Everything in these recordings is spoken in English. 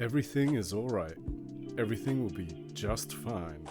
Everything is alright. Everything will be just fine.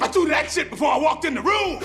I threw that shit before I walked in the room!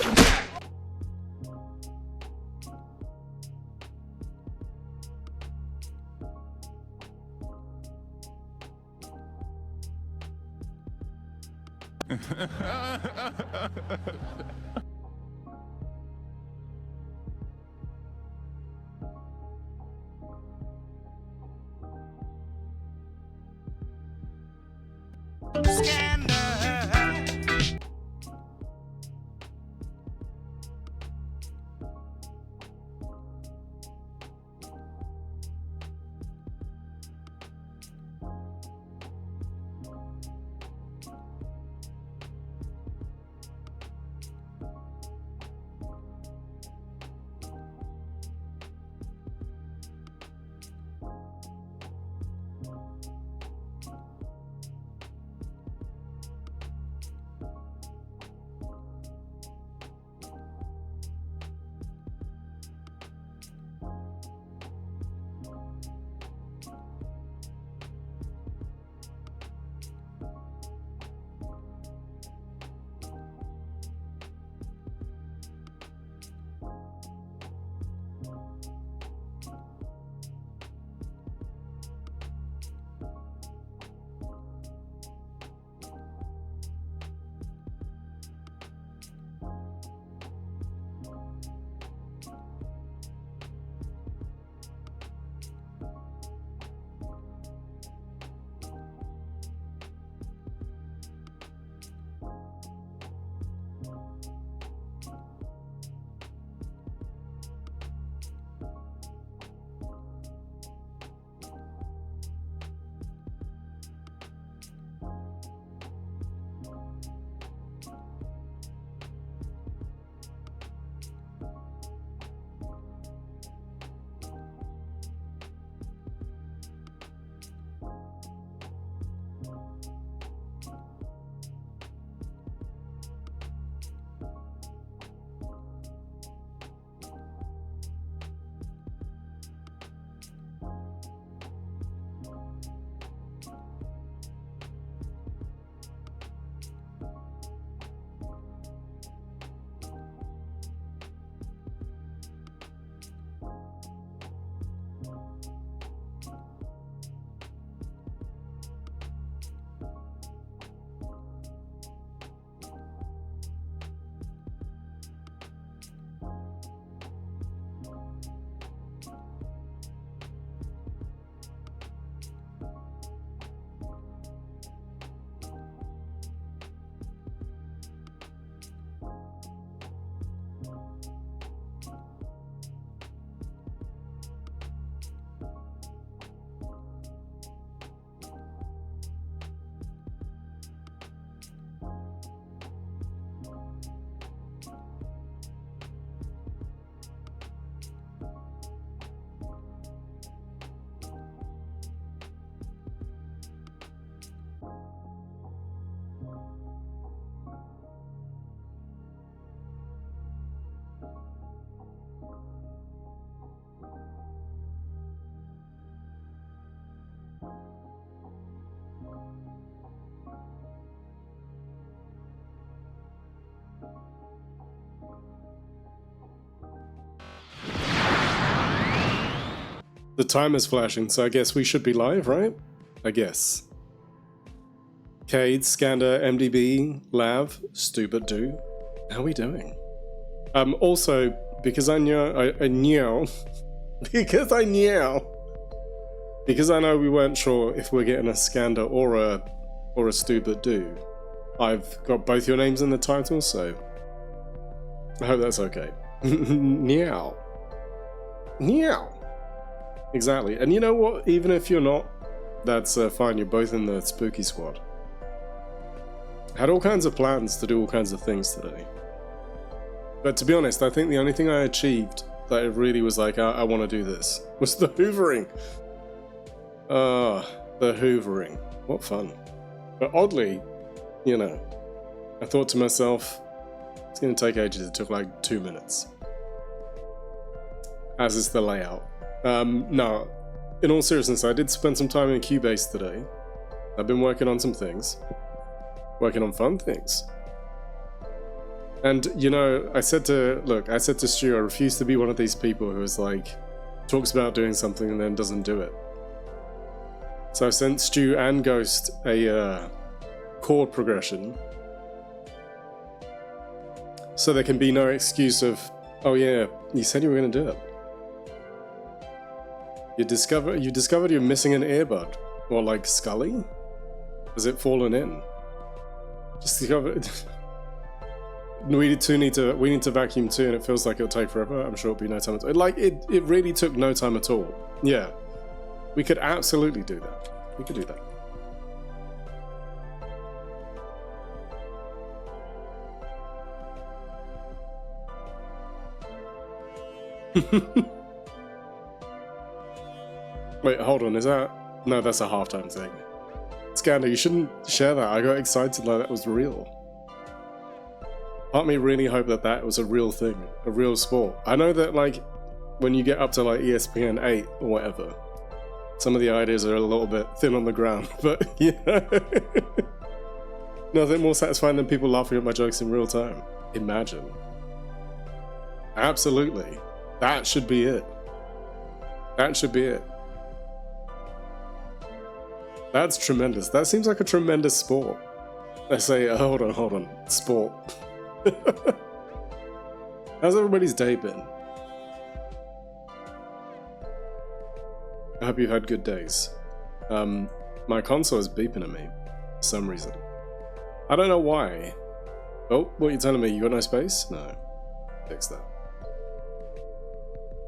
The timer's flashing, so I guess we should be live, right? I guess. Cade, Scander, MDB, Lav, Stupid Do. How are we doing? Also, because I know, because I know we weren't sure if we're getting a Scander or a Stupid Do. I've got both your names in the title, so I hope that's okay. Meow. Meow. Exactly. And you know what? Even if you're not, that's fine. You're both in the spooky squad. Had all kinds of plans to do all kinds of things today. But to be honest, I think the only thing I achieved that it really was like, I want to do this, was the hoovering. The hoovering. What fun. But oddly, you know, I thought to myself, it's going to take ages. It took like 2 minutes. As is the layout. No, in all seriousness, I did spend some time in Cubase today. I've been working on some things. Working on fun things. And, you know, I said to Stu, I refuse to be one of these people who is like, talks about doing something and then doesn't do it. So I sent Stu and Ghost a chord progression. So there can be no excuse of, oh yeah, you said you were going to do it. You discovered you're missing an earbud. Or like Scully? Has it fallen in? Just discovered. We need to vacuum too, and it feels like it'll take forever. I'm sure it'll be no time at all. Like it really took no time at all. Yeah. We could absolutely do that. We could do that. Wait, hold on, is that... No, that's a halftime thing. Scander, you shouldn't share that. I got excited like that was real. Part of me really hoped that that was a real thing, a real sport. I know that, like, when you get up to, like, ESPN 8 or whatever, some of the ideas are a little bit thin on the ground, but, you know... Nothing more satisfying than people laughing at my jokes in real time. Imagine. Absolutely. That should be it. That should be it. That's tremendous. That seems like a tremendous sport. I say, hold on. Sport. How's everybody's day been? I hope you've had good days. My console is beeping at me for some reason. I don't know why. Oh, what are you telling me? You got no space? No. Fix that.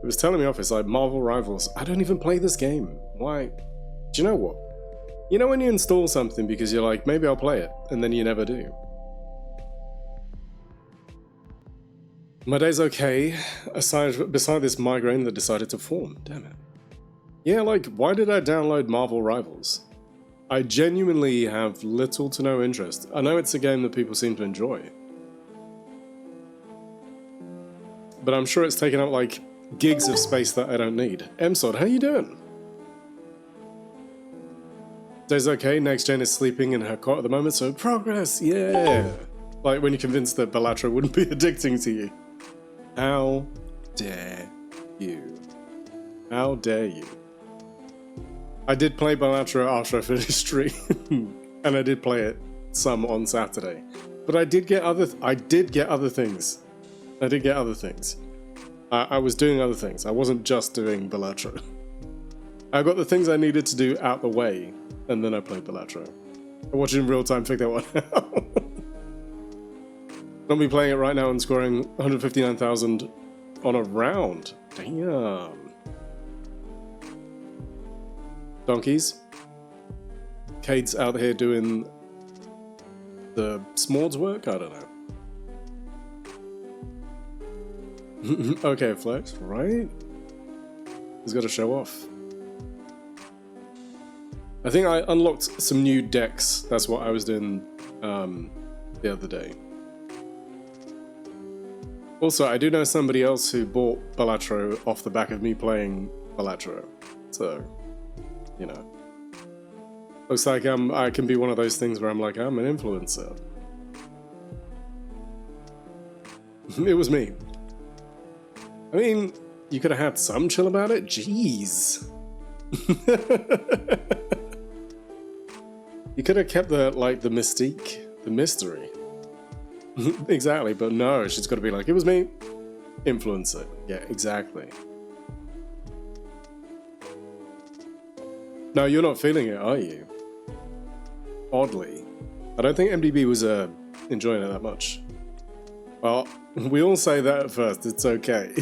It was telling me off. It's like Marvel Rivals. I don't even play this game. Why? Do you know what? You know when you install something because you're like, maybe I'll play it, and then you never do. My day's okay, beside this migraine that decided to form. Damn it. Yeah, like, why did I download Marvel Rivals? I genuinely have little to no interest. I know it's a game that people seem to enjoy. But I'm sure it's taken up, like, gigs of space that I don't need. MSOD, how you doing? Day's okay, Next Gen is sleeping in her cot at the moment, so progress, yeah! Like when you're convinced that Balatro wouldn't be addicting to you. How dare you? How dare you? I did play Balatro after I finished stream, and I did play it some on Saturday. But I did get other things. I did get other things. I was doing other things. I wasn't just doing Balatro. I got the things I needed to do out the way, and then I played Balatro. I watched it in real time, figure that one out. Not me playing it right now and scoring 159,000 on a round. Damn. Donkeys. Cade's out here doing the Smords work? I don't know. Okay, flex, right? He's got to show off. I think I unlocked some new decks. That's what I was doing the other day. Also, I do know somebody else who bought Balatro off the back of me playing Balatro. So, you know. Looks like I can be one of those things where I'm like, I'm an influencer. It was me. I mean, you could have had some chill about it. Jeez. You could have kept the mystique, the mystery. Exactly, but no, she's got to be like, it was me. Influence it. Yeah, exactly. No, you're not feeling it, are you? Oddly. I don't think MDB was enjoying it that much. Well, we all say that at first, it's okay.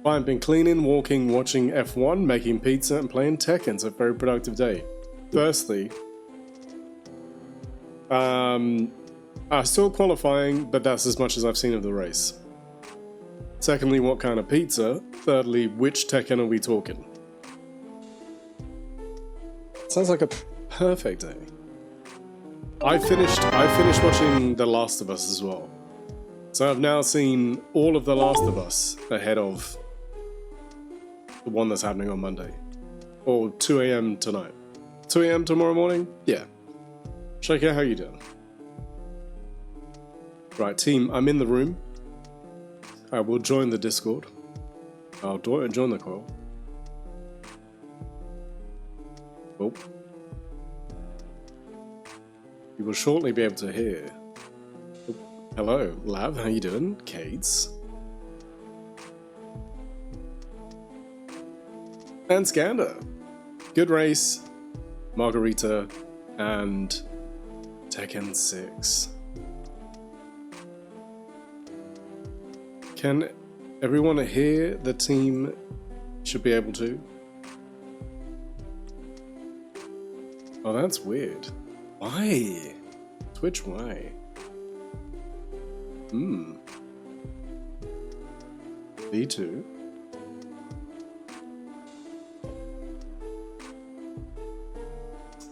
I've been cleaning, walking, watching F1, making pizza, and playing Tekken. It's a very productive day. Firstly, still qualifying, but that's as much as I've seen of the race. Secondly, what kind of pizza? Thirdly, which Tekken are we talking? Sounds like a perfect day. I finished watching The Last of Us as well. So I've now seen all of The Last of Us ahead of the one that's happening on Monday. Or 2 a.m. tonight. 2 a.m. tomorrow morning? Yeah. Check out how you doing. Right, team, I'm in the room. I will join the Discord. I'll join the call. Oh. You will shortly be able to hear. Oh. Hello, Lav, how you doing? Cades. And Skander. Good race. Margarita. And Tekken 6. Can everyone hear the team should be able to? Oh, that's weird. Why? Twitch, why? V2.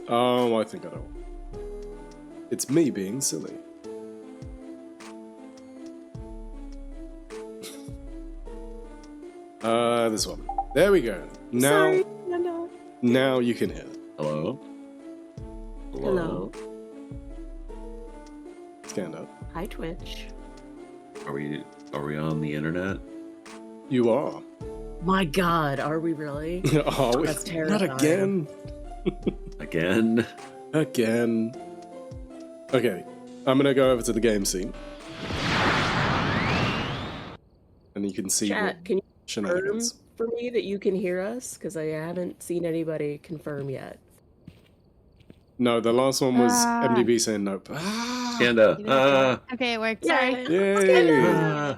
Oh, I think I know. It's me being silly. This one. There we go. Now, Sorry, no. now you can hear. Hello? Hello. Stand up. Hi, Twitch. Are we on the internet? You are. My God, are we really? Oh, That's not terrifying. again. Again? Again. Okay, I'm gonna go over to the game scene, and you can see what Chat, can you confirm shenanigans. for me that you can hear us? Because I haven't seen anybody confirm yet. No, the last one was MDB saying nope. Ah, Skanda. Okay, it worked. Yeah. Sorry. yay!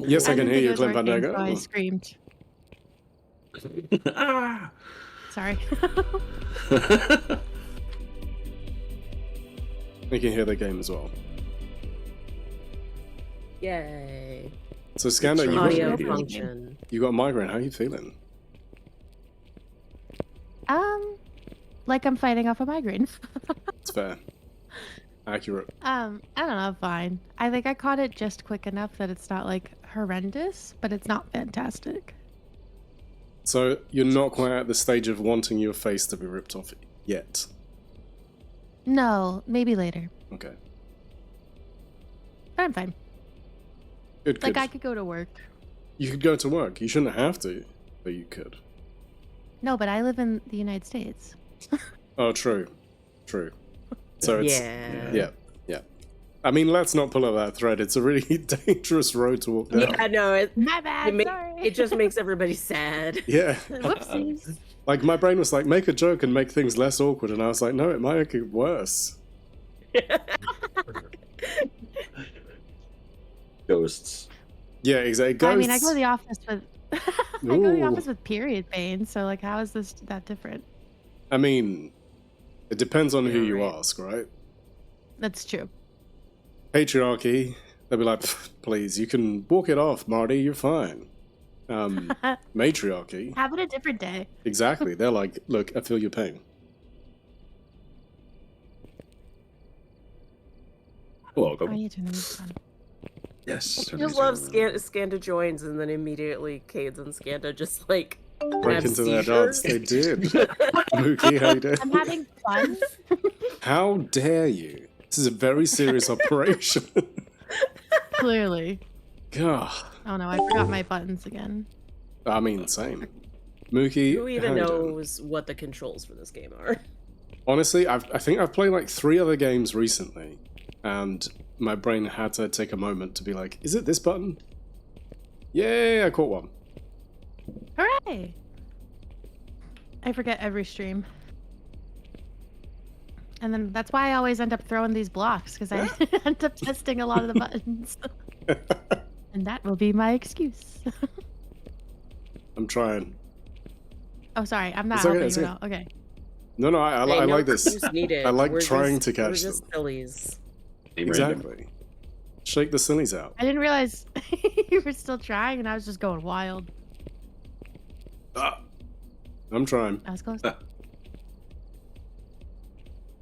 Yes, I can didn't hear think you, it was Clint Van working, Dagger. so I screamed. Ah. Sorry. We can hear the game as well. Yay. So, Skander, It's Audio radio. function. you got a migraine. How are you feeling? Like I'm fighting off a migraine. It's fair. Accurate. I don't know, fine. I think I caught it just quick enough that it's not like horrendous, but it's not fantastic. So, you're not quite at the stage of wanting your face to be ripped off yet. No, maybe later. Okay. But I'm fine. Good, Like good. I could go to work. You could go to work. You shouldn't have to, but you could. No, but I live in the United States. Oh, true. True. So it's... Yeah. Yeah. I mean, let's not pull up that thread. It's a really dangerous road to walk down. Yeah, no, My bad. it, it just makes everybody sad. Yeah. Whoopsies. Like, my brain was like, make a joke and make things less awkward. And I was like, no, it might make it worse. Ghosts. Yeah, exactly. Ghosts. I mean, I go to the office with I go to the Ooh. office with period pain, so like how is this that different? I mean, it depends on who Yeah, you right. ask, right? That's true. Patriarchy, they'll be like, "Pff, please, you can walk it off, Marty, you're fine. Matriarchy, Have it a different day. exactly. They're like, look, I feel your pain. Oh, Welcome. you turn this on. Yes. I just love Skanda joins and then immediately Cades and Skanda just like Break have into their dance. seizures. They did. Mookie, how you doing? I'm having fun. How dare you? This is a very serious operation. Clearly. God. Oh no, I forgot my buttons again. I mean, same. Mookie, Who even how you doing? knows what the controls for this game are? Honestly, I think I've played like 3 other games recently, and my brain had to take a moment to be like, is it this button? Yay, I caught one. Hooray! I forget every stream. And then that's why I always end up throwing these blocks, because I end up testing a lot of the buttons. And that will be my excuse. I'm trying. Oh, sorry. I'm not It's okay, helping it's you okay. at all. Okay. No, I Hey, no like this. excuse needed. I like We're trying just- to catch We're just them. sillies. Aim random. Exactly. Shake the sillies out. I didn't realize you were still trying, and I was just going wild. Ah, I'm trying. I was close.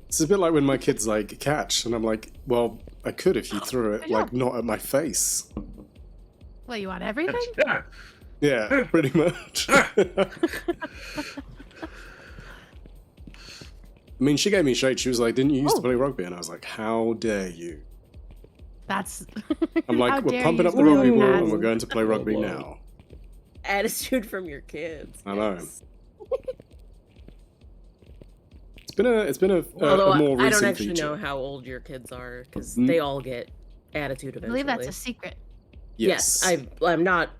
It's a bit like when my kids like catch, and I'm like, well, I could if you threw it like not at my face. What, you want everything? Ah, Yeah, pretty much. I mean, she gave me shade. She was like, "Didn't you used to Oh. play rugby?" And I was like, "How dare you?" That's. I'm How like, "We're dare pumping you up the say rugby that. ball, and we're going to play rugby Lord. now." Attitude from your kids. I know. yes. It's been a Although more I recent don't actually feature. know how old your kids are, because Mm. they all get attitude I eventually. believe that's a secret. Yes, I'm not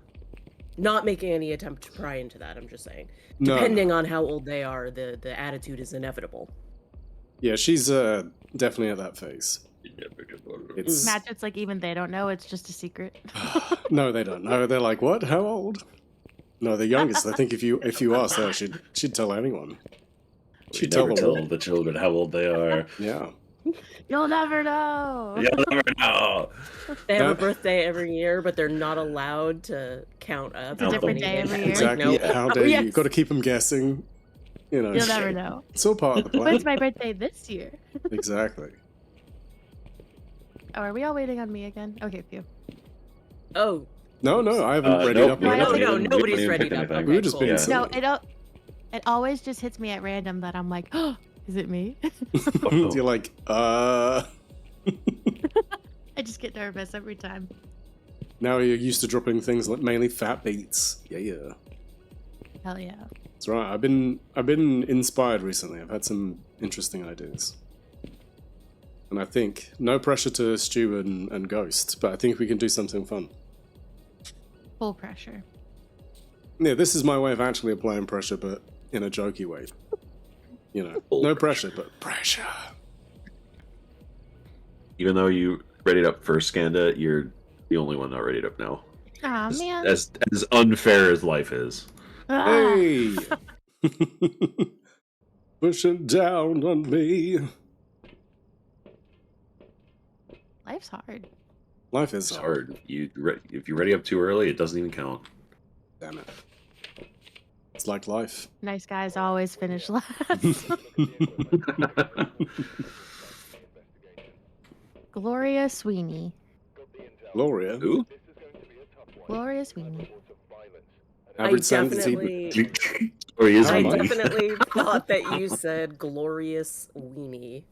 making any attempt to pry into that. I'm just saying, No, depending on how old they are, the attitude is inevitable. yeah, she's definitely at that phase. It's Match, it's like even they don't know. It's just a secret. no, they don't know. They're like, "What? How old?" No, the youngest. I think if you ask her, she'd tell anyone. We She'd tell never the tell world. the children how old they are. Yeah. You'll never know. You'll never know. They have No. a birthday every year, but they're not allowed to count up. It's a how different many day they every have. year. Exactly. Like, no. How dare you? Yes. You've got to keep them guessing. You know, You'll never know. it's all part of the plan. When's my birthday this year? Exactly. Oh, are we all waiting on me again? Okay, phew. Oh, No, I haven't readied nope, up we yet. haven't no, even- we nobody's haven't even ready picked to. anything. Okay, We were just cool. being Yeah. silly. No, it always just hits me at random that I'm like, oh, is it me? You're like, I just get nervous every time. now you're used to dropping things like mainly fat beats. Yeah. Hell yeah. That's right. I've been inspired recently. I've had some interesting ideas. And I think, no pressure to Stu and Ghost, but I think we can do something fun. Full pressure. Yeah, this is my way of actually applying pressure, but in a jokey way. You know, Full no pressure, but pressure. Even though you readied up first, Skanda, you're the only one not readied up now. Aw, As, man. as unfair as life is. Ah. Hey! Pushing down on me. Life's hard. Life is It's hard. hard. If you ready up too early, it doesn't even count. Damn it. It's like life. Nice guys always finish last. Gloria Sweeney. Gloria. Who? Gloria Sweeney. Average I sanity. definitely, Or he is I How much? definitely thought that you said glorious weenie,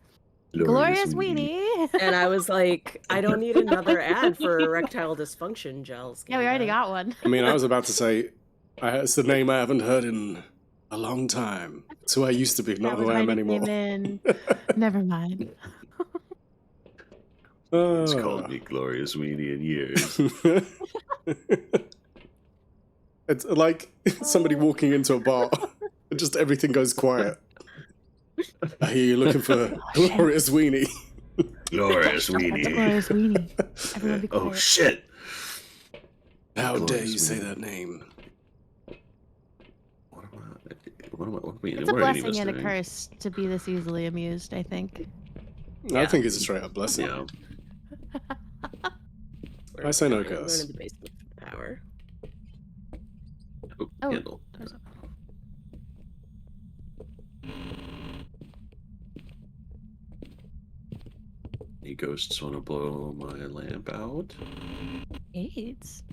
Gloria Sweeney. and I was like, I don't need another ad for erectile dysfunction gels. Yeah, we already got one. I mean, I was about to say, it's the name I haven't heard in a long time. It's who I used to be, not That was who I am my nickname anymore. Never mind. It's called me Gloria Sweeney in years. It's like somebody walking into a bar, and just everything goes quiet. I hear you looking for Gloria Sweeney. Gloria That's Sweeney. Gloria Sweeney. Everyone be Oh quiet. shit! How Gloria dare you say Sweeney. that name? What am I It's a what are any of blessing us and a doing? curse to be this easily amused, I think. I think it's a straight up blessing. Yeah. I say no I'm going curse. to the basement for power. Oh, Oh, candle. there's a- Any ghosts want to blow my lamp out? AIDS.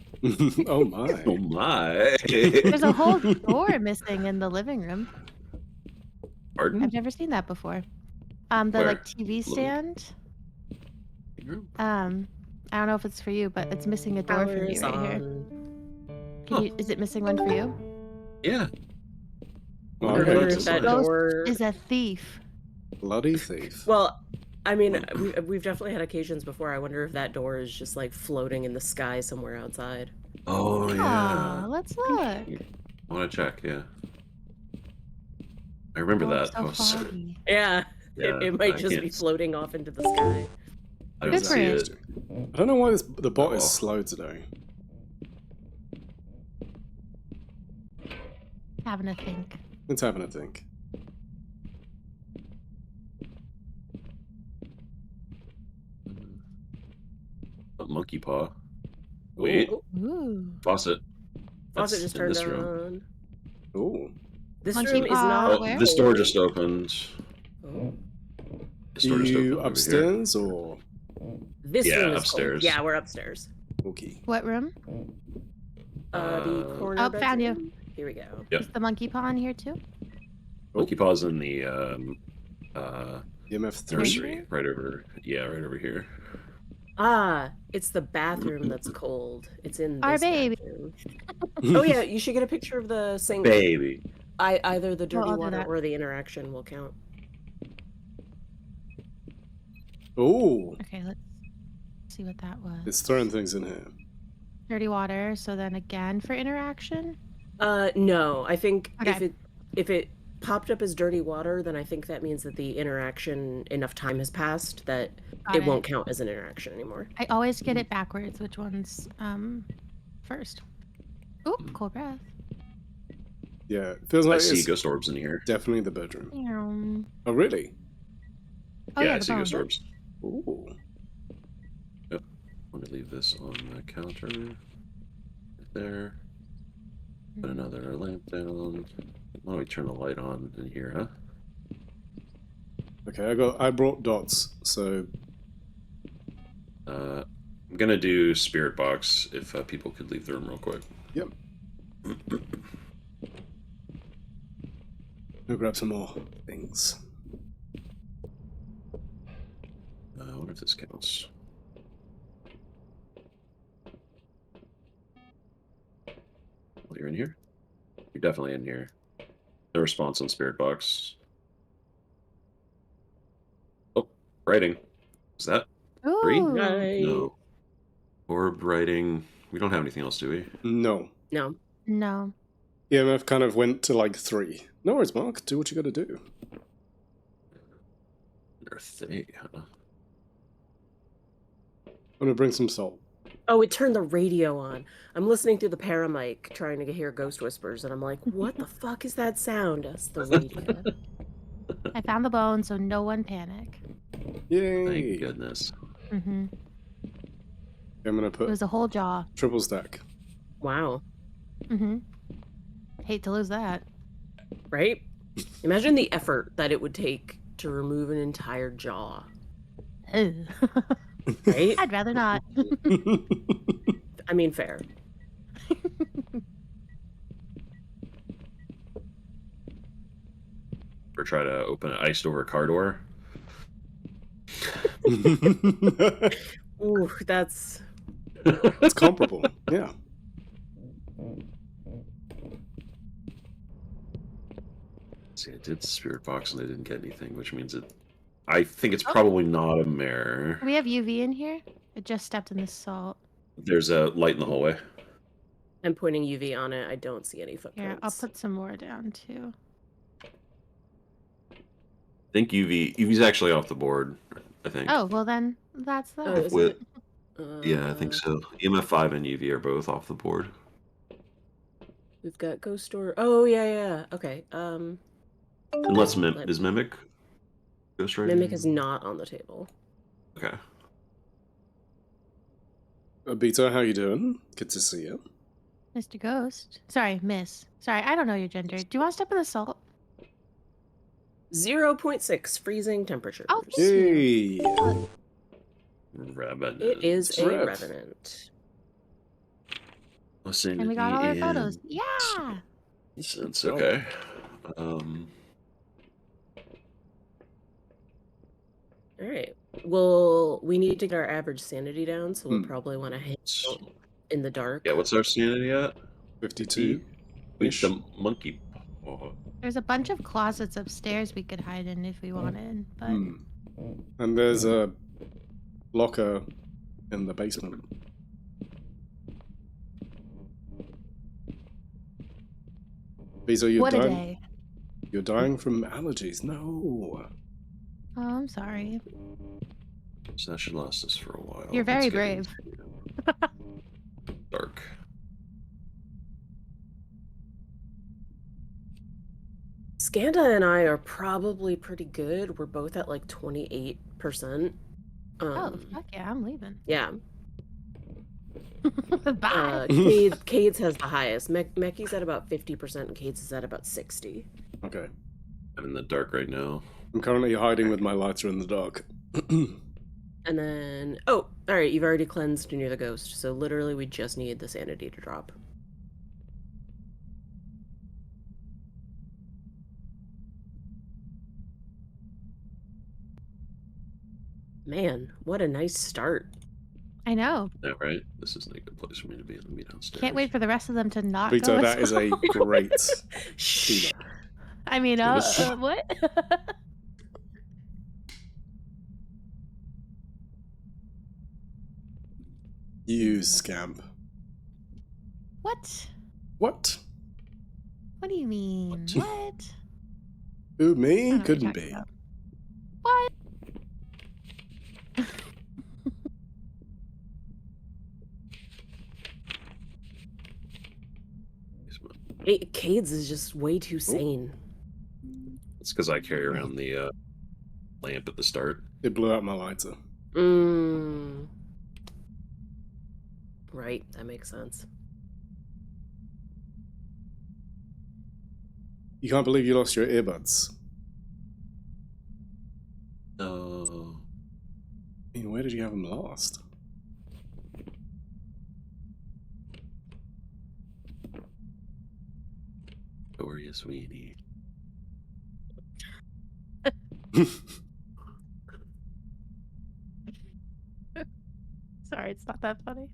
Oh my. Oh my! There's a whole door missing in the living room. Pardon? I've never seen that before. The Where? like TV stand. I don't know if it's for you, but it's missing a door Power for me is right here. on. Is it missing one for you? Yeah. I Oh, wonder okay. if Or that's if that a sign. Ghost door. is a thief. Bloody thief. Well, I mean, we've definitely had occasions before. I wonder if that door is just like floating in the sky somewhere outside. Oh Aw, yeah. let's look. I want to check. Yeah. I remember Oh, that. it's so I was- foggy. Yeah, Yeah, it might I just be can't- floating off into the sky. I don't Good for see it. it. I don't know why the bot is Oh. slow today. Having a think. Let's have a think. A monkey paw. Wait, Oh, Ooh. faucet. faucet That's just in turned this room. on. Oh. This Monkey room is paw. not. Oh, Where? this door just opened. Oh. This door just opened You over here. upstairs or This Yeah, room is upstairs. Cold. Yeah, we're upstairs. okay? What room? The corner. Oh, found you. bedroom. Here we go. Yep. Is the monkey paw in here too? Monkey paw's in the EMF 3. nursery, right over. Yeah, right over here. Ah, it's the bathroom that's cold. It's in this Our baby. bathroom. Oh yeah, you should get a picture of the sink. Baby. Either the dirty I'll do water that. or the interaction will count. Oh, Okay, let's see what that was. it's throwing things in here. Dirty water. So then again for interaction. No, I think Okay. if it popped up as dirty water, then I think that means that the interaction enough time has passed that Got it won't count as an interaction anymore. I always get it backwards. Which one's first? Oop, Hmm. cold breath. Yeah, it feels I like see it's ghost orbs in here. definitely the bedroom. Meow. Oh, really? Oh yeah, yeah, I the see bone. ghost orbs. Ooh. Let me leave this on the counter. Right there. Put another lamp down. Why don't we turn the light on in here, huh? Okay, I brought dots, so I'm gonna do spirit box if people could leave the room real quick. yep. We'll grab some more things. I wonder if this counts. Well, you're in here? You're definitely in here. No response on spirit box. Oh, writing. Is that three? Ooh. Right. No. Orb writing. We don't have anything else, do we? No. No. No. EMF kind of went to like 3. No worries, Mark. Do what you gotta do. Earth 8, huh? I'm gonna bring some salt. Oh, it turned the radio on. I'm listening through the paramic trying to hear ghost whispers, and I'm like, what the fuck is that sound? That's the radio. I found the bone, so no one panic. Yay! Thank goodness. Mm-hmm. I'm gonna It put was a whole jaw. triple stack. Wow. Mm-hmm. Hate to lose that. Right? Imagine the effort that it would take to remove an entire jaw. Ugh. Right? I'd rather not. I mean, fair. Or try to open an iced over car door. Ooh, that's It's comparable. Yeah. See, I did spirit box and I didn't get anything, which means it. I think it's probably not a mirror. We have UV in here. It just stepped in the salt. There's a light in the hallway. I'm pointing UV on it. I don't see any Here, footprints. I'll put some more down too. I think UV's actually off the board. I think. Oh, well then that's Oh, that. is With- it? Yeah, I think so. EMF 5 and UV are both off the board. We've got ghost door. Oh yeah, yeah. Okay. Unless Let- is Mimic ghost writing? Mimic is not on the table. Okay. Beta, how you doing? Good to see you. Mr. Ghost. Sorry, Miss. Sorry, I don't know your gender. Do you want to step in the salt? 0.6 freezing temperature. Oh, Yay! Revenant. It is a Rev. revenant. Listen, And we got all our photos. Yeah. Sense. Okay. All right. Well, we need to get our average sanity down, so we'll probably want to hang out in the dark. Yeah, what's our sanity at? 52. We need the monkey There's a bunch of closets upstairs we could hide in if we wanted, but Hmm. And there's a locker in the basement. Bezo, you're what a dying. day. You're dying from allergies. No. Oh, I'm sorry. So that should last us for a while. You're very Let's get brave. into dark. Skanda and I are probably pretty good. We're both at like 28%. Oh, fuck yeah, I'm leaving. Yeah. Bye. Cades has the highest. Meki's at about 50% and Cades is at about 60. Okay. I'm in the dark right now. I'm currently hiding with my lighter in the dark. And then, oh, all right, you've already cleansed near the ghost. So literally we just need the sanity to drop. Man, what a nice start. I know. Yeah, right? This isn't a good place for me to be. Let me downstairs. Can't wait for the rest of them to not Vito, go that as is a well. great Shh. team up. I mean, what? You scamp. What? What? What do you mean? What? Who, I me? don't know what Couldn't you're be. talking about. What? Cades is just way too sane. It's because I carry around the lamp at the start. It blew out my lighter. Right, that makes sense. You can't believe you lost your earbuds. Oh. I mean, where did you have them last? Gloria Sweeney. Sorry, it's not that funny.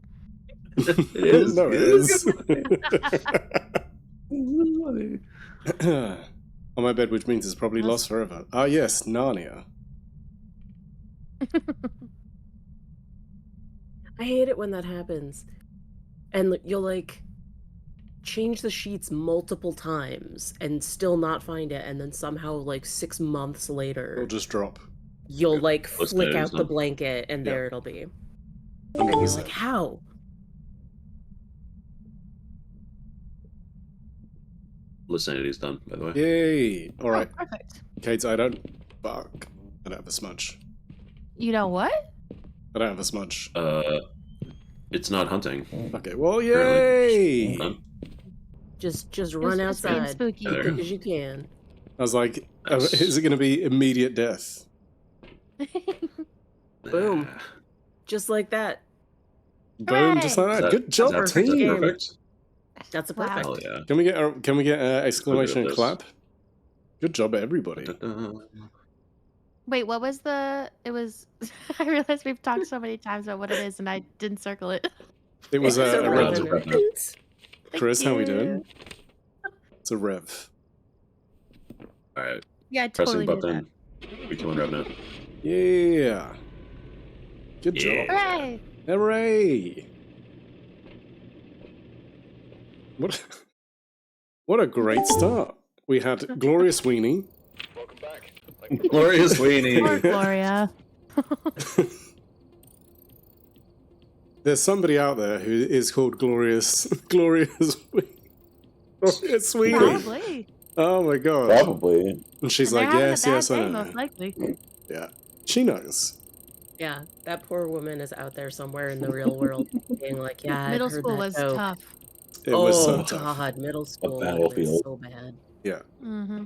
It is. No, it is. On my bed, which means it's probably lost forever. Ah, yes, Narnia. I hate it when that happens. And you'll like change the sheets multiple times and still not find it, and then somehow like 6 months It'll later just drop. you'll like What's flick that, out isn't the it? blanket and Yeah. there it'll be. And you're like, how? Lisanity's done, by the way. Yay! Oh, Alright, perfect. Kate, I don't... Fuck. I don't have a smudge. You know what? I don't have a smudge. It's not hunting. Okay, well, yay! Done. Just It was run just being outside spooky. There. because you can. I was like, Nice. is it going to be immediate death? Boom. Ah. Just like that. Boom, just like Is that. that- Good job, is that team. perfect? That's a Wow. perfect. Hell yeah. Can we get an exclamation and this. clap? Good job, everybody. Da-da. Wait, what was the? It was. I realized we've talked so many times about what it is, and I didn't circle it. It was It's a rev. rev. Chris, how we doing? It's a rev. Alright, Yeah, I pressing totally knew that. button. We killing Revenant. Yeah. Good Yeah. job. Hooray! Hooray! What? What a great start. We had Gloria Sweeney. Gloria Sweeney. Poor Gloria. There's somebody out there who is called Gloria Sweeney. Probably. Oh my god. Probably. And she's And like, they're having yes, a bad yes, I day, know. most likely. Yeah. She knows. Yeah, that poor woman is out there somewhere in the real world being like, yeah, I've Middle heard school that was joke. tough. It was so Oh tough. god, middle school was battlefield. so bad. Yeah. Mm-hmm.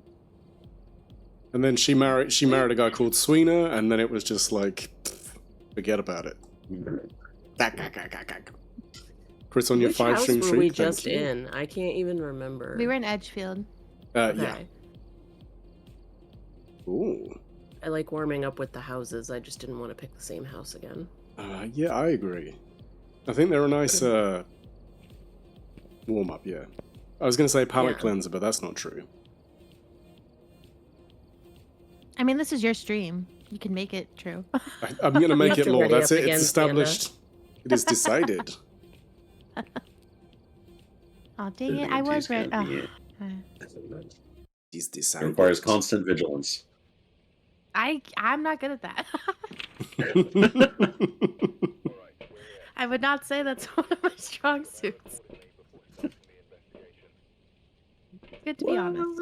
And then she married a guy called Sweeney, and then it was just like, pff, forget about it. Chris on your Which 5 house stream were streak. we thank just you. in? I can't even remember. We were in Edgefield. Yeah. Okay. Ooh. I like warming up with the houses. I just didn't want to pick the same house again. Yeah, I agree. I think they're a nice warm up. Yeah. I was gonna say palate Yeah. cleanser, but that's not true. I mean, this is your stream. You can make it true. I'm gonna make have it to law. ready That's up it. again, It's Panda. established. It is decided. Oh, dang it. Editing I into was right. gonna be- He's It decided. requires constant vigilance. I'm not good at that. I would not say that's one of my strong suits. Good to be honest.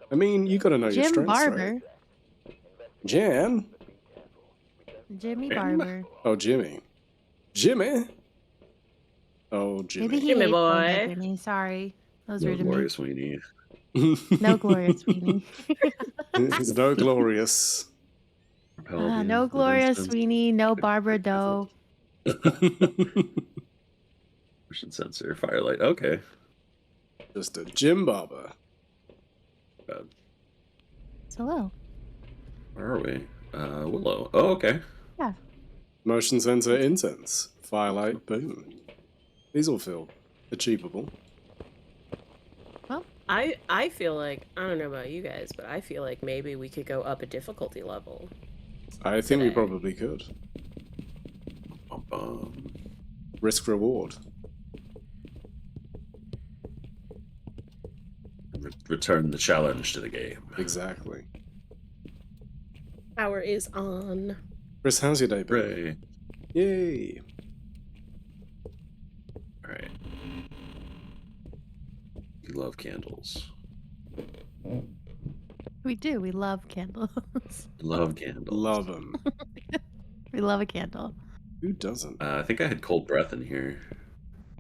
I mean, you gotta know your Jim strengths, Barber. right? Jan? Jimmy Jim? Barber. Oh, Jimmy. Jimmy? Oh, Jimmy. Maybe he Jimmy hates going by boy. Jimmy. Sorry. That was No rude of me. glorious weenie. No Gloria Sweeney. It's no glorious. No Gloria Sweeney. No Barbara Doe. Motion sensor, firelight. Okay. Just a Jim Barber. Bad. Hello. Where are we? Willow. Oh, okay. Motion sensor incense. Firelight, boom. These all feel achievable. I feel like, I don't know about you guys, but I feel like maybe we could go up a difficulty level. I think we Today. probably could. Risk reward. Return the challenge to the game. Exactly. Power is on. Chris, how's your day been? Hooray. Yay. Alright. You love candles. We do. We love candles. Love candles. Love them. We love a candle. Who doesn't? I think I had cold breath in here.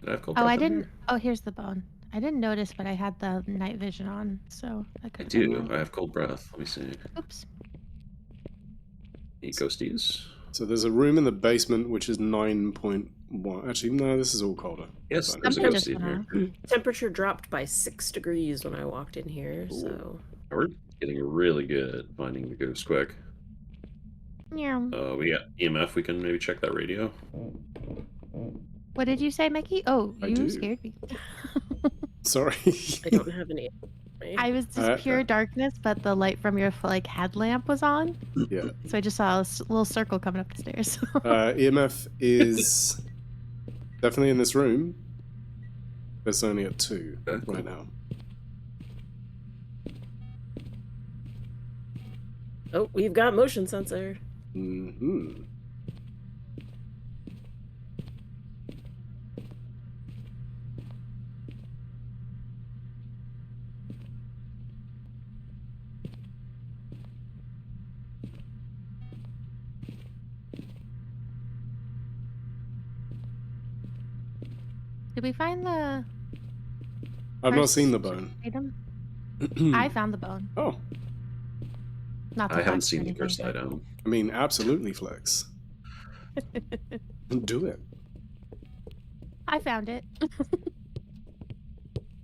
Did I have cold breath? Oh, I in didn't. here? Oh, here's the bone. I didn't notice, but I had the night vision on, so I I could. do. I have cold breath. Let me see. Oops. Any ghosties? So there's a room in the basement which is 9.1. Actually, no, this is all colder. Yes, Fine. there's a Temperature just ghostie in went here. up. Temperature dropped by 6 degrees when I walked in here, so. We're getting really good at finding the ghost quick. Yeah. We got EMF. We can maybe check that radio. What did you say, Mickey? Oh, I you do. scared me. Sorry. I don't have any. I was just pure darkness, but the light from your like headlamp was on, Yeah. so I just saw a little circle coming up the stairs. EMF is definitely in this room. It's only at 2 Okay, cool. right now. Oh, we've got motion sensor. Mm-hmm. Did we find the I've not first seen the bone. item? I found the bone. Oh, Not the I haven't flex or seen the anything, cursed but- item. I mean, absolutely flex. Do it. I found it.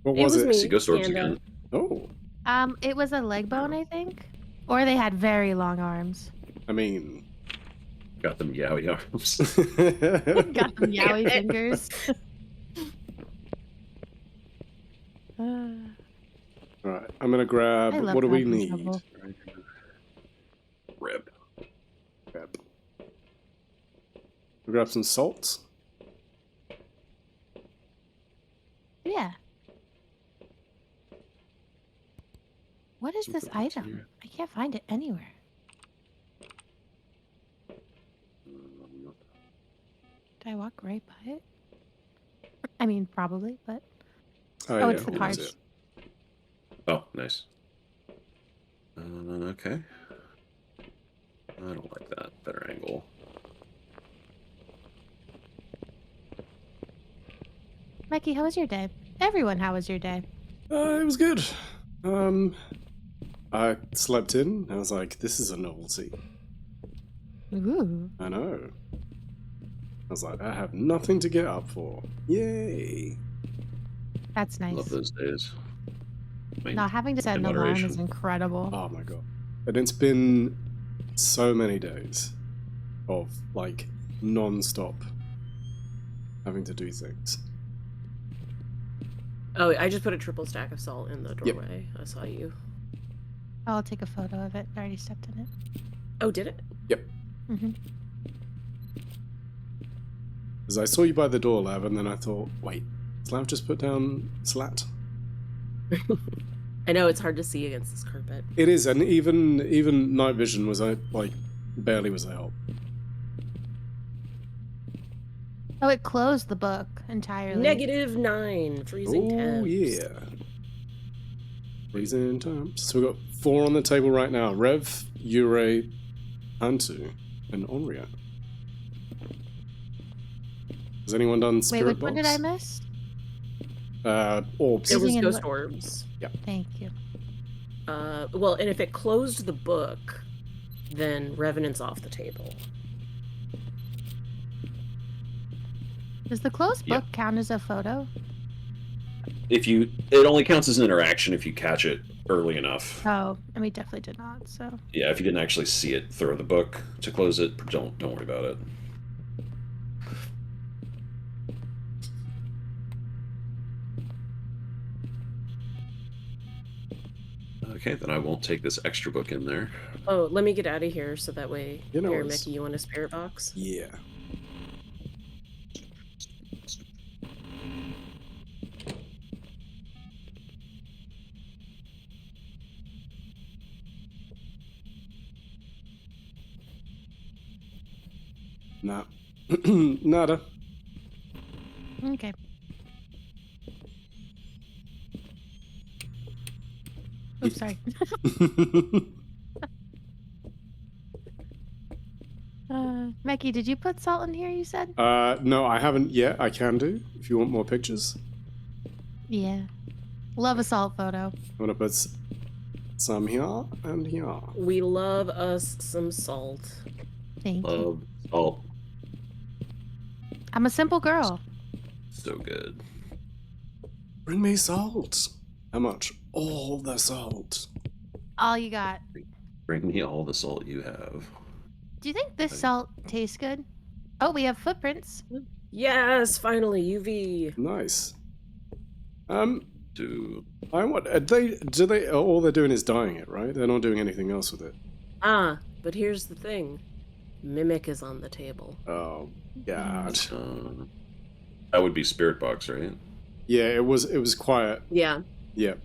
What It was was it? me. See ghost orbs Panda. again. Oh, It was a leg bone, I think, or they had very long arms. I mean. Got them yowie arms. Got some yowie fingers. Alright, I'm gonna grab. I love What do we causing need? trouble. Rib. Grab. We grab some salt. Yeah. What is this Something else in item? here. I can't find it anywhere. Did I walk right by it? I mean, probably, but Oh, it's the what cards. was it? Oh, nice. Okay. I don't like that. Better angle. Mikey, how was your day? Everyone, how was your day? It was good. I slept in. I was like, this is a novelty. Ooh. I know. I was like, I have nothing to get up for. Yay. That's nice. Love those days. I mean, No, having to set in an alarm is moderation. incredible. Oh my god. And it's been so many days of like non-stop having to do things. Oh, I just put a triple stack of salt in the doorway. I saw you. I'll take a photo of it. I already stepped in it. Oh, did it? Yep. Mm-hmm. Because I saw you by the door, Lav, and then I thought, wait, has Lav just put down Slat? I know it's hard to see against this carpet. It is, and even night vision was barely was a help. Oh, it closed the book entirely. -9, freezing temps. Oh yeah. Freezing temps. So we've got 4 on the table right now. Rev, Yurei, Hantu, and Onryo. Has anyone done Wait, Spirit which Box? one did I miss? Orbs. It was Freezing and ghost what- orbs. Thank you. Well, and if it closed the book, then Revenant's off the table. Does the closed Yeah. book count as a photo? It only counts as an interaction if you catch it early enough. Oh, and we definitely did not. So Yeah, if you didn't actually see it, throw the book to close it. Don't worry about it. Okay, then I won't take this extra book in there. Oh, let me get out of here so that way. You know Here, it's- Mickey, you want a spirit box? Yeah. Nah. Nada. okay. Oops, sorry. Becky, did you put salt in here? You said. No, I haven't yet. I can do if you want more pictures. Yeah. Love a salt photo. I'm gonna put some here and here. We love us some salt. Thank you. Love salt. I'm a simple girl. So good. Bring me salt. How much? All the salt. All you got. Bring me all the salt you have. Do you think this salt tastes good? Oh, we have footprints. Yes, finally, UV. Nice. To I want. Do they? All they're doing is dyeing it, right? They're not doing anything else with it. Ah, but here's the thing. Mimic is on the table. Oh God. that would be Spirit Box, right? Yeah, it was quiet. Yeah. Yeah.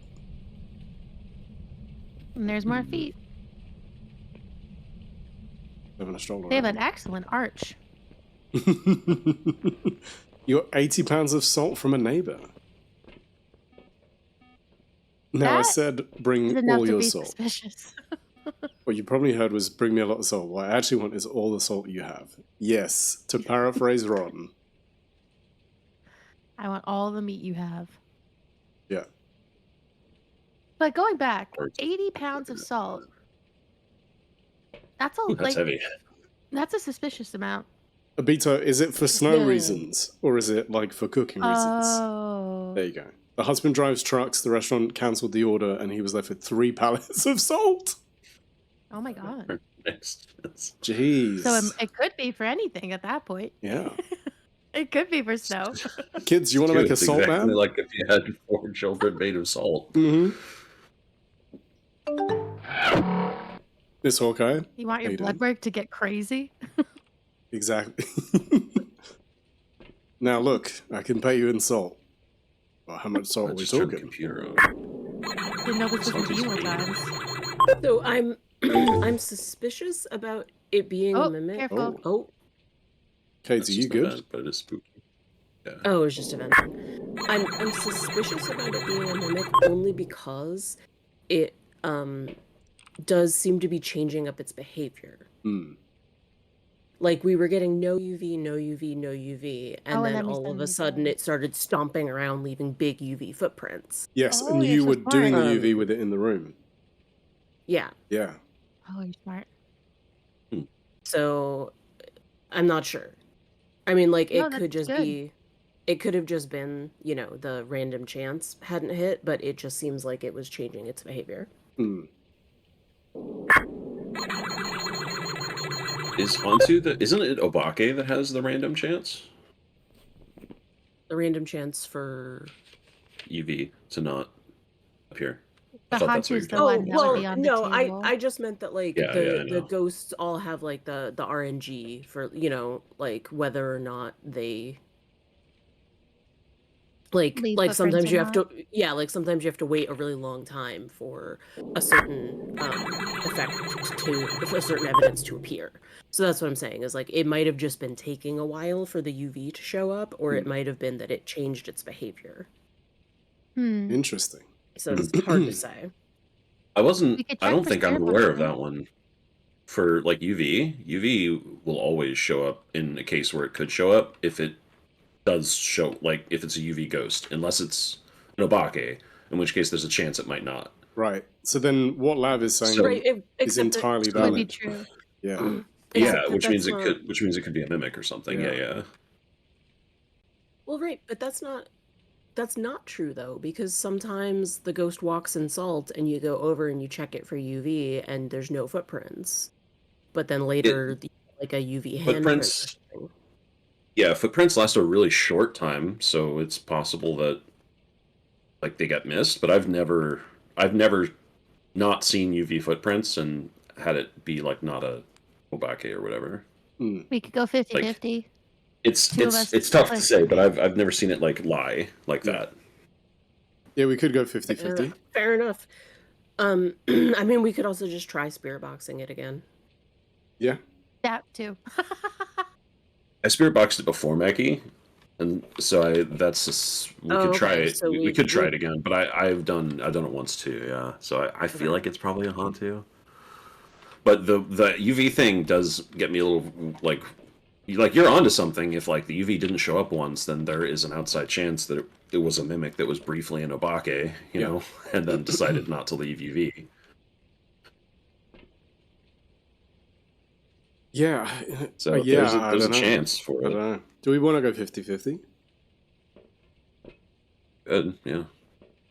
And there's more feet. Having a stroll They have around. an excellent arch. You got 80 pounds of salt from a neighbor. Now I That said It's bring enough all to your be salt. suspicious. What you probably heard was bring me a lot of salt. What I actually want is all the salt you have. Yes, to paraphrase Ron. I want all the meat you have. Yeah. But going back, Or- 80 pounds of salt. That's a Ooh, that's heavy. That's a suspicious amount. Abito, is it for snow Yeah. reasons or is it like for cooking reasons? Oh. There you go. The husband drives trucks, the restaurant cancelled the order, and he was left with 3 pallets of salt. Oh my god. Makes sense. Jeez. So it could be for anything at that point. Yeah. It could be for snow. Kids, you want to make a It's salt exactly man? like if you had 4 children made of salt. Mm-hmm. Miss Hawkeye? You want How your you blood doing? work to get crazy? Exactly. Now look, I can pay you in salt. Well, how much salt I are we just turned the talking? computer on. Didn't know this was Salty's medieval mean. times. So I'm I'm suspicious about it being Oh, a mimic. careful. Oh, Katie, That's you just an good? event, but it is spooky. Yeah. oh, it was just a venting. I'm suspicious about it being a mimic only because it does seem to be changing up its behavior. Hmm. Like we were getting no UV, no UV, no UV, and Oh, and then then we all of suddenly a sudden did. it started stomping around, leaving big UV footprints. Yes, Oh, and you're you so were doing the smart. UV with it in the room. Yeah. Yeah. Oh, you're smart. So I'm not sure. I mean, like No, it that's could just good. be, it could have just been, you know, the random chance hadn't hit, but it just seems like it was changing its behavior. Hmm. Is Hantu isn't it Obake that has the random chance? The random chance for UV to not appear. The thought hunt that's what is you're the talking Oh, one that well, would be on the no, table. I just meant that like Yeah, yeah, I the know. ghosts all have like the RNG for, like whether or not they Leave like footprints sometimes or you have not. to, yeah, like sometimes you have to wait a really long time for a certain effect for a certain evidence to appear. So that's what I'm saying, is like it might have just been taking a while for the UV to show up, or it might have been that it changed its behavior. Hmm. Interesting. So it's hard to say. I We wasn't. could I check don't for think I'm spirit aware of boxing. that one. For like UV, UV will always show up in a case where it could show up if it does show, like if it's a UV ghost, unless it's an Obake, in which case there's a chance it might not. Right. So then what Lav is saying So Right, is except that entirely So Would be valid. true. Yeah. yeah, except that which means that's not it could be a mimic or something. Yeah, Yeah. yeah. well, right, but that's not true though, because sometimes the ghost walks in salt and you go over and you check it for UV and there's no footprints. But then later, like a UV handprint or Footprints. something. Yeah, footprints last a really short time, so it's possible that like they got missed. But I've never not seen UV footprints and had it be like not a Obake or whatever. We could go 50-50. It's Two of us it's tough to like- say, but I've never seen it like lie like Yeah. that. Yeah, we could go 50-50. Fair enough. I mean, we could also just try spirit boxing it again. Yeah. That too. I spirit boxed it before Mackie, and so we could try okay, it. so We could try we- it again, but I've done it once too. Yeah, so I feel Okay. like it's probably a Hantu. But the UV thing does get me a little like you're onto something. If like the UV didn't show up once, then there is an outside chance that it was a mimic that was briefly in Obake, you know, and then decided not to leave UV. Yeah. So yeah, there's I a don't know. chance for I it. don't know. Do we want to go 50-50? Good, yeah.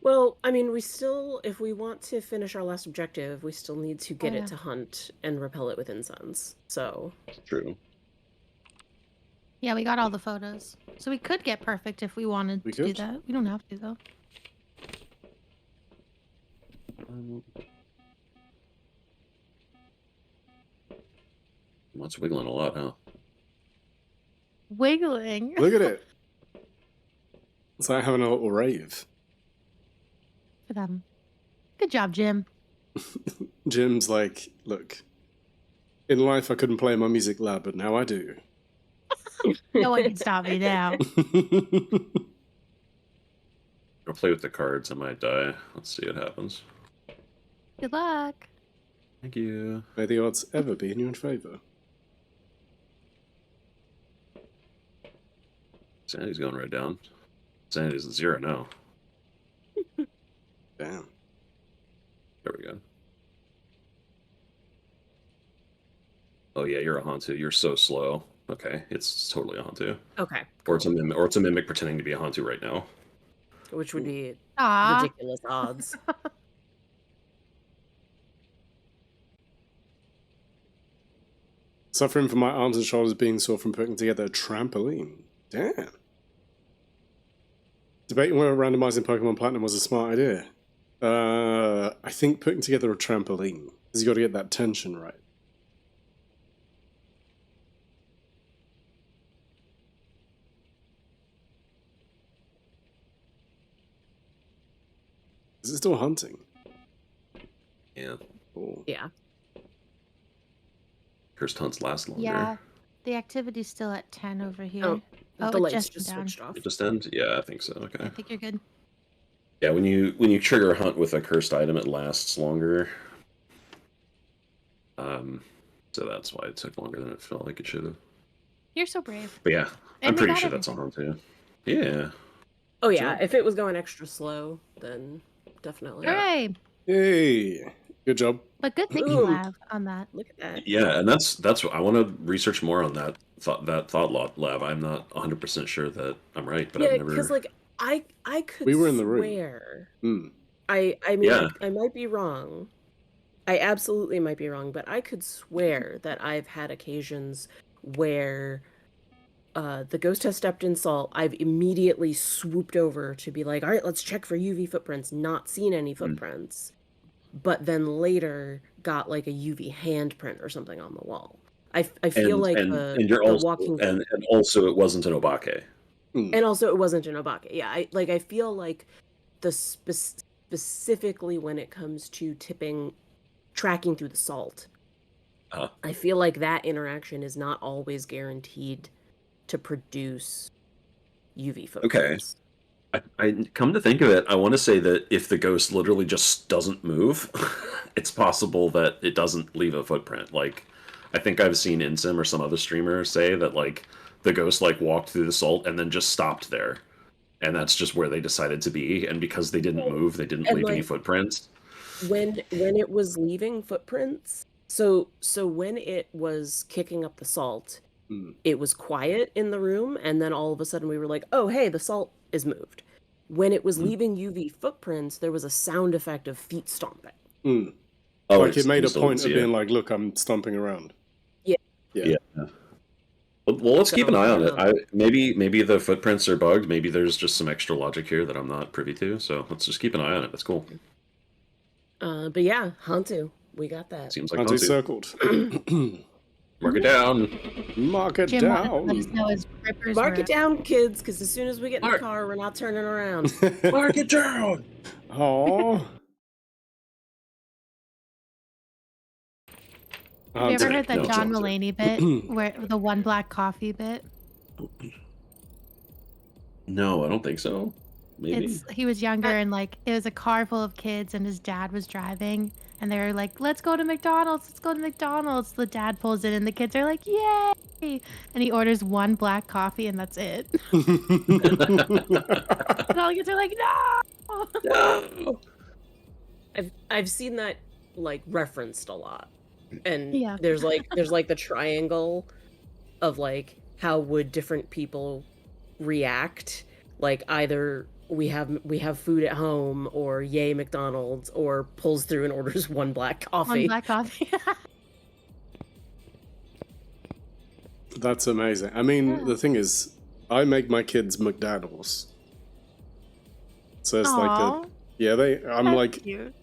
Well, I mean, we still, if we want to finish our last objective, we still need to get yeah. it to hunt and repel it with incense. So, True. Yeah, we got all the photos. So we could get perfect if we wanted We to do could. that. We don't have to though. It's wiggling a lot, huh? Wiggling. Look at it. It's like having a little rave. For them. Good job, Jim. Jim's like, look, in life I couldn't play my music loud, but now I do. No one can stop me now. I'll play with the cards. I might die. Let's see what happens. Good luck. Thank you. May the odds ever be in your favor. Sanity's going right down. Sanity's at 0 now. Damn. There we go. Oh yeah, you're a Hantu. You're so slow. Okay, it's totally a Hantu. okay, Or it's a mimic pretending to be a Hantu right now. which would be Aw. ridiculous odds. Suffering from my arms and shoulders being sore from putting together a trampoline. Damn. Debating whether randomizing Pokemon Platinum was a smart idea. I think putting together a trampoline. Because you got to get that tension right. Is it still hunting? Yeah. Oh. Yeah. Cursed hunts last longer. Yeah. The activity's still at 10 over here. Oh, Oh, the it lights just just went down. switched off. It just ends? Yeah, I think so. I Okay. think you're good. Yeah, when you trigger a hunt with a cursed item, it lasts longer. So that's why it took longer than it felt like it should have. You're so brave. But yeah, And I'm we pretty got sure that's a hunt too. Yeah. Oh yeah, Sure. if it was going extra slow, then definitely. Hooray! Yay! Good job. But good thinking, Ooh. Lav, on that. Look at that. Yeah, and that's what I want to research more on that thought lab. I'm not 100% sure that I'm right, but Yeah, I've never. because like I could We were in the room. swear. Hmm. I mean, Yeah. I might be wrong. I absolutely might be wrong, but I could swear that I've had occasions where the ghost has stepped in salt. I've immediately swooped over to be like, all right, let's check for UV footprints. Not seen any footprints, but then later got like a UV handprint or something on the wall. I feel like and you're the also walking and also it wasn't an obake. and also it wasn't an obake. Yeah, I feel like the specifically when it comes to tracking through the salt, I feel like that interaction is not always guaranteed to produce UV footprints. I come to think of it, I want to say that if the ghost literally just doesn't move, it's possible that it doesn't leave a footprint. Like, I think I've seen Insim or some other streamer say that like the ghost like walked through the salt and then just stopped there, and that's just where they decided to be. And because they didn't move, they didn't And, leave any like, footprints. When it was leaving footprints, so when it was kicking up the salt, it was quiet in the room, and then all of a sudden we were like, oh hey, the salt is moved. When it was leaving UV footprints, there was a sound effect of feet stomping. Oh, Like it made a still point didn't of see being it. like, look, I'm stomping around. Yeah. Yeah. Well, let's keep an eye on it. So, Maybe the footprints are bugged. Maybe there's just some extra logic here that I'm not privy to. So let's just keep an eye on it. That's cool. But yeah, Hantu, we got that. Seems like Hantu Hantu. circled. Mark it down. Mark it Jim wanted to let us down. know his rippers Mark were it down, kids, because as soon as we get in the Mark. car, we're not turning around. Mark it down. Aww. Have you ever heard that No, John John's Mulaney bit, where the one black coffee bit? No, I don't think so. Maybe. He was younger and like it was a car full of kids and his dad was driving and they were like, let's go to McDonald's, let's go to McDonald's. The dad pulls in and the kids are like, yay! And he orders one black coffee and that's it. And all the kids are like, no! No. I've seen that like referenced a lot, and Yeah. there's like the triangle of like how would different people react, like either we have food at home, or yay McDonald's, or pulls through and orders one black coffee. One black coffee. That's amazing. I mean, the thing is, I make my kids McDaniels. So it's like Aw, the yeah, I'm that's like, cute.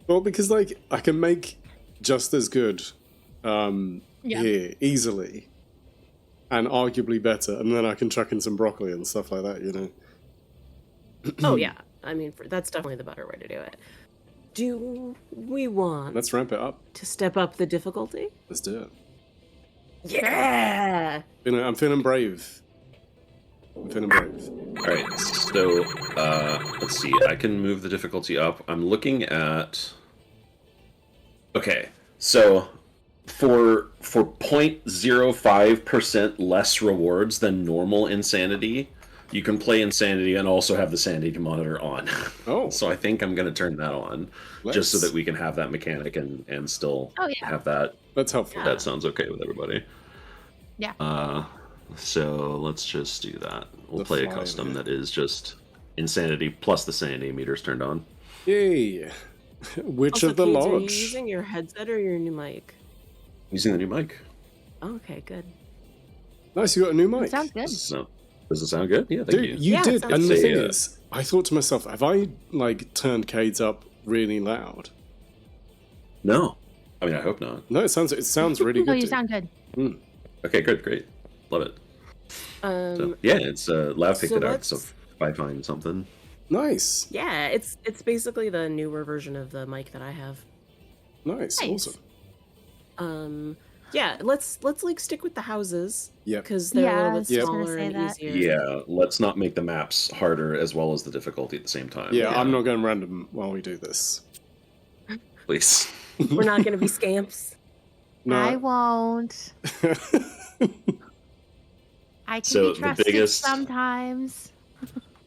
well, because like I can make just as good Yeah. here easily, and arguably better, and then I can chuck in some broccoli and stuff like that, you know. Oh yeah, I mean that's definitely the better way to do it. Do we want Let's ramp it up. to step up the difficulty? Let's do it. Yeah. I'm feeling brave. I'm feeling brave. All right. So let's see. I can move the difficulty up. I'm looking at. Okay. So for 0.05% less rewards than normal insanity, you can play insanity and also have the sanity monitor on. Oh, So I think I'm going to turn that on just so let's- that we can have that mechanic and still Oh, yeah. have that. that's helpful. That sounds okay with everybody. Yeah. So let's just do that. We'll The play a fly custom bit. that is just insanity plus the sanity meters turned on. Yay! Witch Also, of the Keith, are you Lodge. using your headset or your new mic? Using the new mic. Oh, okay, good. Nice, you got a new mic. Sounds good. Does it sound good? Yeah, thank Dude, you. you Yeah, did. sounds And the good. thing Yeah. is, I thought to myself, have I like turned Cades up really loud? No, I mean I hope not. No, it sounds really good. No, you dude. sound good. Okay, good, great, love it. So, yeah, it's Lav picked so it out. So let's- if I find something, Nice, Yeah, it's basically the newer version of the mic that I have. nice, Nice. awesome. Yeah, let's like stick with the houses Yep. because they're Yeah, a I little was bit just gonna smaller say and that. easier. yeah, let's not make the maps harder as well as the difficulty at the same time. Yeah, I'm not going random while we do this. Please. We're not gonna be scamps. I No. won't. I can So the be trusted biggest- sometimes.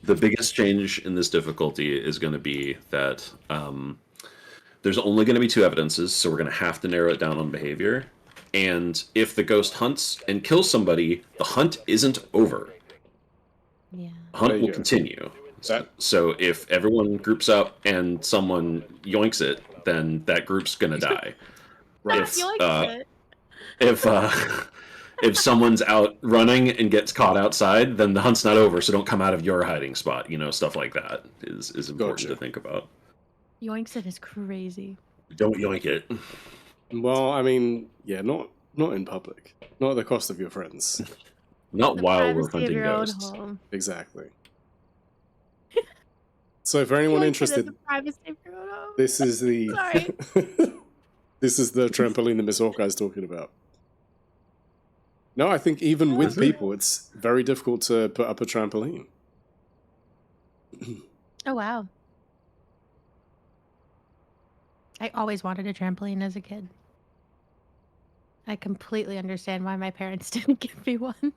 The biggest change in this difficulty is going to be that there's only going to be 2 evidences, so we're going to have to narrow it down on behavior. And if the ghost hunts and kills somebody, the hunt isn't over. Yeah. The hunt There you will go. continue. That- So if everyone groups up and someone yoinks it, then that group's going to die. If, if someone's out running and gets caught outside, then the hunt's not over, so don't come out of your hiding spot. You know, stuff like that is important Gotcha. to think about. Yoinkson is crazy. Don't yoink it. Well, I mean, yeah, not in public. Not at the cost of your friends. Not The while we're privacy of hunting your own ghosts. home. Exactly. So for anyone Yoinkson interested, is the privacy of your own home. this is the Sorry. this is the trampoline that Miss Hawkeye's talking about. No, I think even with people, it's very difficult to put up a trampoline. Oh wow. I always wanted a trampoline as a kid. I completely understand why my parents didn't give me one.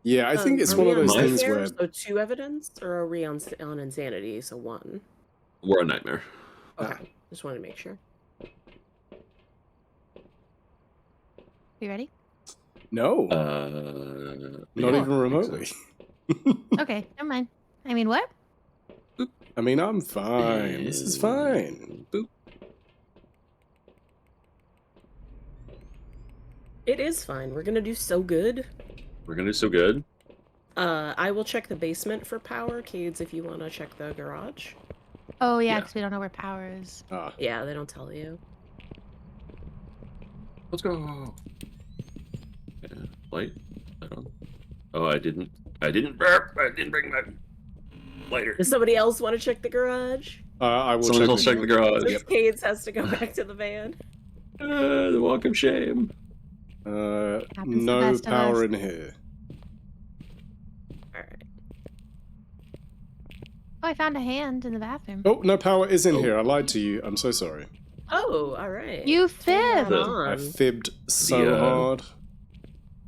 Yeah, I think it's Are one we of on those things nightmare, where so 2 evidence, or are we on insanity? So 1. We're a nightmare. Okay, just wanted to make sure. You ready? no, not Yeah, even I think remotely. so. Okay, never mind. I mean, what? I mean, I'm fine. This is fine. And boop. It is fine. We're gonna do so good. We're gonna do so good. I will check the basement for power. Cades, if you want to check the garage. Oh yeah, Yeah. because we don't know where power is. Ah, Yeah, they don't tell you. Let's go. Yeah, light. Light on. Oh, I didn't burp. I didn't bring my lighter. Does somebody else want to check the garage? I will Someone else check. check the garage. Since Cades has to go back to the van. The walk of shame. Happens to the No best of power us. in here. Alright. Oh, I found a hand in the bathroom. Oh, no power is in Oh. here. I lied to you. I'm so sorry. Oh, alright. You Turn that fibbed. I on. fibbed so The, hard.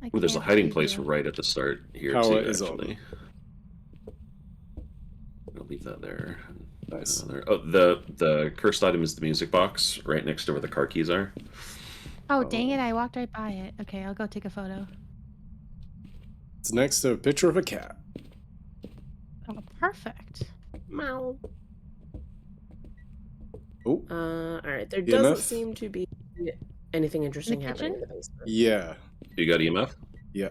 I Ooh, there's a can't hiding believe place you. right at the start here Power too. is on. Actually, I'll leave that there. Nice. There. Oh, the cursed item is the music box right next to where the car keys are. Oh dang it! I walked right by it. Okay, I'll go take a photo. It's next to a picture of a cat. Oh, perfect. Meow. Oh, Alright. There EMF? doesn't seem to be anything interesting the happening in kitchen? the basement. yeah. You got EMF? Yeah.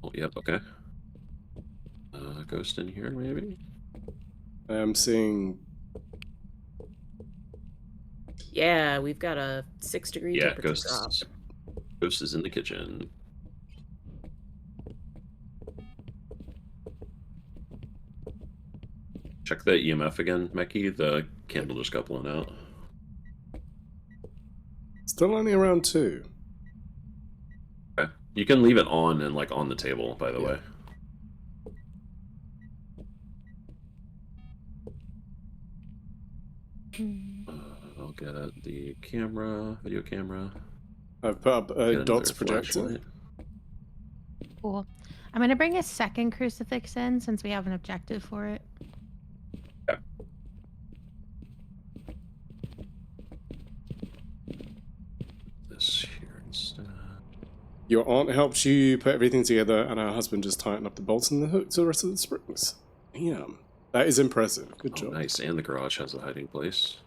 Oh, yep. Okay. Ghost in here, maybe. I'm seeing. Yeah, we've got a 6-degree Yeah, temperature drop. ghost. Ghost is in the kitchen. Check the EMF again, Meki. The candle just got blown out. Still only around 2. Okay. You can leave it on and like on the table, by the Yeah. way. Hmm. I'll get the camera, video camera. I've put up a get dots another projector. flashlight. Cool. I'm gonna bring a second crucifix in since we have an objective for it. This here instead. Your aunt helps you put everything together, and her husband just tighten up the bolts and the hook to the rest of the springs. Damn. That is impressive. Good Oh, job. nice. And the garage has a hiding place.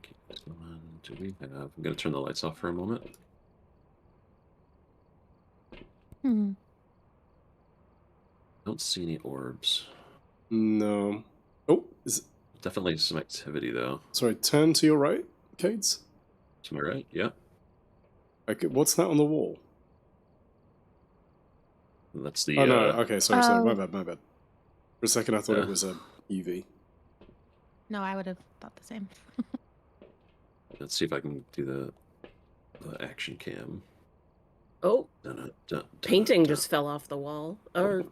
Keep this going. Do we have? I'm gonna turn the lights off for a moment. Hmm. Don't see any orbs. No. Oh, Definitely some activity though. sorry, turn to your right, Cades. To my right, yeah. Okay, what's that on the wall? And that's the. Oh, no. Okay, sorry. My Oh. bad, my bad. For a second, I thought Yeah. it was a UV. No, I would have thought the same. Let's see if I can do the action cam. Oh, Dun, dun, dun, painting dun. just fell off the wall. Or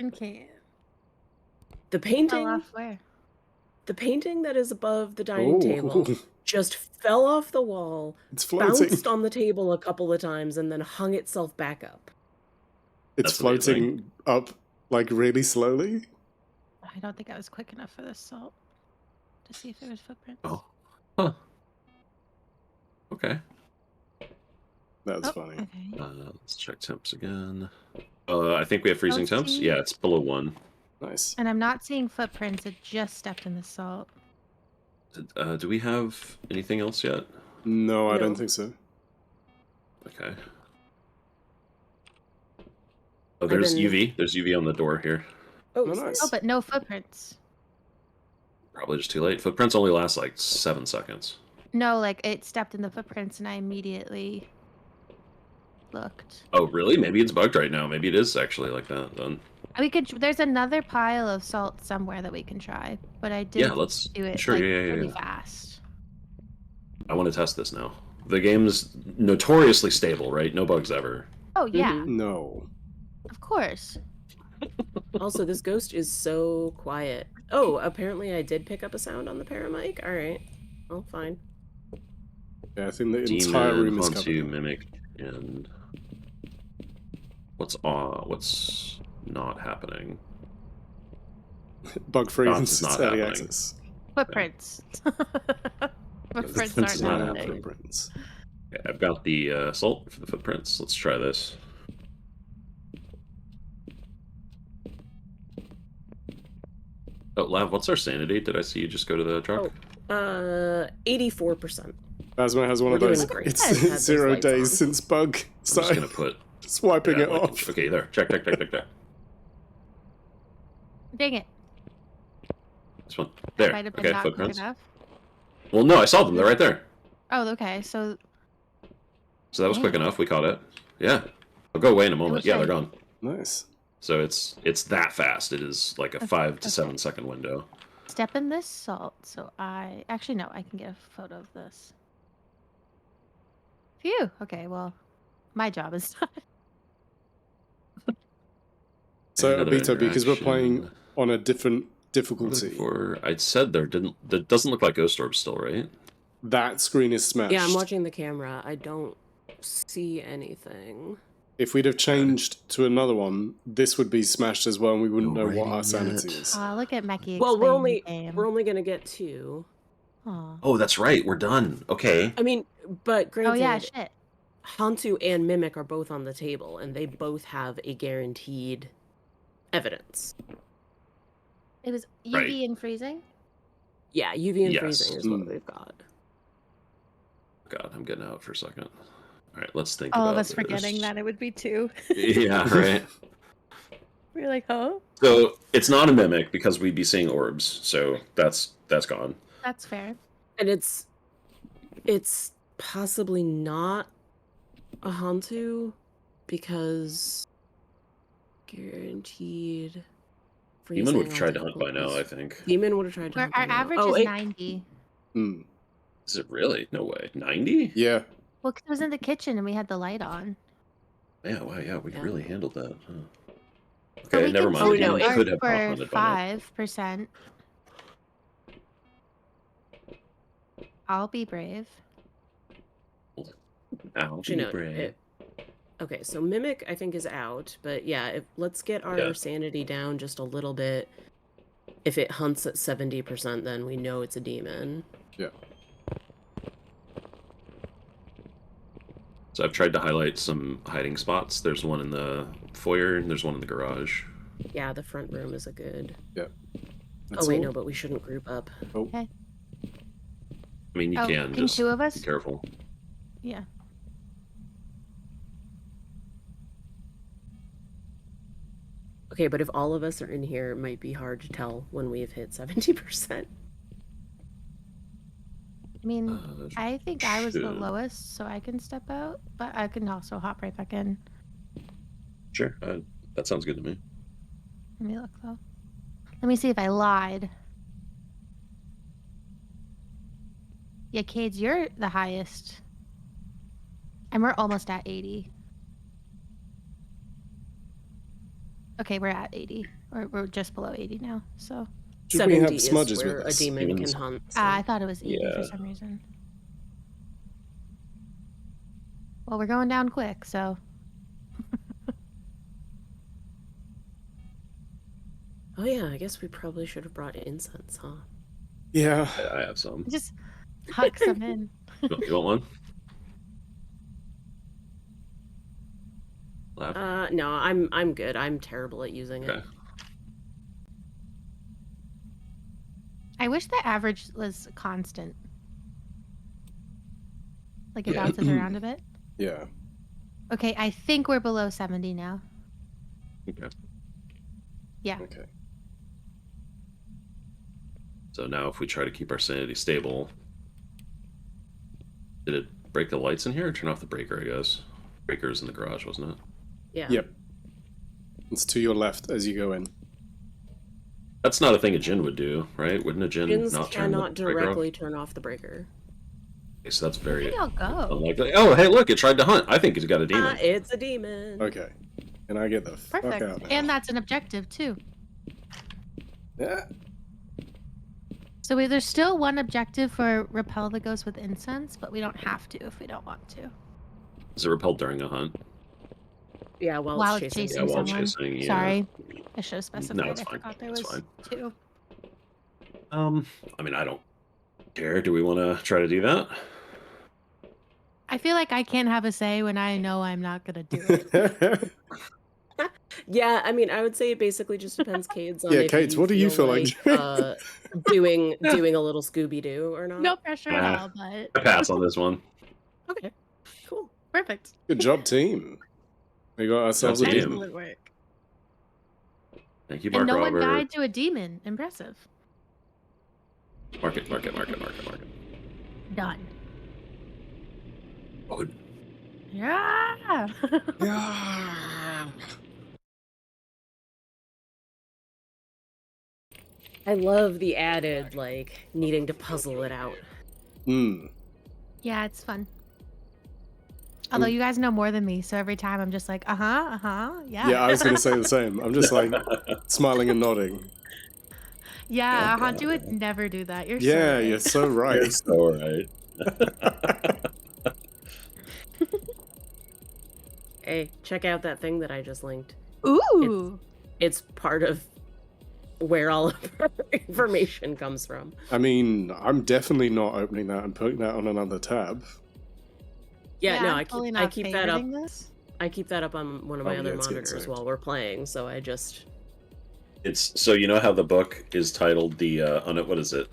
Okay. the Fell painting, off where? the painting that is above the dining Oh, table just fell off the wall, it's floating. bounced on the table a couple of times, and then hung itself back up. It's That's amazing. floating up, like, really slowly. I don't think I was quick enough for this salt to see if there was footprints. Oh. Huh. Okay. That's Oh, funny. Okay. Let's check temps again. I think we have freezing Don't temps. see- Yeah, it's below 1. Nice. And I'm not seeing footprints. It just stepped in the salt. Do we have anything else yet? No, I don't No. think so. Okay. Oh, there's been- UV. There's UV on the door here. Oh, Oh, is there? nice. Oh, but no footprints. Probably just too late. Footprints only last like 7 seconds. No, like it stepped in the footprints and I immediately looked. Oh, really? Maybe it's bugged right now. Maybe it is actually like that then. We could. There's another pile of salt somewhere that we can try, but I did Yeah, let's do it sure. like, Yeah. really fast. I want to test this now. The game's notoriously stable, right? No bugs ever. Oh yeah, Mhm. No. of course. Also, this ghost is so quiet. Oh, apparently I did pick up a sound on the paramic. All right. Well, fine. Yeah, I think the Demon, entire room is Hantu, covered. Mimic, and what's not happening? Bug free No, and it's not early happening. access. Footprints. Footprints Footprints aren't is not Yeah, happening. happening. footprints. Okay, I've got the salt for the footprints. Let's try this. Oh, Lav, what's our sanity? Did I see you just go to the truck? 84%. Phasma has one of We're doing those. great. It's Had those 0 lights days on. since bug. I'm So just gonna put just wiping yeah, it like- off. Okay, there. Check. Dang it! This one. That There. might have been Okay, not quick footprints. enough. Well, no, I saw them. They're right there. Oh, okay. So So that was quick Damn. enough. We caught it. Yeah. I'll go away in a moment. wish Yeah, I- they're gone. Nice. So it's that fast. It is like a Okay, 5 to okay. 7 second window. step in this salt. So I actually no, I can get a photo of this. Phew. Okay. Well, my job is done. So Another Abito, because we're playing interaction. on a different difficulty, For I said there doesn't look like ghost orbs still, right? that screen is smashed. Yeah, I'm watching the camera. I don't see anything. If we'd have changed to another one, this would be smashed as well, and we wouldn't No know what our rating sanity yet. is. Look at Meki. Well, we're explaining the only game. we're only gonna get 2. Aw. Oh, that's right. We're done. Okay. I mean, but granted, Oh yeah, shit. Hantu and Mimic are both on the table, and they both have a guaranteed evidence. It was UV Right. and freezing. Yeah, UV and Yes. freezing is what Mm. we've got. God, I'm getting out for a second. All right, let's think. All about of us this. forgetting that it would be 2. Yeah, right. We're like, oh, So it's not a mimic because we'd be seeing orbs. So that's gone. that's fair. And it's possibly not a Hantu because guaranteed. Demon would have freezing tried to on hunt by now. I tables. think. Demon would have tried to Our, hunt by our now. average Oh, is it- 90. Hmm. Is it really? No way. 90? Yeah. Well, 'cause it was in the kitchen and we had the light on. Yeah. Wow. Yeah. We Yeah. really handled that. Huh. But Okay. we Never can mind. Oh, The no, demon it- could have for hunted by now. 5%. I'll be brave. Ow, Actually, be no, brave. okay, so Mimic I think is out, but yeah, let's get our Yeah. sanity down just a little bit. If it hunts at 70%, then we know it's a demon. Yeah. So I've tried to highlight some hiding spots. There's one in the foyer and there's one in the garage. Yeah, the front room is a good. That's oh wait, all. no, but we shouldn't group up. Oh, I mean, you Oh, can can just 2 of be us? careful. Yeah. Okay, but if all of us are in here, it might be hard to tell when we've hit 70%. I mean, Uh, I think I was the should- lowest, so I can step out, but I can also hop right back in. Sure. That sounds good to me. Let me look though. Let me see if I lied. Yeah, Cades, you're the highest. And we're almost at 80. Okay, we're at 80. Or we're just below 80 now, so. should we 70 have is smudges where with a us? demon Demons. can hunt. so- I thought it was 80 for Yeah. some reason. Well, we're going down quick, so. Oh yeah, I guess we probably should have brought incense, huh? Yeah. I have some. Just huck some in. You want one? Laugh. No, I'm good. I'm terrible at using it. Okay. I wish the average was constant. Like it Yeah. bounces around a bit. Yeah. Okay, I think we're below 70 now. Okay. Yeah. Okay. So now if we try to keep our sanity stable... Did it break the lights in here or turn off the breaker, I guess? Breaker's in the garage, wasn't it? Yeah. Yep. It's to your left as you go in. That's not a thing a Jinn would do, right? Wouldn't a Jinn Jins not turn the cannot breaker off? directly turn off the breaker. Okay, so that's very Where did y'all go? unlikely. Oh, hey, look, it tried to hunt. I think it's got a demon. It's a demon. Okay. And I get the fuck Perfect. out now. And that's an objective too. Yeah. So there's still one objective for repel the ghost with incense, but we don't have to if we don't want to. Is it repelled during a hunt? Yeah, while While it's it's chasing. chasing while someone. chasing, yeah. Sorry, I should have specified. it's I fine. forgot there It's was fine. 2. I mean, I don't care. Do we want to try to do that? I feel like I can't have a say when I know I'm not gonna do it. Yeah, I mean, I would say it basically just depends, Cades, on Yeah, if Cades, what do you feel like doing a little Scooby Doo or not. No pressure at Ah. all, but I pass on this one. Okay. Cool. perfect. Good job, team. We got ourselves a Damn. demon. Excellent work. Thank you, And Mark no one Robert. died to a demon. Impressive. Mark it. Done. Oh, Yeah. Yeah. I love the added, like, needing to puzzle it out. Hmm. Yeah, it's fun. Although you guys know more than me, so every time I'm just like, yeah. Yeah, I was going to say the same. I'm just like smiling and nodding. Yeah, Hantu would never do that. You're Yeah, so you're so right. It's all right. Hey, check out that thing that I just linked. Ooh. It's part of where all of our information comes from. I mean, I'm definitely not opening that and putting that on another tab. Yeah, no, I'm I totally keep not that up. favoriting this. I keep that up on one of my Oh, other yeah, it's getting monitors saved. while we're playing. So I just It's so you know how the book is titled the on it. What is it?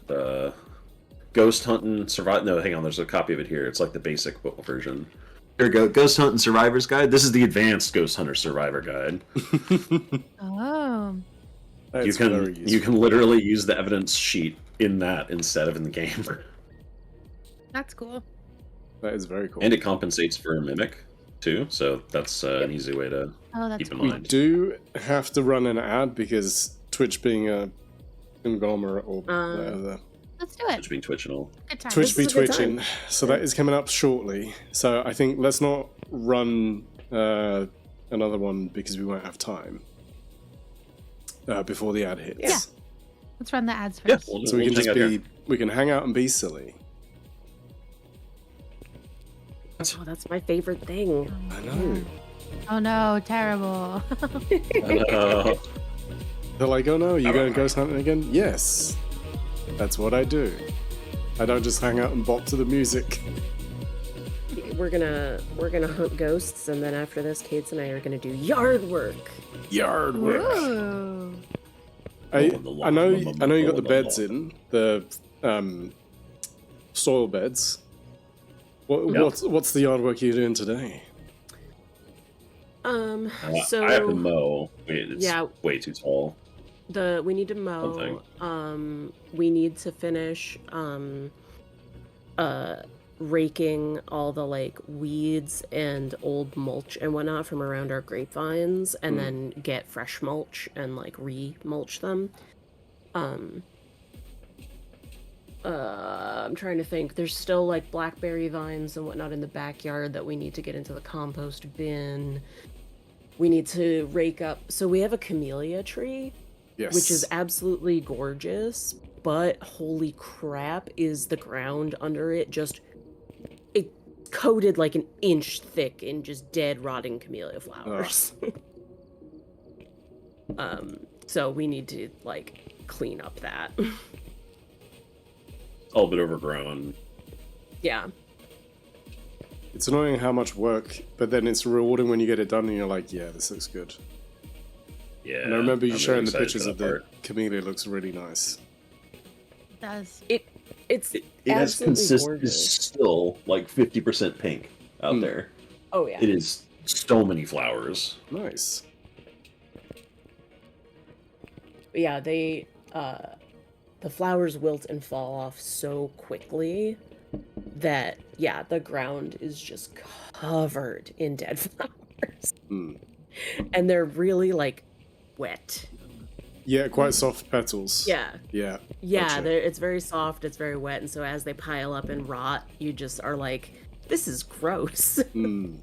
Ghost Hunting Survive. No, hang on. There's a copy of it here. It's like the basic book version. Here we go. Ghost Hunting Survivor's Guide. This is the advanced Ghost Hunter Survivor Guide. Oh. That's very useful. You can literally use the evidence sheet in that instead of in the game, That's cool. That is very cool. and it compensates for a mimic too. So that's an easy way to Oh, that's keep in cool. we mind. do have to run an ad because Twitch being a conglomerate or whatever. Let's do it. Twitch being Twitch and all. Good time. Twitch be is a good twitching. So that is coming up shortly. So I think let's not run another one because we won't have time before the ad hits. Yeah. Let's run the ads Yeah, first. we'll, So we we'll can just hang out here. we can hang out and be silly. oh, that's my favorite thing. I know. Oh no, terrible. They're like, oh no, you going ghost hunting again? Yes. That's what I do. I don't just hang out and bop to the music. We're gonna hunt ghosts, and then after this, Kates and I are gonna do yard work. Yard work. Ooh. I know you got the beds in, the soil beds. What's the yard work you're doing today? So I have to mow. It's yeah. way too tall. we need to mow. We need to finish raking all the like weeds and old mulch and whatnot from around our grapevines, and then get fresh mulch and like re-mulch them. I'm trying to think. There's still like blackberry vines and whatnot in the backyard that we need to get into the compost bin. We need to rake up. So we have a camellia tree, Yes. which is absolutely gorgeous, but holy crap, is the ground under it just coated like an inch thick in just dead rotting camellia flowers. So we need to like clean up that. All a bit overgrown. Yeah. It's annoying how much work, but then it's rewarding when you get it done and you're like, yeah, this looks good. Yeah. And I remember you I'm showing the excited pictures for of that the part. camellia. It looks really nice. It does. It's It has absolutely gorgeous. is still like 50% pink out there. Oh yeah. It is so many flowers. Nice. yeah, they the flowers wilt and fall off so quickly that yeah, the ground is just covered in dead flowers. Hmm. And they're really like wet. Yeah, quite soft petals. Yeah. Yeah. Yeah, Gotcha. it's very soft, it's very wet, and so as they pile up and rot, you just are like, this is gross. Hmm.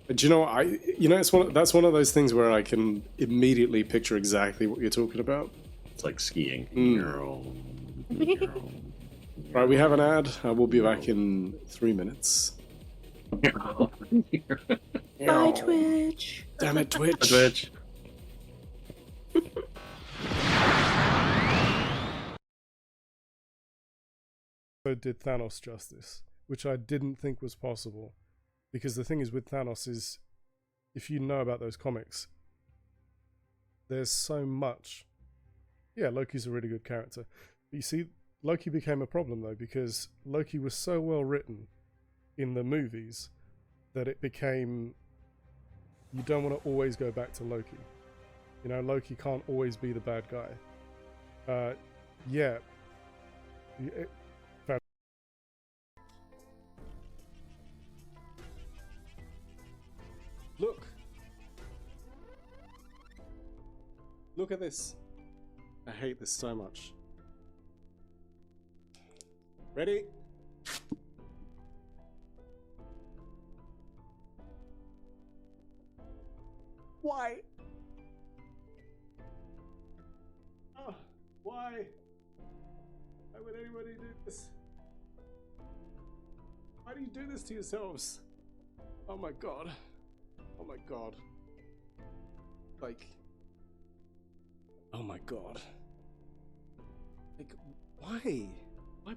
Do you know what, that's one of those things where I can immediately picture exactly what you're talking about. It's like skiing. Right, we have an ad. We'll be back in 3 minutes. Bye, Twitch. Damn it, Twitch. Twitch. So did Thanos justice, which I didn't think was possible. Because the thing is with Thanos is, if you know about those comics, there's so much. Yeah, Loki's a really good character. But you see, Loki became a problem though, because Loki was so well written in the movies that it became, you don't want to always go back to Loki. You know, Loki can't always be the bad guy. Yeah. Look. Look at this. I hate this so much. Ready? Why? Oh, why? Why would anybody do this? Why do you do this to yourselves? Oh my god. Oh my god. Like... Oh my god. Like, why? Why?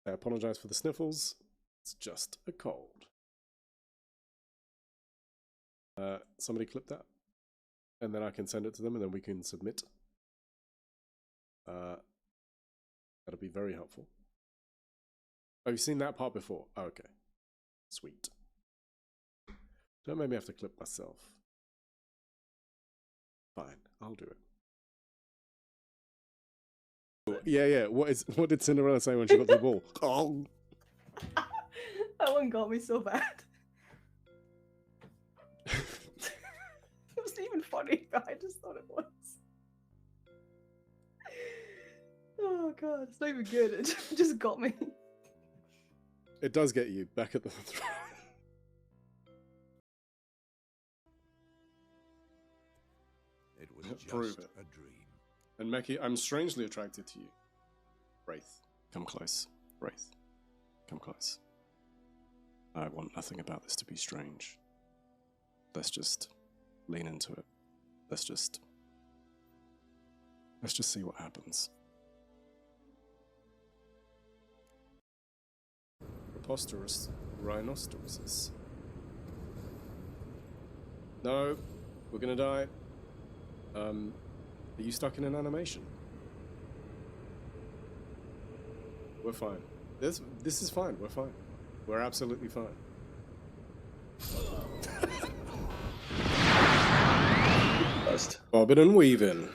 I apologize for the sniffles. It's just a cold. Somebody clip that. And then I can send it to them and then we can submit. That'll be very helpful. Oh, you've seen that part before? Oh, okay. Sweet. Don't make me have to clip myself. Fine, I'll do it. Yeah. What did Cinderella say when she got the ball? Oh. That one got me so bad. It wasn't even funny, but I just thought it was. Oh god, it's not even good. It just got me. It does get you back at the throne. It was Prove just it. a dream. And Meki, I'm strangely attracted to you. Wraith, come close. Wraith, come close. I want nothing about this to be strange. Let's just lean into it. Let's just see what happens. Preposterous rhinoceroses. No, we're gonna die. Are you stuck in an animation? We're fine. This is fine. We're fine. We're absolutely fine. Bobbing and weaving.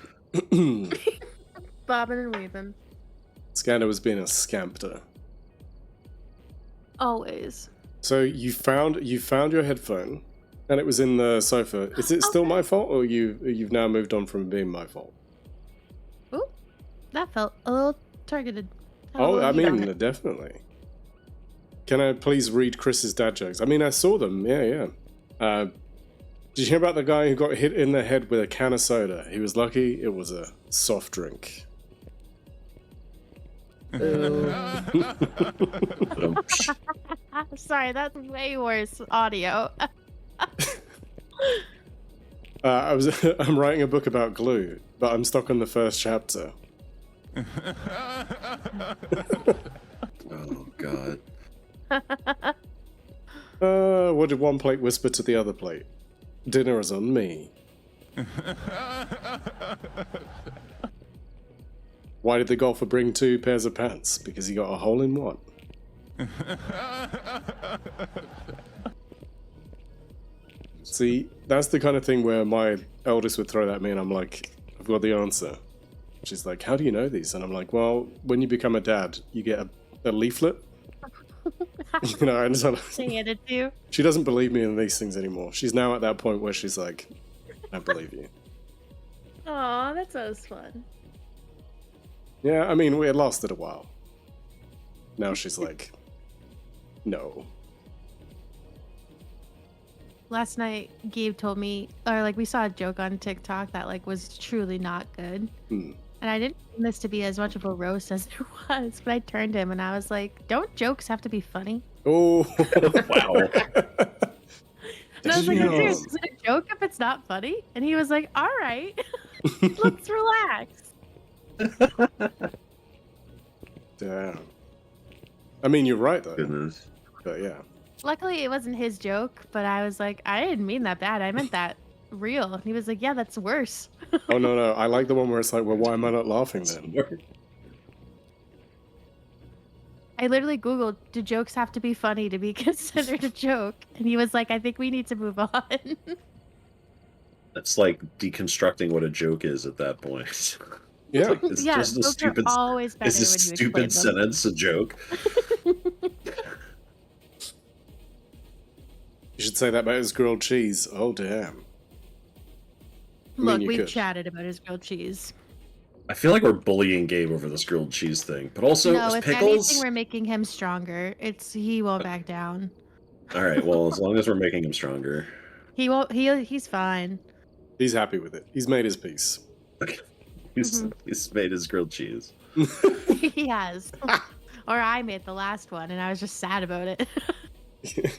Bobbing and weaving. Skander was being a scampter. Always. So you found your headphone, and it was in the sofa. Is it still my fault, or you've now moved on from being my fault? Ooh, that felt a little targeted. Oh, I yeah. mean, definitely. Can I please read Chris's dad jokes? I mean, I saw them. Yeah. Did you hear about the guy who got hit in the head with a can of soda? He was lucky it was a soft drink. Sorry, that's way worse audio. I'm writing a book about glue, but I'm stuck on the first chapter. Oh god. What did one plate whisper to the other plate? Dinner is on me. Why did the golfer bring 2 pairs of pants? Because he got a hole in one. See, that's the kind of thing where my eldest would throw that at me, and I'm like, I've got the answer. She's like, how do you know these? And I'm like, well, when you become a dad, you get a leaflet. You know, and so They handed to you. she doesn't believe me in these things anymore. She's now at that point where she's like, I believe you. Aw, that sounds fun. Yeah, I mean, it lasted a while. Now she's like, no. Last night, Gabe told me, or like we saw a joke on TikTok that like was truly not good. Hmm. And I didn't mean this to be as much of a roast as it was, but I turned to him and I was like, don't jokes have to be funny? Oh, Wow. And I was like, Damn. serious, is it a joke if it's not funny? And he was like, all right, let's relax. Damn. I mean, you're right, though. Goodness. But yeah. Luckily, it wasn't his joke, but I was like, I didn't mean that bad. I meant that real. And he was like, yeah, that's worse. Oh, no. I like the one where it's like, well, why am I not laughing then? I literally Googled, do jokes have to be funny to be considered a joke? And he was like, I think we need to move on. That's like deconstructing what a joke is at that point. Yeah. It's Yeah, just a jokes are stupid. always better Is this when you stupid explain them. sentence a joke? You should say that about his grilled cheese. Oh, damn. I mean, Look, you we've could. chatted about his grilled cheese. I feel like we're bullying Gabe over this grilled cheese thing, but also No, if pickles. anything, we're making him stronger. He won't back down. All right, well, as long as we're making him stronger. He won't. He's fine. He's happy with it. He's made his peace. He's made his grilled cheese. He has. Or I made the last one, and I was just sad about it.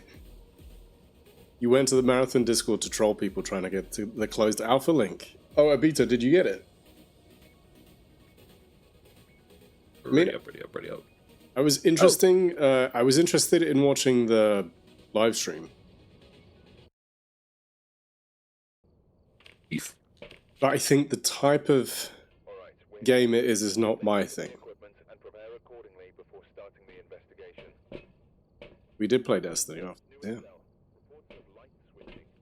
You went to the Marathon Discord to troll people trying to get to the closed alpha link. Oh, Abita, did you get it? Ready up. I was interesting. I was interested in watching the live stream, Beef. but I think the type of game it is not my thing. We did play Destiny after. Yeah,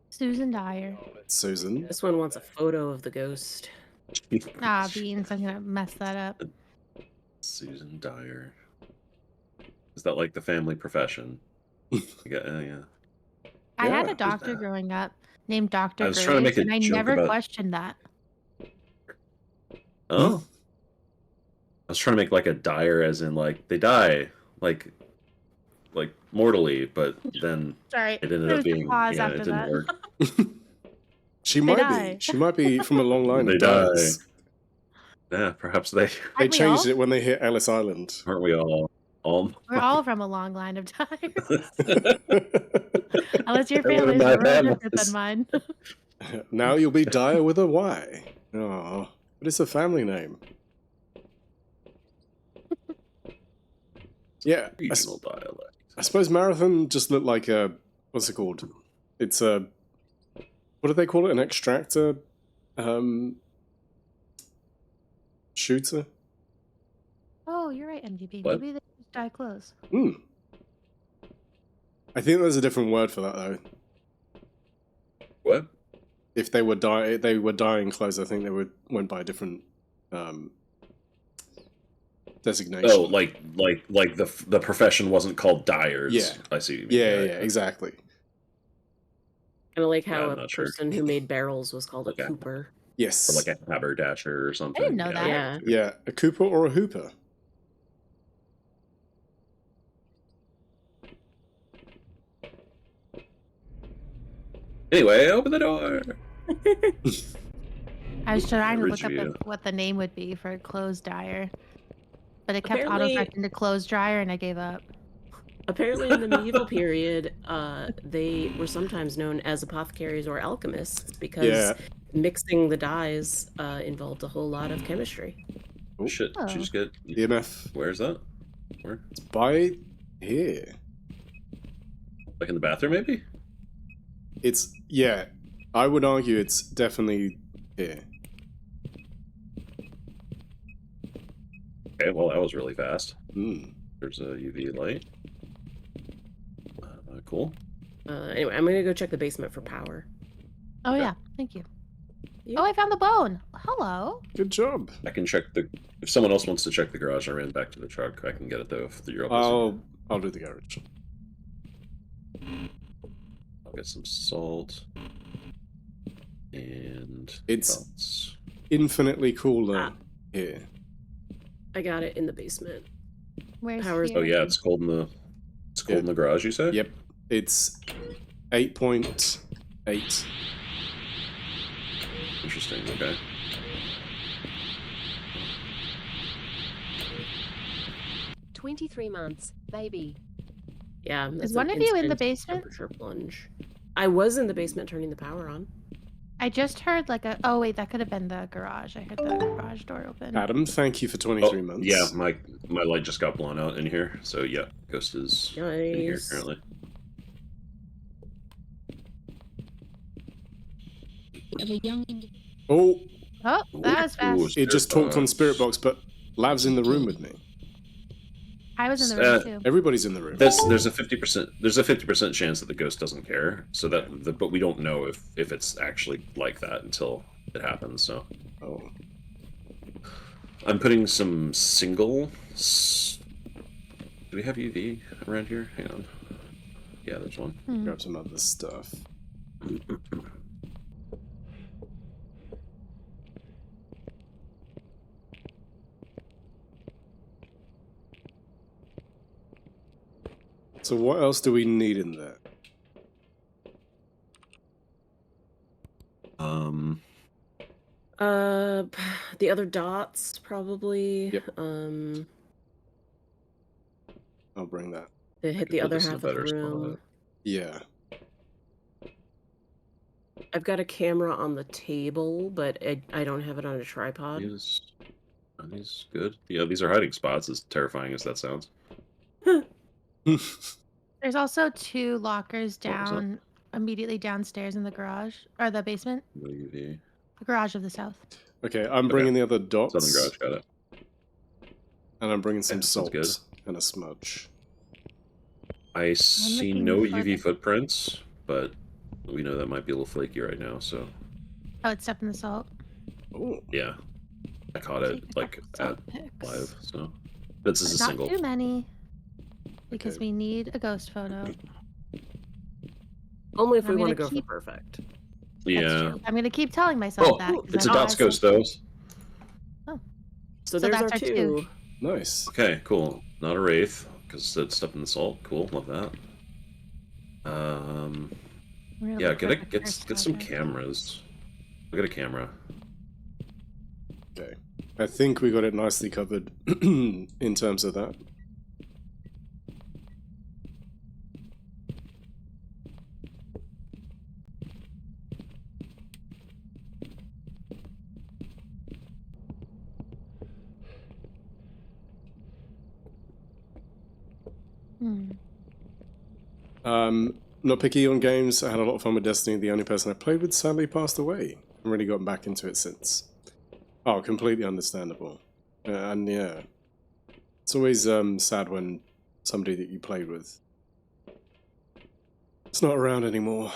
Susan Dyer. Susan. This one wants a photo of the ghost. Ah, Beans, I'm gonna mess that up. Susan Dyer. Is that like the family profession? Yeah. I had Yeah, a doctor that? growing up named Dr. I was trying to Graves, make a and I joke never about- questioned that. Oh. I was trying to make like a dire as in like they die like mortally, but then Sorry, it ended there up was a being pause yeah, after it didn't that. work. She They might die. be. She might be from a long line They of dies. Yeah, perhaps they They Aren't we changed all? it when they hit Ellis Island. aren't we all We're all from a long line of time. Now Unless your One of family's my a little different families. than mine. you'll be Dyer with a Y. Oh, but it's a family name. Yeah, regional dialect. I suppose Marathon just looked like a, what's it called? It's a, what do they call it? An extractor shooter? Oh, you're right, MGP. What? Maybe they just die close. Hmm. I think there's a different word for that though. What? If they were dying close, I think they went by a different designation. Oh, like the profession wasn't called dyers. Yeah. I see. What you mean. yeah, exactly. Kind of like Yeah, how I'm a not sure. person who made barrels was called a Okay. cooper. Yes. Or like a haberdasher or something. I didn't know that. Yeah. Yeah, a Cooper or a Hooper. Anyway, open the door. I was trying to look up Original. what the name would be for a clothes dryer. But it kept Apparently- autocorrecting to clothes dryer and I gave up. Apparently, in the medieval period, they were sometimes known as apothecaries or alchemists because Yeah. mixing the dyes involved a whole lot of chemistry. Oh, Shit. Did you just get. EMF. Where's that? Where? It's by here. Like in the bathroom, maybe? It's, yeah, I would argue it's definitely here. Okay, well, that was really fast. Hmm. There's a UV light. Cool. Anyway, I'm gonna go check the basement for power. Oh yeah, thank you. Yep. Oh, I found the bone. Hello. Good job. I can check the. If someone else wants to check the garage, I ran back to the truck. I can get it though. If you're all busy. I'll do the garage. I'll get some salt. And It's- belts. Infinitely cooler here. I got it in the basement. Where's Powers- here? Oh yeah, it's cold in the. It's cold in the garage. You said. Yep. It's 8.8. Interesting. Okay. "23 months, baby." Yeah. that's one an of you in the instant basement? Temperature plunge. I was in the basement turning the power on. I just heard like a. Oh wait, that could have been the garage. I heard the garage door open. Adam, thank you for 23 months. Yeah, my light just got blown out in here. So yeah, Ghost is in here Nice. currently. Oh, Oh, that was fast. Ooh, it just talked on Spirit Box, but Lav's in the room with me. I was in the room too. Everybody's in the room. There's a 50% chance that the ghost doesn't care. So that but we don't know if it's actually like that until it happens. So Oh. I'm putting some single. Do we have UV around here? Hang on. Yeah, there's one. Grab some other stuff. So what else do we need in there? The other dots probably. Yep. I'll bring that. They hit could the put other this in a half of the better spot. room. Yeah. I've got a camera on the table, but I don't have it on a tripod. Are these good? Yeah, these are hiding spots. As terrifying as that sounds. There's also 2 lockers What was that? down, immediately downstairs in the garage or the basement. No UV. The garage of the south. Okay, I'm bringing the other dots. Southern garage got it. And I'm bringing some Okay, salt sounds and a smudge. I see looking no for UV the- footprints, but we know that might be a little flaky right now. So Oh, it's up in the salt. Oh, yeah, I caught it Take a like couple at salt picks. live. So this is a Not single. too many. Because Okay. we need a ghost photo. Only if I'm we want to gonna go keep- for perfect. That's Yeah. true. I'm gonna keep telling myself Oh, that. 'cause it's a I know dots I ghost said- though. So So there's that's our our two. 2. nice. Okay, cool. Not a wraith because it's stuff in the salt. Cool, love that. We're gonna Yeah, look for get the first some project. cameras. Look at a camera. Okay. I think we got it nicely covered in terms of that. Hmm. Not picky on games. I had a lot of fun with Destiny. The only person I played with sadly passed away. I've really gotten back into it since. Oh, completely understandable. And yeah, it's always sad when somebody that you played with it's not around anymore.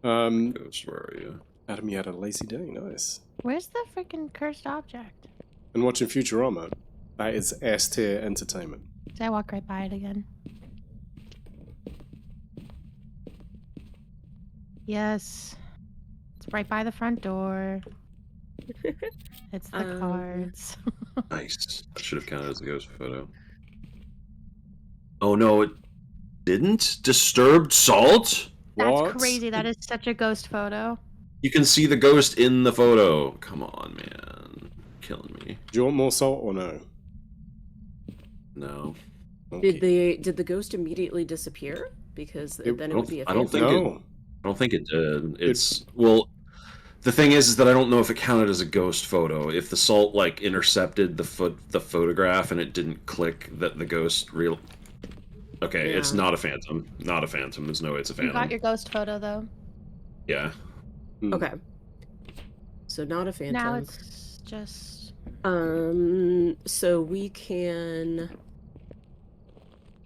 Ghost, where are you? Adam, you had a lazy day. Nice. Where's the freaking cursed object? And watching Futurama, that is S tier entertainment. Did I walk right by it again? Yes. It's right by the front door. It's the cards. Nice. That should have counted as a ghost photo. Oh no, it didn't? Disturbed salt? That's What? crazy. That is such a ghost photo. You can see the ghost in the photo. Come on, man. Killing me. Do you want more salt or no? No. Okay. Did the ghost immediately disappear? Because It- then it would be a I don't think phantom. it- I don't think it did. It's well. The thing is that I don't know if it counted as a ghost photo. If the salt like intercepted the photograph and it didn't click that the ghost real. Okay, it's Yeah. not a phantom. Not a phantom. There's no way it's a You phantom. got your ghost photo though. Yeah. Okay. So not a phantom. Now it's just So we can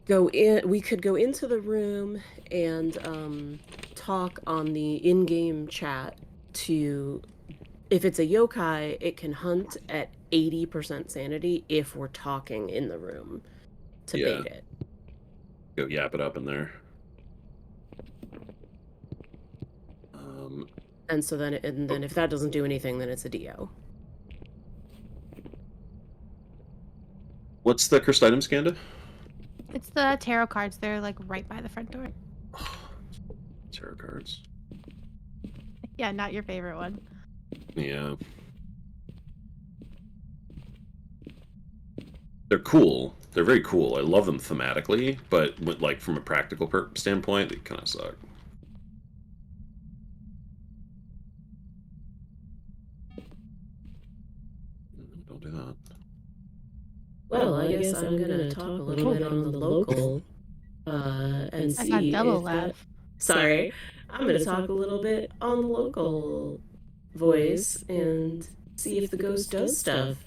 go in. We could go into the room and talk on the in-game chat to if it's a yokai, it can hunt at 80% sanity if we're talking in the room to Yeah. bait it. Go yap it up in there. And so then, if that doesn't do anything, then it's a DO. What's the cursed item, Skanda? It's the tarot cards. They're like right by the front door. Tarot cards. Yeah, not your favorite one. Yeah. They're cool. They're very cool. I love them thematically, but like from a practical standpoint, they kind of suck. Don't do that. Well, I guess I'm gonna talk a little bit on the local, and I see got double if laugh. Sorry, I'm gonna talk a little bit on the local voice and see if the ghost does stuff.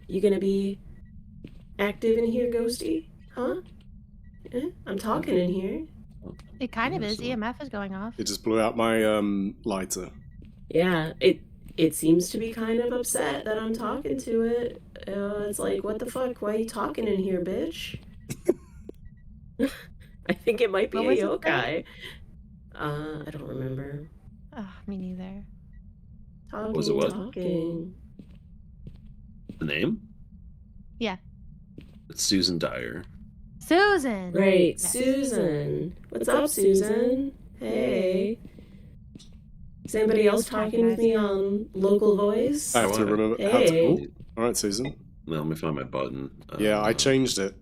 You gonna be active in here, Ghosty? Huh? I'm talking in here. It kind of is. So- EMF is going off. It just blew out my lighter. Yeah, it seems to be kind of upset that I'm talking to it. It's like, what the fuck? Why are you talking in here, bitch? I think it might be What a was it yokai. I don't remember. Oh, me neither. Talking, Was it what? talking. The name? Yeah. It's Susan Dyer. Susan! Great, Yes. Susan. What's up, Susan? Hey. Is anybody else talking with me on local voice? I have to remember how to. Hey. Oh, all right, Susan. Well, let me find my button. Yeah, I changed it,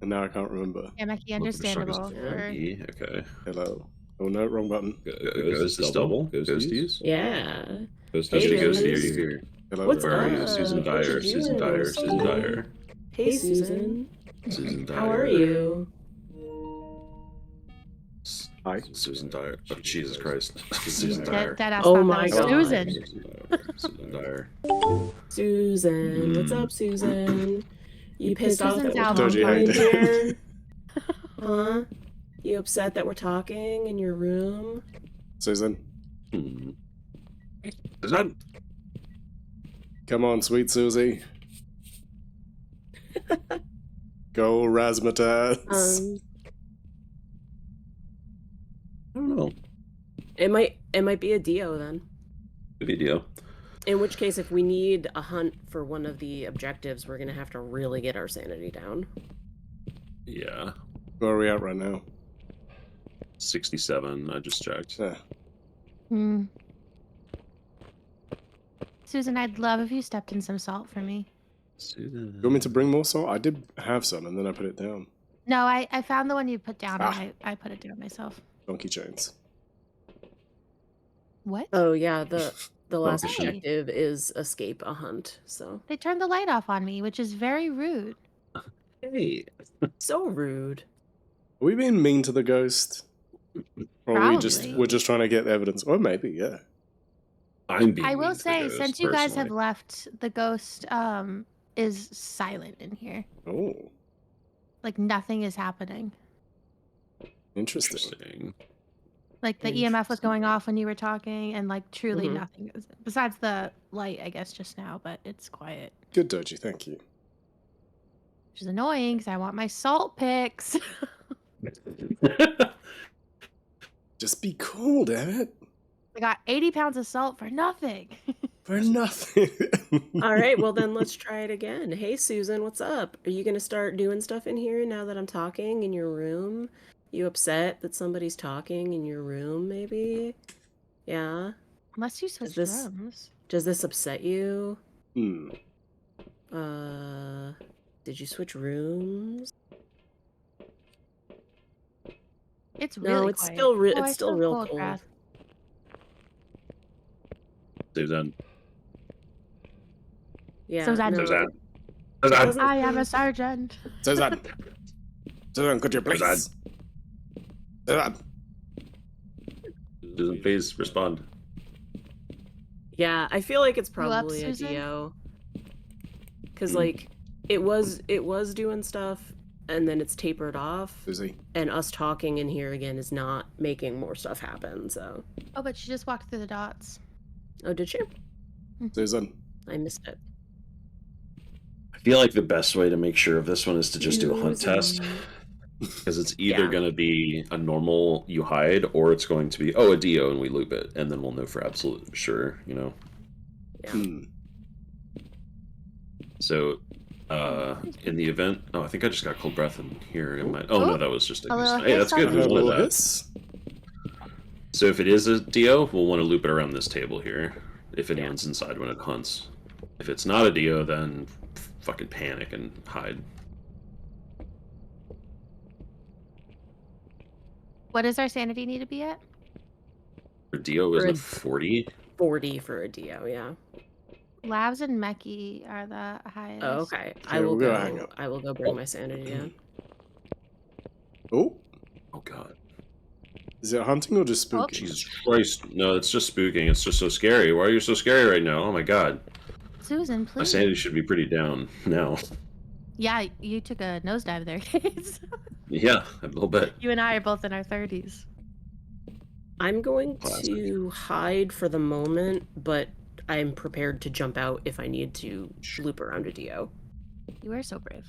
and now I can't remember. Yeah, Mackie, Looking for understandable. Strongest For... E, okay. Hello. Oh no, wrong button. Ghost is double. Ghosties. Yeah. Ghost Hey, Ghosties. Ghosties. Hello. What's there. Where are you? up? Susan What Dyer. you Susan doing, Dyer. Ghosty? Susan Dyer. Hey, Susan. Susan Dyer. How are you? Hi. Susan Dyer. Oh, Jesus Christ. Susan Dyer. Dead ass Oh thought my that was God. Susan. Susan Dyer. Susan. What's up, Susan? You pissed off that Susan's we're album. Doji, how talking you in doing? here? Huh? You upset that we're talking in your room? Susan, Susan. come on, sweet Susie. Go Razzmatazz. I don't know. It might be a Dio then. Good video. In which case, if we need a hunt for one of the objectives, we're gonna have to really get our sanity down. Yeah. Where are we at right now? 67. I just checked. Yeah. Hmm. Susan, I'd love if you stepped in some salt for me. Susan. You want me to bring more salt? I did have some, and then I put it down. No, I found the one you put down Ah. and I put it down myself. Donkey chains. What? Oh yeah, the last Hey. objective is escape a hunt. So They turned the light off on me, which is very rude. Hey. so rude. Are we being mean to the ghost? Or Probably. we're just trying to get evidence? Or maybe, yeah. I'm being I will mean to the say, ghost, since you guys have personally. left, the ghost is silent in here. Oh, Like nothing is happening. interesting. Interesting. Like the EMF was going off when you were talking, and like truly Mhm. nothing. Besides the light, I guess, just now, but it's quiet. Good, Doji, thank you. Which is annoying because I want my salt picks. Just be cool, damn it. I got 80 pounds of salt for nothing. For nothing. All right, well then let's try it again. Hey Susan, what's up? Are you gonna start doing stuff in here now that I'm talking in your room? You upset that somebody's talking in your room, maybe? Yeah. Unless you switch this- rooms. Does this upset you? Hmm. Did you switch rooms? It's No, really it's quiet. still Oh, I it's still real cold, cold. Wrath. Susan. Yeah. Susan. no, Susan. it Susan. doesn't I am a seem- sergeant. Susan. Susan, could you please? Susan. Susan. Susan, please respond. Yeah, I feel like it's up, probably a Susan? DO. Cause Hmm. like it was doing stuff and then it's tapered off, Susie. and us talking in here again is not making more stuff happen. So Oh, but she just walked through the dots. Oh, did you? Susan. I missed it. I feel like the best way to make sure of this one is to just do a hunt test. Because it's either Yeah. going to be a normal you hide, or it's going to be, oh, a Dio and we loop it. And then we'll know for absolute sure, you know? Yeah. Hmm. So, in the event... Oh, I think I just got cold breath in here. In my... Oh, no, that was just a... A little Hey, that's hiss good. on We the- wanted that. Hiss. So if it is a Dio, we'll want to loop it around this table here. If anyone's inside when it hunts. If it's not a Dio, then fucking panic and hide. What does our sanity need to be at? For Dio, For isn't a- it 40? 40 for a Dio, yeah. Labs and Meki are the highest. Oh, okay. I Okay, will we'll go go. hang up. I will go bring my sanity down. Oh, Oh, God. is it hunting or just spooky? Jesus Christ. No, it's just spooking. It's just so scary. Why are you so scary right now? Oh, my God. Susan, My please. sanity should be pretty down now. Yeah, you took a nosedive there, kids. Yeah, a little bit. You and I are both in our 30s. I'm going Classic. to hide for the moment, but I'm prepared to jump out if I need to loop around a Dio. You are so brave.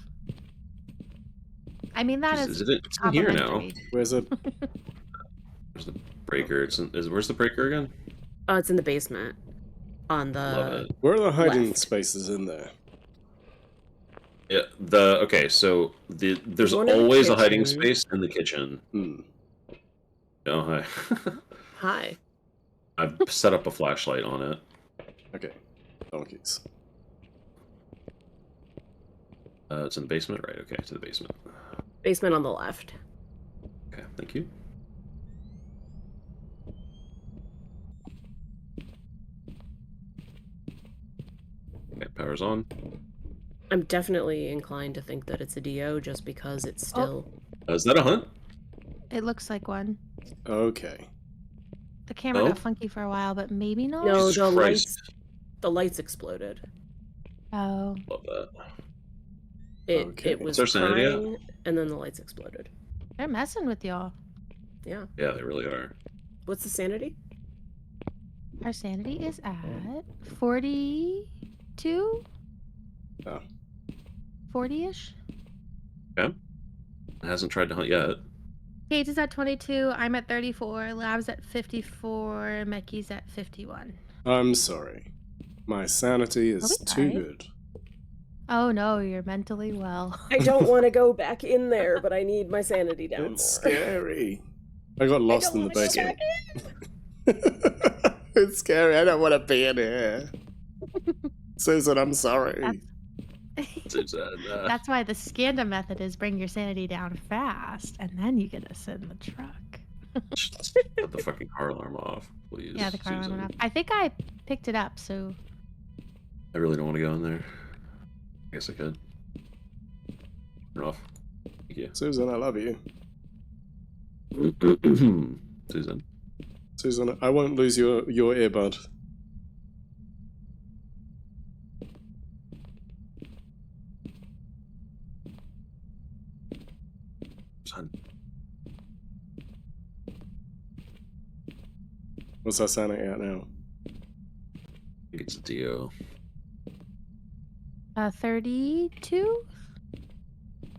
I mean, that Jeez, is it's in here now. complimentary. Where's it? Where's the breaker? Where's the breaker again? It's in the basement. On Love the it. Where are the hiding Left. spaces in there? Yeah, okay, so there's One in the always a hiding kitchen. space in the kitchen. Hmm. Oh, hi. Hi. I've set up a flashlight on it. Okay. Donkeys. It's in the basement, right? Okay, to the basement. Basement on the left. Okay, thank you. Okay, power's on. I'm definitely inclined to think that it's a Dio just because it's still. Is that a hunt? It looks like one. Okay. The camera Oh. got funky for a while, but maybe not. No, Jesus the Christ. lights exploded. Oh. Love that. Okay. It was Is there sanity yet? crying, and then the lights exploded. They're messing with y'all. Yeah. Yeah, they really are. What's the sanity? Our sanity is at 42? Oh. 40-ish? Okay. It hasn't tried to hunt yet. Kate is at 22, I'm at 34, Lab's at 54, Meki's at 51. I'm sorry. My sanity is I'll be too alright. good. Oh no, you're mentally well. I don't want to go back in there, but I need my sanity down It's more. scary. I got lost in the wanna go basement. It's scary. I don't want to be in here. Susan, I'm sorry. That's why the Skanda method is bring your sanity down fast, and then you get us in the truck. Put the fucking car alarm off, please. Yeah, the car alarm Susan. went off. I think I picked it up, so I really don't want to go in there. I guess I could. Turn off. Thank you. Susan, I love you. Susan. Susan, I won't lose your earbud. Son. What's our sanity at now? I think it's a Dio. 32?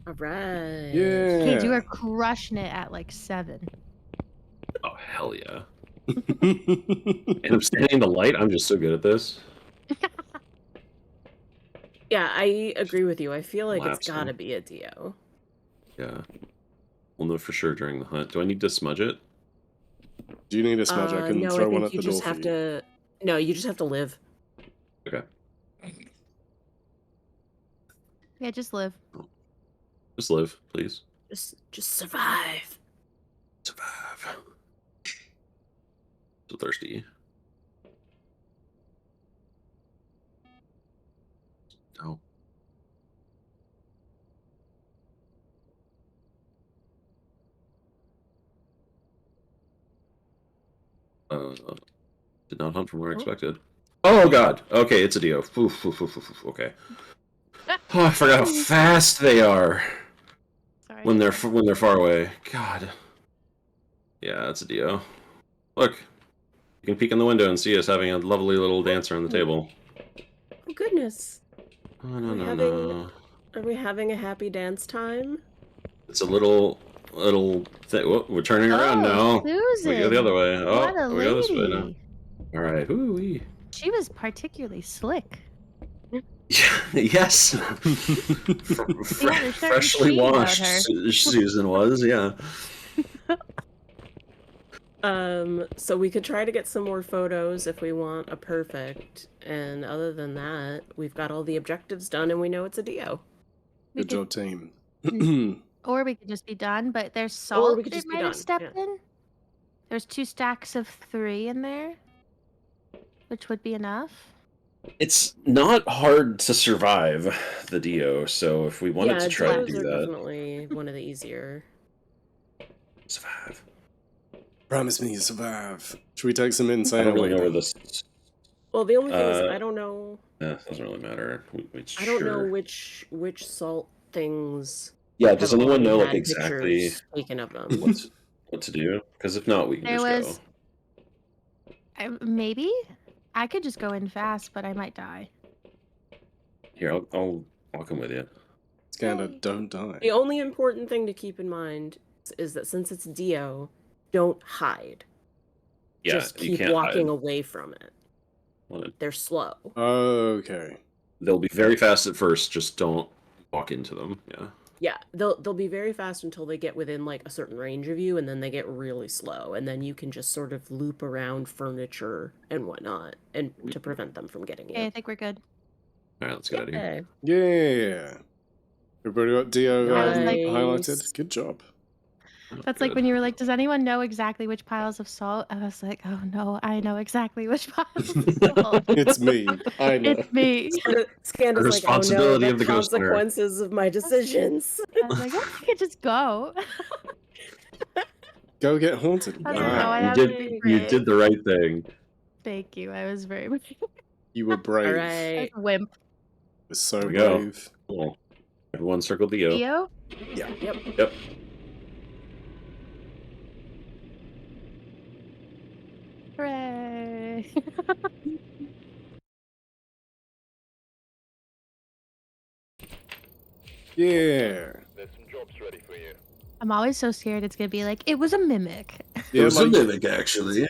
All right. Yeah. Kate, you are crushing it at like 7. Oh, hell yeah. And I'm standing in the light. I'm just so good at this. Yeah, I agree with you. I feel like it's Lapsing. gotta be a Dio. Yeah. We'll know for sure during the hunt. Do I need to smudge it? Do you need a smudge? I can no, throw I one think at you the door just for have you. to. No, you just have to live. Okay. Yeah, just live. Just live, please. Just survive. Survive. So thirsty. Oh. Did not hunt from where I expected. Oh god. Okay, it's a Dio. Oof, oof, oof, oof, oof. Okay. Oh, I forgot how fast they are Sorry. when they're far away. God. Yeah, it's a Dio. Look. You can peek in the window and see us having a lovely little dance around the table. Oh goodness. Oh, no, We're no, having- no. Are we having a happy dance time? It's a little thing. Whoa, we're turning around now. Susan. We go the other way. Oh, What a we go this way now. lady. All right. Ooh-wee. She was particularly slick. Yes. certain Freshly sheen about washed, her. Susan was. Yeah. So we could try to get some more photos if we want a perfect. And other than that, we've got all the objectives done and we know it's a Dio. We Good could- job, team. Or we could just be done, but there's Or salt we could that just be might have done, stepped yeah. in. There's 2 stacks of 3 in there, which would be enough. It's not hard to survive the Dio, so if we wanted to try to Dios do are that, definitely one of the easier. survive. Promise me you survive. Should we take some I insane? don't really know where away? this. Well, the only thing is, Uh, I don't know. Doesn't really matter. I don't know Sure. which salt things. Yeah, does have anyone know already like had exactly pictures taken of them? what to do? Because if not, we can There just was- Maybe? I could just go in fast, but I might die. go. Here, I'll come with you. Scanda, Yay. don't die. The only important thing to keep in mind is that since it's Dio, don't hide. Yeah, Just you keep can't walking hide. away from it. Well, They're slow. Okay. they'll be very fast at first. Just don't walk into them. Yeah. Yeah, they'll be very fast until they get within like a certain range of you, and then they get really slow, and then you can just sort of loop around furniture and whatnot, and to prevent them from getting you. Okay, I think we're good. All right, let's get out of here. Okay. Yeah. Everybody got Dio Nice. highlighted? Good job. That's like Good. when you were like, does anyone know exactly which piles of salt? I was like, oh no, I know exactly which piles of salt. It's me. I know. It's me. Scanda's like, oh no, responsibility the of the ghost hunter. consequences of my decisions. I was like, I could just go. Go get haunted. I don't know, Wow. I you have to did. be You brave. did the right thing. Thank you. I was very You were brave. All I right. was a wimp. You were so There we go. brave. Cool. Everyone circled the O. Theo? Yep. Yep. Hooray. Yeah. I'm always so scared it's gonna be like, it was a mimic. It Yeah, was a like, mimic, actually.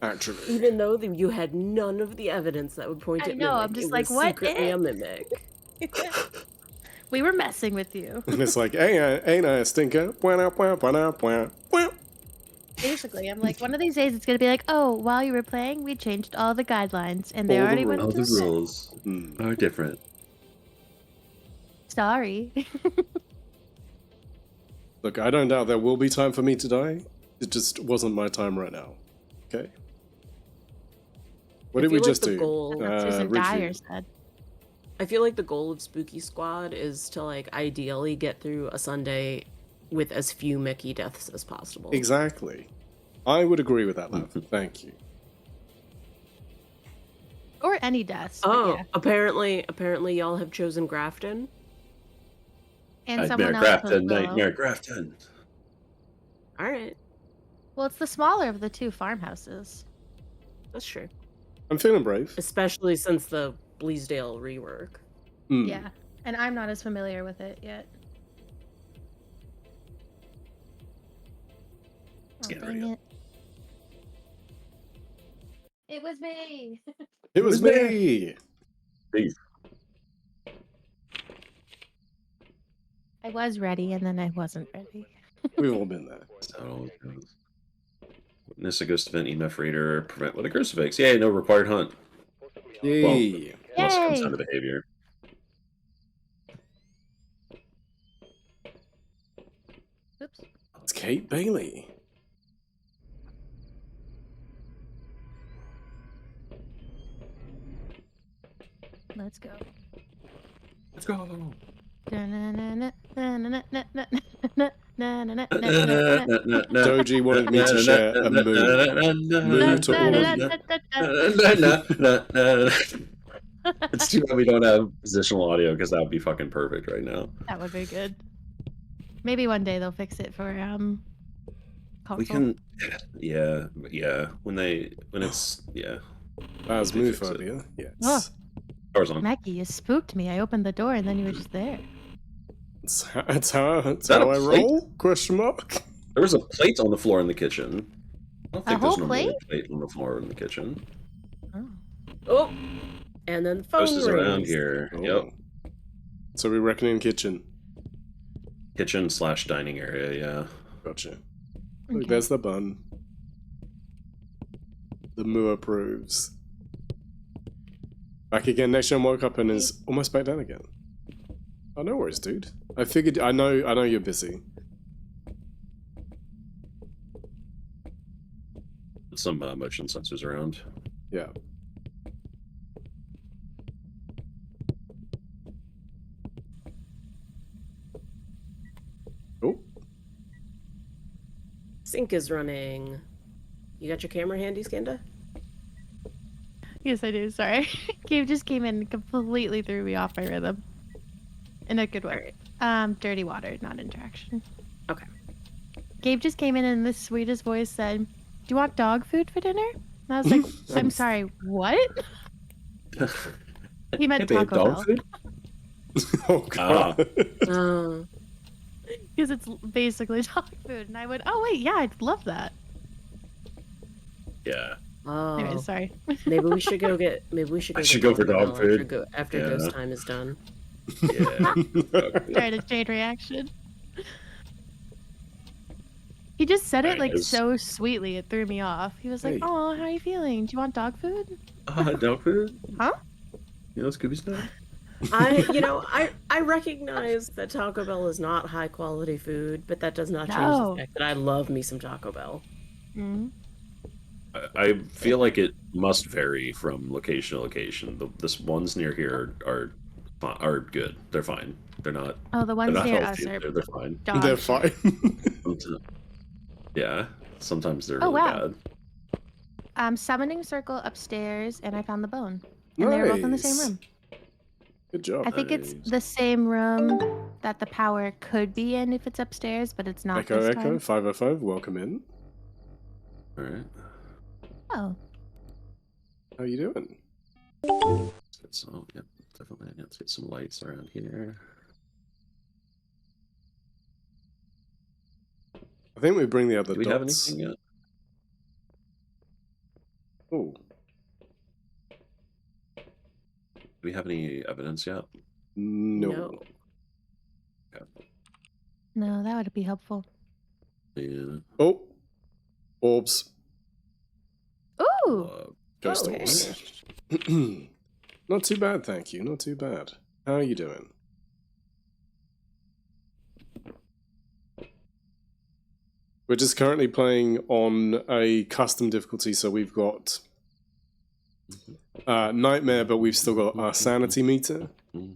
actually. Even though you had none of the evidence that would point I at know, mimic, I'm just it like, was what secretly a if? mimic. We were messing with you. And it's like, ain't I a stinker? Wah, wah, wah, wah, wah. Basically, I'm like, one of these days it's gonna be like, oh, while you were playing, we changed all the guidelines, and they All the already went All into the effect. rules Hmm. are different. Sorry. Look, I don't doubt there will be time for me to die. It just wasn't my time right now. Okay? What I did we feel like just the do? goal- That's what Susan review. Dyer said. I feel like the goal of Spooky Squad is to like ideally get through a Sunday with as few Mickey deaths as possible. Exactly. I would agree with that, Lav. Thank you. Or any deaths. but Oh, yeah. apparently y'all have chosen Grafton. And Nightmare someone else. Grafton, as well. Nightmare Grafton. All right, Well, it's the smaller of the 2 farmhouses. that's true. I'm feeling brave. Especially since the Bleasdale rework. Hmm. Yeah. And I'm not as familiar with it yet. Oh, get dang ready. it. It was me. It was me! I was ready and then I wasn't ready. We've all been there. That's how it always goes. Witness a ghost event, EMF reader, prevent what a ghost effects. Yay, no required hunt. Yay! Unless it comes Yay! down to behavior. Oops. It's Kate Bailey. Let's go. Let's go. Doji wanted me to share a moo. Moo to all of you. It's too bad we don't have positional audio because that would be fucking perfect right now. That would be good. Maybe one day they'll fix it for console. We can, yeah. When it's Phasmophobia, yes. Oh. Power's on. Mackie, you spooked me. I opened the door and then you were just there. That's how that I a plate? roll? Question mark. There was a plate on the floor in the kitchen. I don't think whole there's normally plate? a plate on the floor in the kitchen. Oh. Oh, and then the phone Ghost is around rings. here. Oh. Yep. So we're reckoning kitchen. Kitchen/dining area. Yeah. Gotcha. Look, Okay. there's the bun. The moo approves. Back again. Next time woke up and is almost back down again. Oh, no worries, dude. I figured. I know you're busy. Some motion sensors around. Yeah. Oh, Sync is running. You got your camera handy, Skanda? Yes, I do. Sorry. Gabe just came in and completely threw me off my rhythm. In a good way. Dirty water, not interaction. Okay. Gabe just came in and the sweetest voice said, "Do you want dog food for dinner?" And I was like, "I'm sorry, what?" He meant Hey, babe, Taco dog Bell. food? oh god. Oh. Because it's basically dog food. And I went, "Oh, wait, yeah, I'd love that." Yeah. Oh. Anyway, sorry. Maybe we should go get. Maybe we should go. I should get go for Taco dog Bell food. after Yeah. ghost time is done. Yeah. Trying to chain reaction. He just said it like Nice. so sweetly, it threw me off. He was like, Hey. "Oh, how are you feeling? Do you want dog food?" Dog food? Huh? You know Scooby stuff? I recognize that Taco Bell is not high quality food, but that does not change No. the fact that I love me some Taco Bell. Mm-hmm. I feel like it must vary from location to location. The ones near here are good. They're fine. They're not. Oh, the They're ones not near healthy. us are They're fine. dog They're shit. fine. Yeah. Sometimes they're Oh, really wow. bad. Summoning circle upstairs, and I found the bone. And they were both in the same Nice. room. Good job. I think it's Nice. the same room that the power could be in if it's upstairs, but it's not Echo this Echo time. 505. Welcome in. All right. Oh, How you doing? Let's get some. Yep. Definitely. Let's get some lights around here. I think we bring the other Do we have dots. anything yet? Oh, Do we have any evidence yet? no. no, that would be helpful. Yeah. Oh, orbs. Ooh, Ghost Oh, orbs. Not too bad, thank you. Not too bad. How are you doing? We're just currently playing on a custom difficulty, so we've got Nightmare, but we've still got our sanity meter,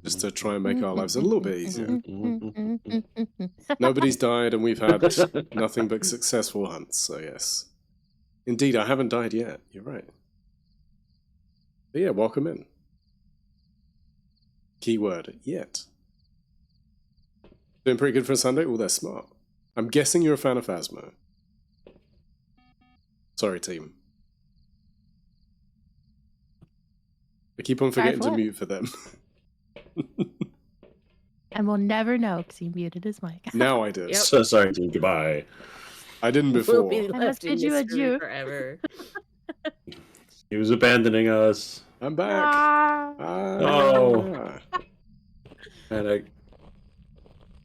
just to try and make our lives a little bit easier. Nobody's died, and we've had nothing but successful hunts, so yes. Indeed, I haven't died yet. You're right. But yeah, welcome in. Keyword, yet. Doing pretty good for a Sunday? Oh, they're smart. I'm guessing you're a fan of Phasmo. Sorry, team. I keep on Sorry forgetting for to what? mute for them. and we'll never know because he muted his mic. Now I do. Yep. So sorry, team. Goodbye. I didn't We'll before. be I left must in bid you mystery adieu. forever. He was abandoning us. I'm back. Ah. Oh. Panic.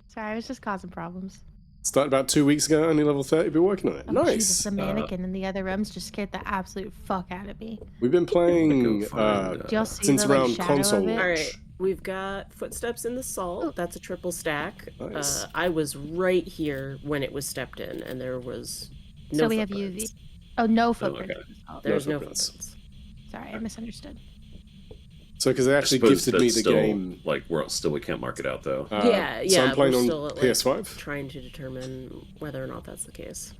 Sorry, I was just causing problems. Started about 2 weeks ago, only level 30. Been working on it. Oh, Nice. Jesus, the mannequin in the other rooms just scared the absolute fuck out of me. We've been playing Go find, Do y'all see since the around shadow console of it? launch. All right, we've got footsteps in the salt. That's a triple stack. Nice. I was right here when it was stepped in, and there was no. So we have footprints. UV. Oh, no footprints. okay. Oh, There's No no footprints. footprints. sorry, I misunderstood. So, because they I actually suppose gifted me that's the still, game. Like we can't mark it out though. Yeah, So I'm yeah, playing we're on still at, like, PS5. Trying to determine whether or not that's the case.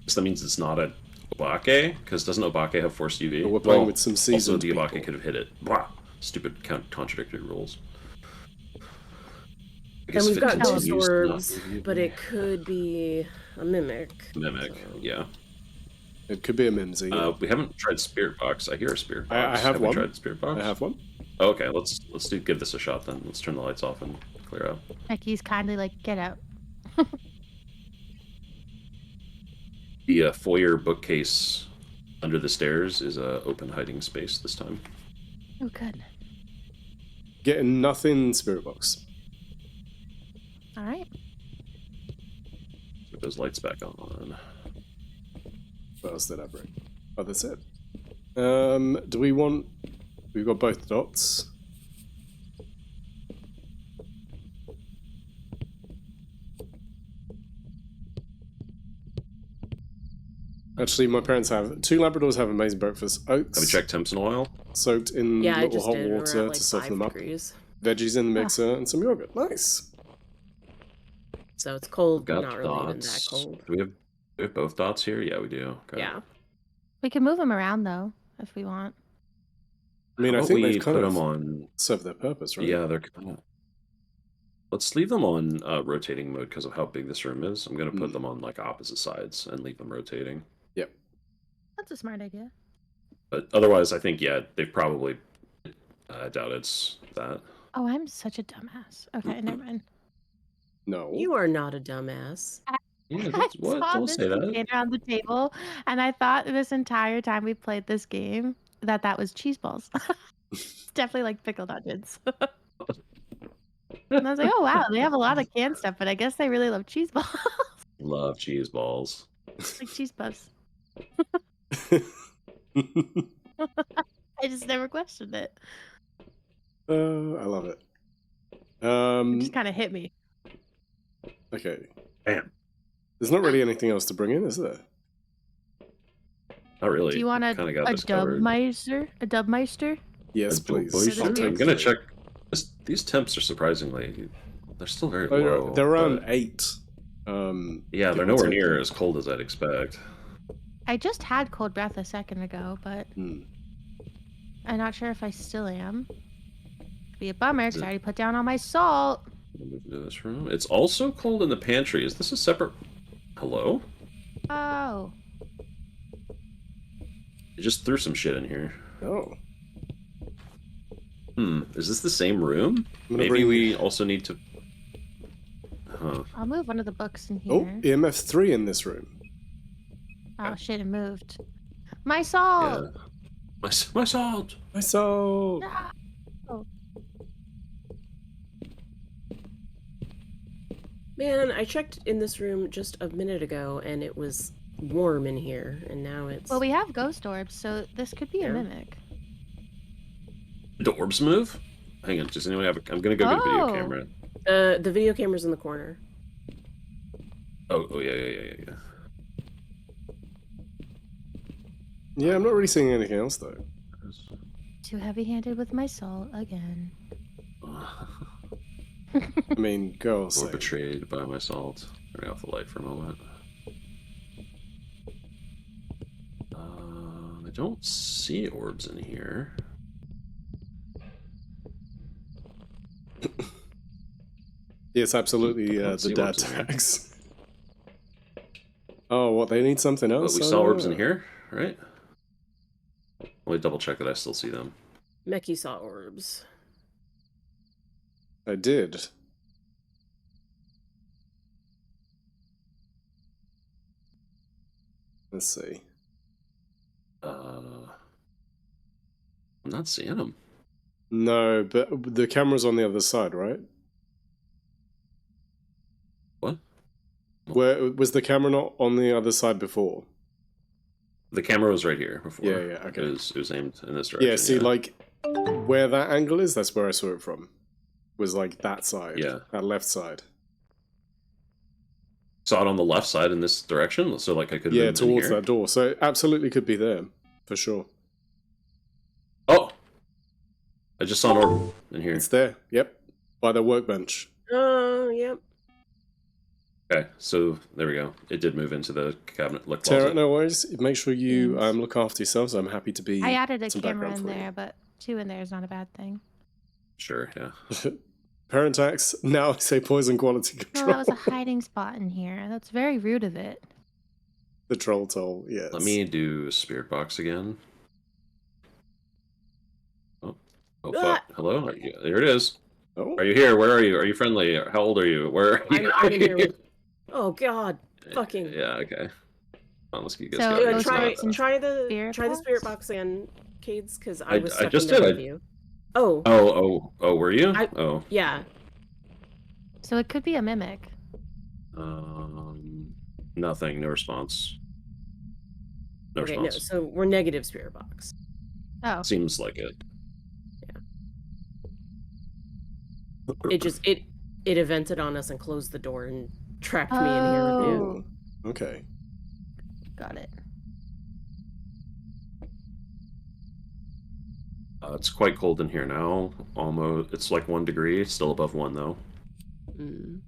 So that means it's not a Obake, because doesn't Obake have forced UV? We're playing with some Also, seasoned the Obake people. could have hit it. Blah. Stupid contradictory rules. And guess we've if it got ghost continues to not orbs, be but it could be a mimic. mimic. so- Yeah. It could be a Mimsy. We haven't tried Spirit Box. I hear a Spirit I Box. have we one. tried Spirit Box? I have one. Oh, okay, let's give this a shot then. Let's turn the lights off and clear out. Becky's kindly like, get out. The foyer bookcase under the stairs is a open hiding space this time. Oh, good. Getting nothing spirit box. All right. Put those lights back on. What else did I bring? Oh, that's it. Do we want... We've got both dots. Actually, my parents have... Two Labradors have amazing breakfast. Oats Have we checked temps in a while? soaked in Yeah, I little just hot did. We're water at like to soften 5 them up. degrees. Veggies in the mixer and some yogurt. Nice. So it's cold, but Got not really even that dots. cold. Do we have both dots here? Yeah, we do. Okay. Yeah. We can move them around though, if we want. I mean, How I about think we they've kind put of them on. served their purpose, right? Yeah, they're kind of. Let's leave them on rotating mode because of how big this room is. I'm gonna put them on like opposite sides and leave them rotating. Yep. That's a smart idea. But otherwise, I think they've probably. I doubt it's that. Oh, I'm such a dumbass. Okay, never mind. No. You are not a dumbass. Yeah, I what? saw Don't this say that. container on the table, and I thought this entire time we played this game that was cheese balls. It's definitely like pickled onions. And I was like, oh wow, they have a lot of canned stuff, but I guess they really love cheese balls. Love cheese balls. Like cheese puffs. I just never questioned it. I love it. It just kind of hit me. Okay. Bam. There's not really anything else to bring in, is there? Not really. Do you want a Kinda got this covered. Dubmeister? A Dubmeister? Yes, please. Oyster. I'll I'm take gonna it. check. These temps are surprisingly. They're still very Oh, low. they're around but- 8. Yeah, give they're or nowhere take. near as cold as I'd expect. I just had cold breath a second ago, but Hmm. I'm not sure if I still am. Be a bummer because Is I it- already put down all my salt. We'll move into this room. It's also cold in the pantry. Is this a separate? Hello? Oh. You just threw some shit in here. Oh. Is this the same room? I'm gonna Maybe bring- we also need to. Huh. I'll move one of the books in Oh, here. EMF 3 in this room. Oh shit, it moved. My salt! Yeah. My salt. I saw. No! Man, I checked in this room just a minute ago and it was warm in here, and now it's. Well, we have ghost orbs, so this could be a Yeah. mimic. Did orbs move? Hang on. Does anyone have? I'm gonna go get a video Oh. camera. The video camera's in the corner. Oh yeah. Yeah, I'm not really seeing anything else, though. Too heavy-handed with my salt again. I mean, girl, Or say. betrayed by my salt. Turn off the light for a moment. I don't see orbs in here. Yes, absolutely, Can't the see dad orbs in here. tags. Oh, what, they need something But else? we saw orbs in here, right? Let me double check that I still see them. Meki saw orbs. I did. Let's see. I'm not seeing them. No, but the camera's on the other side, right? What? Where was the camera not on the other side before? The camera was right here before. Yeah, yeah, okay. It was aimed in this direction. Yeah, see, like where that angle is, that's where I saw it from. Was like that side. Yeah. That left side. Saw it on the left side in this direction, so like I could. Yeah, move in towards here. that door. So it absolutely could be there, for sure. Oh, I just saw an orb in here. It's there. Yep. By the workbench. Yep. Okay, so there we go. It did move into the cabinet. Look, Tara, closet. no worries. Make sure you Thanks. look after yourselves. I'm happy to be. I added a some camera background in for you. there, but 2 in there is not a bad thing. Sure, yeah. Parent tax. Now I say poison quality Well, control. that was a hiding spot in here. That's very rude of it. The troll toll. Yes. Let me do spirit box again. Oh, oh fuck! Hello. There it is. Oh. Are you here? Where are you? Are you friendly? How old are you? Where are you? I'm in here with... Oh god, fucking. Yeah. Okay. Let's get you So, guys Yeah, Those try are some the spirit spirit box? box again, Cades, because I I was stuck just in there did. with you. Oh, Oh, were you? Oh. yeah. So it could be a mimic. Nothing. No response. No Okay, no. response. So we're negative spirit box. Oh, Seems like it. It evented on us and closed the door and trapped me in here with you. Oh. Okay. got it. It's quite cold in here now. Almost. It's like 1 degree. Still above 1 though. Mm.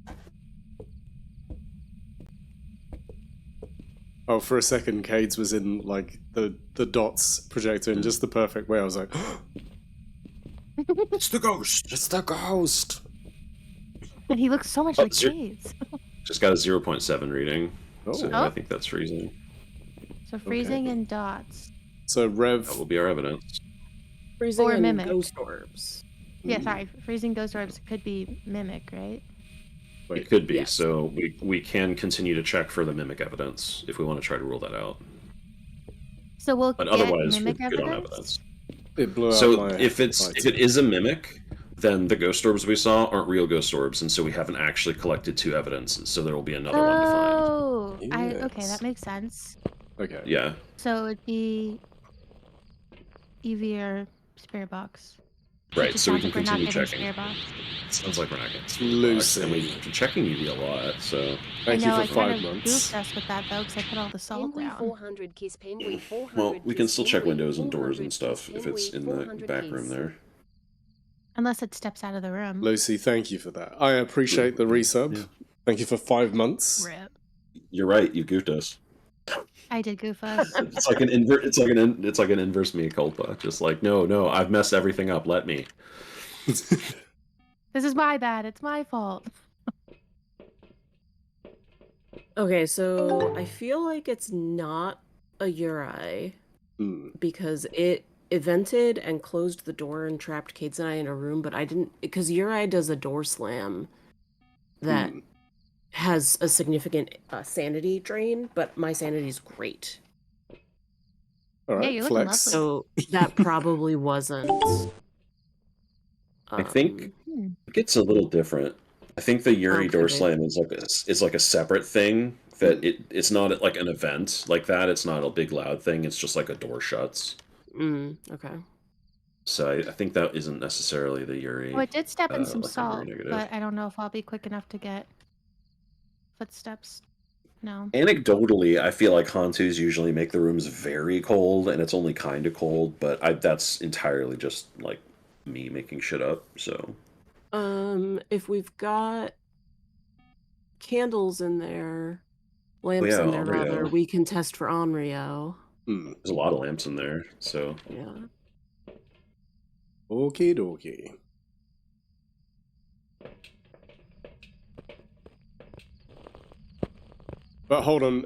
Oh, for a second, Cades was in like the dots projector in just the perfect way. I was like, It's the ghost. it's the ghost. And he looks so much Oh, like zero- Cades. Just got a 0.7 reading. Oh. So Oh. I think that's freezing. So freezing and dots. So Rev. That will be our evidence. Freezing Or and mimic. ghost orbs. Yeah, sorry. Freezing ghost orbs could be mimic, right? Wait, It could be. yes. So we can continue to check for the mimic evidence if we want to try to rule that out. So we'll But get otherwise, we're mimic good on evidence? evidence. it blew out So my if lights. it is a mimic, then the ghost orbs we saw aren't real ghost orbs, and so we haven't actually collected 2 evidences. So there will be another one to find. Oh, okay, Yes. that makes sense. Okay. Yeah. So it'd be EV or spirit box. Right. Just So we sounds can like we're not continue getting checking. spirit box. Sounds like we're not getting spirit Lucy. box, and we've been checking UV a lot. So Thank I know, you I for kind 5 of months. goofed us with that though, because I put all the salt Penguin down. 400 kiss penguin 400. well, we can kiss still check penguin, windows and doors 400 and stuff kiss if it's in penguin, the 400 back room kiss. there. Unless it steps out of the room. Lucy, thank you for that. I appreciate the resub. Yeah. Thank you for 5 months. Rip. You're right. You goofed us. I did goof us. It's like an it's like an inverse mea culpa. Just like no, I've messed everything up. Let me. This is my bad. It's my fault. Okay, so I feel like it's not a Uri Hmm. because it evented and closed the door and trapped Cades and I in a room, but I didn't, because Uri does a door slam that Hmm. has a significant sanity drain, but my sanity's great. All right, you're looking flex. lovely. So that probably wasn't. I think Hmm. it's a little different. I think the Yuri door Okay. slam is like a separate thing that it's not like an event like that. It's not a big loud thing. It's just like a door shuts. Okay. So I think that isn't necessarily the Yuri. Oh, it did step in some like a very salt, negative. but I don't know if I'll be quick enough to get footsteps. No. Anecdotally, I feel like Hantus usually make the rooms very cold, and it's only kind of cold. But that's entirely just like me making shit up. So If we've got candles in there, lamps yeah, in there Onryo. rather, we can test for Onryo. Hmm. there's a lot of lamps in there. So Yeah. Okie dokie. But hold on,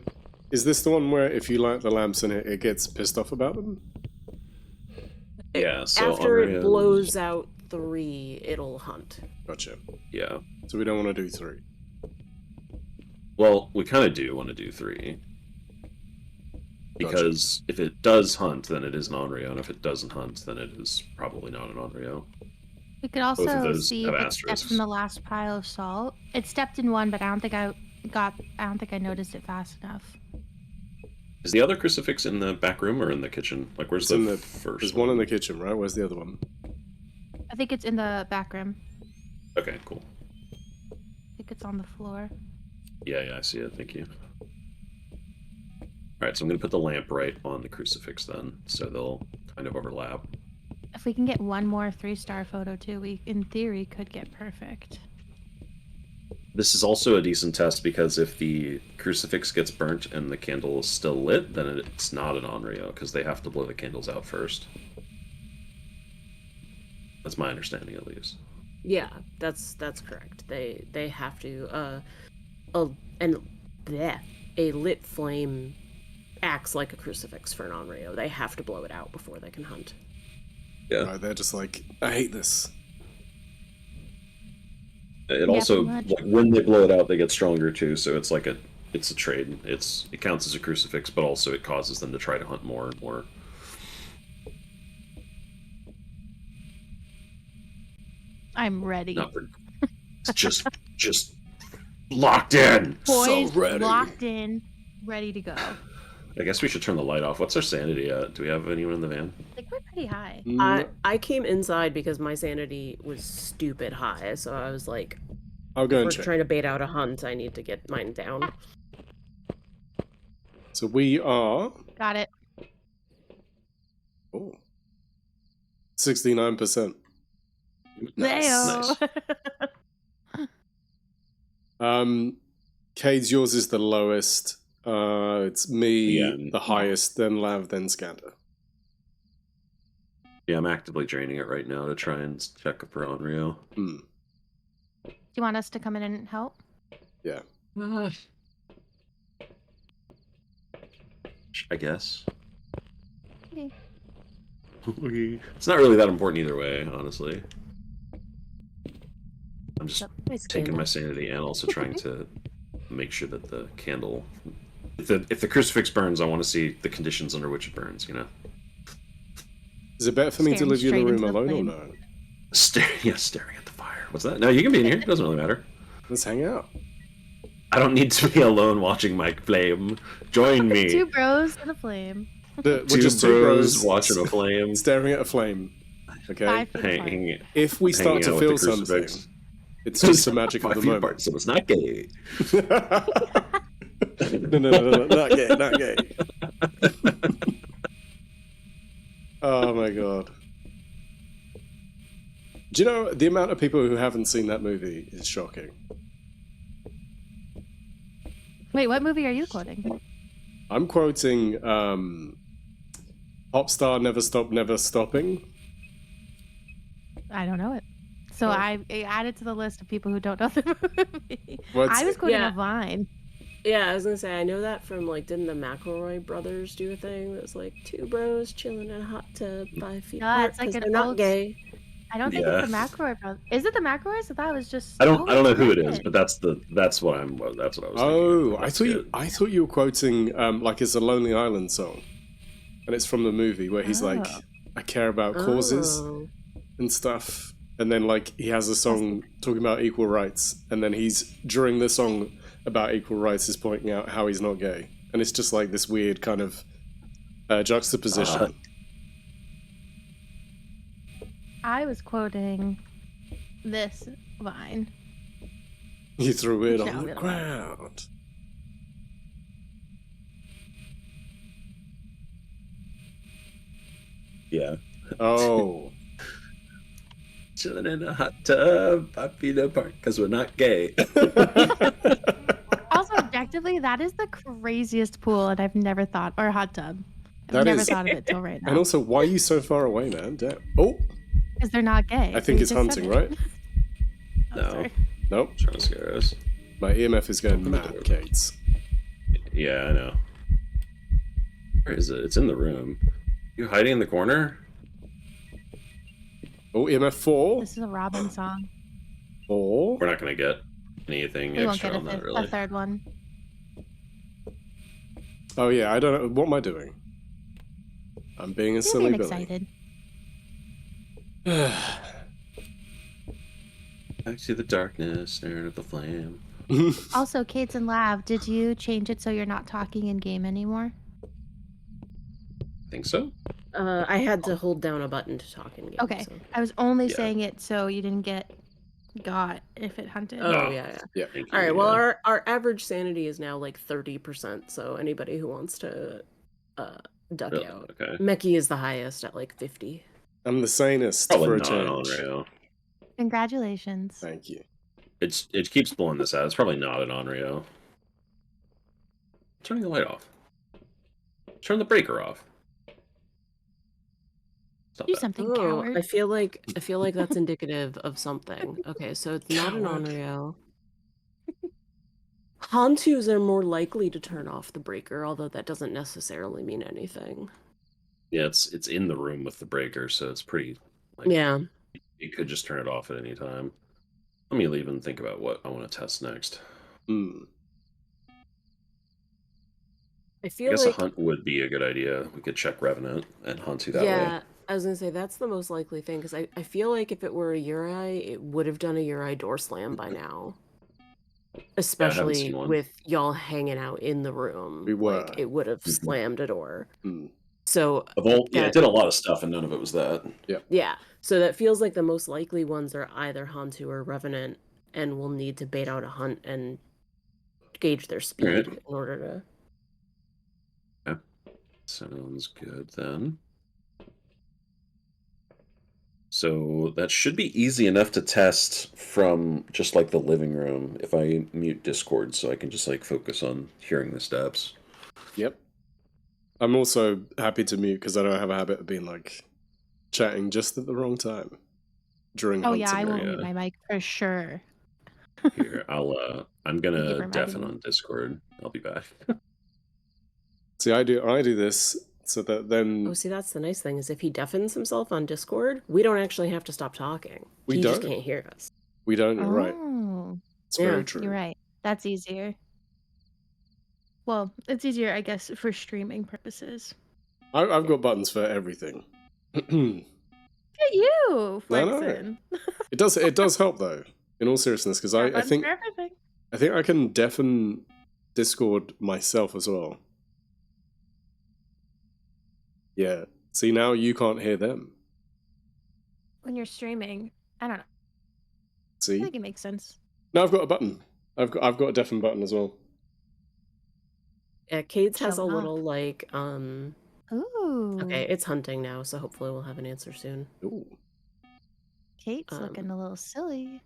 is this the one where if you light the lamps in it, it gets pissed off about them? yeah. So After it Onryo- blows out 3, it'll hunt. Gotcha. Yeah. So we don't want to do 3. Well, we kind of do want to do 3. Because if it does hunt, then it is an Onryo, and if it doesn't hunt, then it is probably not an Onryo. We could of also those see have if it stepped asterisks. from the last pile of salt. It stepped in one, but I don't think I noticed it fast enough. Is the other crucifix in the back room or in the kitchen? Like, where's It's in the the- first There's one in the kitchen, right? Where's the other one? I think it's in the back room. Okay, cool. I think it's on the floor. Yeah, I see it. Thank you. Alright, so I'm going to put the lamp right on the crucifix then, so they'll kind of overlap. If we can get one more 3-star photo too, we in theory could get perfect. This is also a decent test because if the crucifix gets burnt and the candle is still lit, then it's not an Onryo, because they have to blow the candles out first. That's my understanding, at least. Yeah, that's correct. They have to a lit flame acts like a crucifix for an Onryo. They have to blow it out before they can hunt. Yeah. Right, they're just like, I hate this. It Yeah, also, pretty much. like, when they blow it out, they get stronger too. So it's like it's a trade. It counts as a crucifix, but also it causes them to try to hunt more and more. I'm ready. Not for, it's just locked in. Poised, ready. locked in, ready to go. I guess we should turn the light off. What's our sanity at? Do we have anyone in the van? I think we're pretty high. I came inside because my sanity was stupid high, so I was like, I'll go we're and check. trying to bait out a hunt. I need to get mine down. So we are Got it. 69%. Nice. Cade's, yours is the lowest. It's me, Yeah. the highest, then Lav, then Skander. Yeah, I'm actively draining it right now to try and check for Onryo. Hmm. Do you want us to come in and help? Yeah. I guess. Okay. It's not really that important either way, honestly. I'm just taking my sanity and also trying to make sure that the candle, if the crucifix burns, I want to see the conditions under which it burns. You know. Is it better for me to Staring leave you in straight the room into the alone or flame. no? Staring at the fire. What's that? No, you can be in here. It doesn't really matter. Let's hang out. I don't need to be alone watching my flame. Join me. Two bros and a flame. We're Two just two bros bros watching a flame. staring at a flame. Okay? 5 feet apart. Hanging, If we start hanging to out feel with the something, crucifix. it's just the magic of 5 the feet moment. apart, so it's not gay. No, not gay, not gay. Oh my god. Do you know, the amount of people who haven't seen that movie is shocking. Wait, what movie are you quoting? I'm quoting Popstar Never Stop Never Stopping. I don't know it. So Oh. I added to the list of people who don't know the movie. What's- I was quoting Yeah. a Vine. Yeah, I was gonna say I know that from like, didn't the McElroy brothers do a thing that was like two bros chilling in a hot tub 5 feet Yeah, apart it's like 'cause an they're not old- gay. I don't think Yeah. it's the McElroy brothers. Is it the McElroys? I thought it was just. I don't know who it it's is, it. but that's what I was. Thinking. Oh, I That's thought good. I thought you were quoting like it's a Lonely Island song, and it's from the movie where he's like, Oh. "I care about causes Oh. and stuff," and then like he has a song talking about equal rights, and then he's during the song about equal rights is pointing out how he's not gay, and it's just like this weird kind of juxtaposition. I was quoting this Vine. You threw it Yeah, on the really. ground. Yeah. Oh. Chilling in a hot tub, 5 feet apart, because we're not gay. Also, objectively, that is the craziest pool, and I've never thought, or hot tub. I've That never is- thought of it till right And now. also, why are you so far away, man? Damn. Oh, Because they're not gay. I think You it's just said hunting, it. right? Oh, No. sorry. Nope. Trying to scare us. My EMF is going mad, Kates. Yeah, I know. Where is it? It's in the room. You hiding in the corner? Oh, EMF 4. This is a Robin song. 4. We're not gonna get anything We won't extra get a, on that, fifth, really. a third one. Oh, yeah, I don't know. What am I doing? I'm being a You're silly being Billy. excited. Back to the darkness, staring at the flame. Also, Kates and Lav, did you change it so you're not talking in game anymore? Think so? I had to hold down a button to talk in game. Okay. So. I was only Yeah. saying it so you didn't get got if it hunted. Oh No. yeah. Yeah. Thank All you, right. Well, yeah. our average sanity is now like 30%. So anybody who wants to duck Really? out, Okay. Meki is the highest at like 50. I'm the sanest Probably for a not on change. Onryo. Congratulations. Thank you. It keeps blowing this out. It's probably not an Onryo. Turning the light off. Turn the breaker off. It's not Do bad. something, Oh, coward. I feel like that's indicative of something. Okay, so it's not an Coward. Onryo. Hantus are more likely to turn off the breaker, although that doesn't necessarily mean anything. Yeah, it's in the room with the breaker, so it's pretty like Yeah. you could just turn it off at any time. Let me leave and think about what I want to test next. Hmm. I I feel guess like a hunt would be a good idea. We could check Revenant and hunt you that way. yeah, I was gonna say that's the most likely thing because I feel like if it were a Uri, it would have done a Uri door slam by now. Especially seen one. with y'all hanging out in the room. We were. Like it would have Mhm. slammed a door. Hmm. So Yeah, it that did a lot of stuff, and none of it was that. yeah. So that feels like the most likely ones are either Hantu or Revenant, and we'll need to bait out a hunt and gauge their speed Alright. in order to. Sounds good then. So that should be easy enough to test from just like the living room if I mute Discord so I can just like focus on hearing the steps. Yep. I'm also happy to mute because I don't have a habit of being like chatting just at the wrong time during Oh hunting. yeah, I won't yeah. mute my mic for sure. Here, I'm Thank you gonna for reminding deafen me. on Discord. I'll be back. See, I do this so that then Oh, see, that's the nice thing is if he deafens himself on Discord, we don't actually have to stop talking. We he just don't. can't hear us. we don't. You're right. Oh, It's Yeah, very true. you're right. That's easier. Well, it's easier, I guess, for streaming purposes. I've got buttons for everything. Look at you, No, no. flexing. It does help though. In all seriousness, because I Buttons think for everything. I think I can deafen Discord myself as well. Yeah. See, now you can't hear them. When you're streaming, I don't know. I See? think it makes sense. No, I've got a button. I've got a deafen button as well. Yeah, Cades has a Showing off. little like Ooh. okay, it's hunting now, so hopefully we'll have an answer soon. Ooh. Kate's looking a little silly.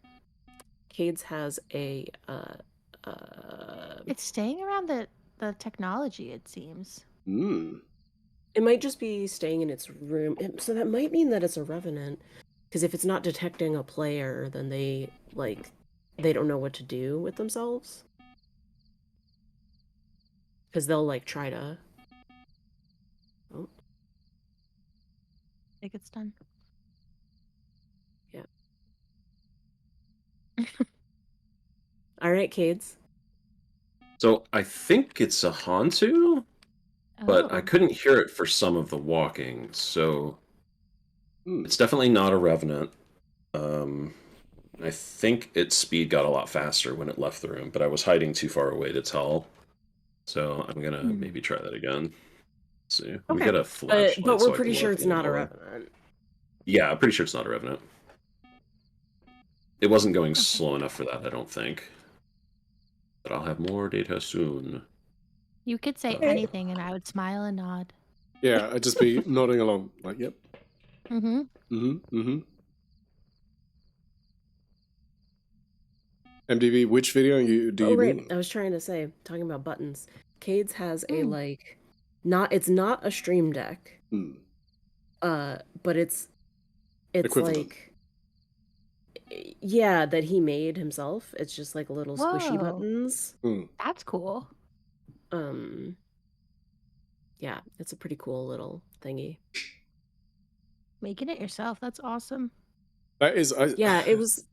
Cades has a It's staying around the technology, it seems. Hmm. it might just be staying in its room. So that might mean that it's a revenant. Because if it's not detecting a player, then they don't know what to do with themselves. Because they'll like try to. Oh, I think it's done. yeah. All right, Cades. So I think it's a Hantu, but I Oh. couldn't hear it for some of the walking, so Hmm. it's definitely not a Revenant. I think its speed got a lot faster when it left the room, but I was hiding too far away to tell. So I'm gonna maybe try that again. Let's see. Let me Okay. get a flashlight. But so we're I pretty can sure look it's not a more. revenant. Yeah, I'm pretty sure it's not a Revenant. It wasn't going slow enough for that, I don't think. But I'll have more data soon. You could say Okay. anything and I would smile and nod. Yeah, I'd just be nodding along, like, yep. Mm-hmm. Mm-hmm. Mm-hmm. MDV, which video do you right. mean? I was trying to say, talking about buttons. Cades has a like, it's not a Stream Deck. Hmm. But it's Equivalent. like, yeah, that he made himself. It's just like little squishy Whoa. buttons. Hmm. That's cool. Yeah, it's a pretty cool little thingy. Making it yourself. That's awesome. That is, Yeah, it was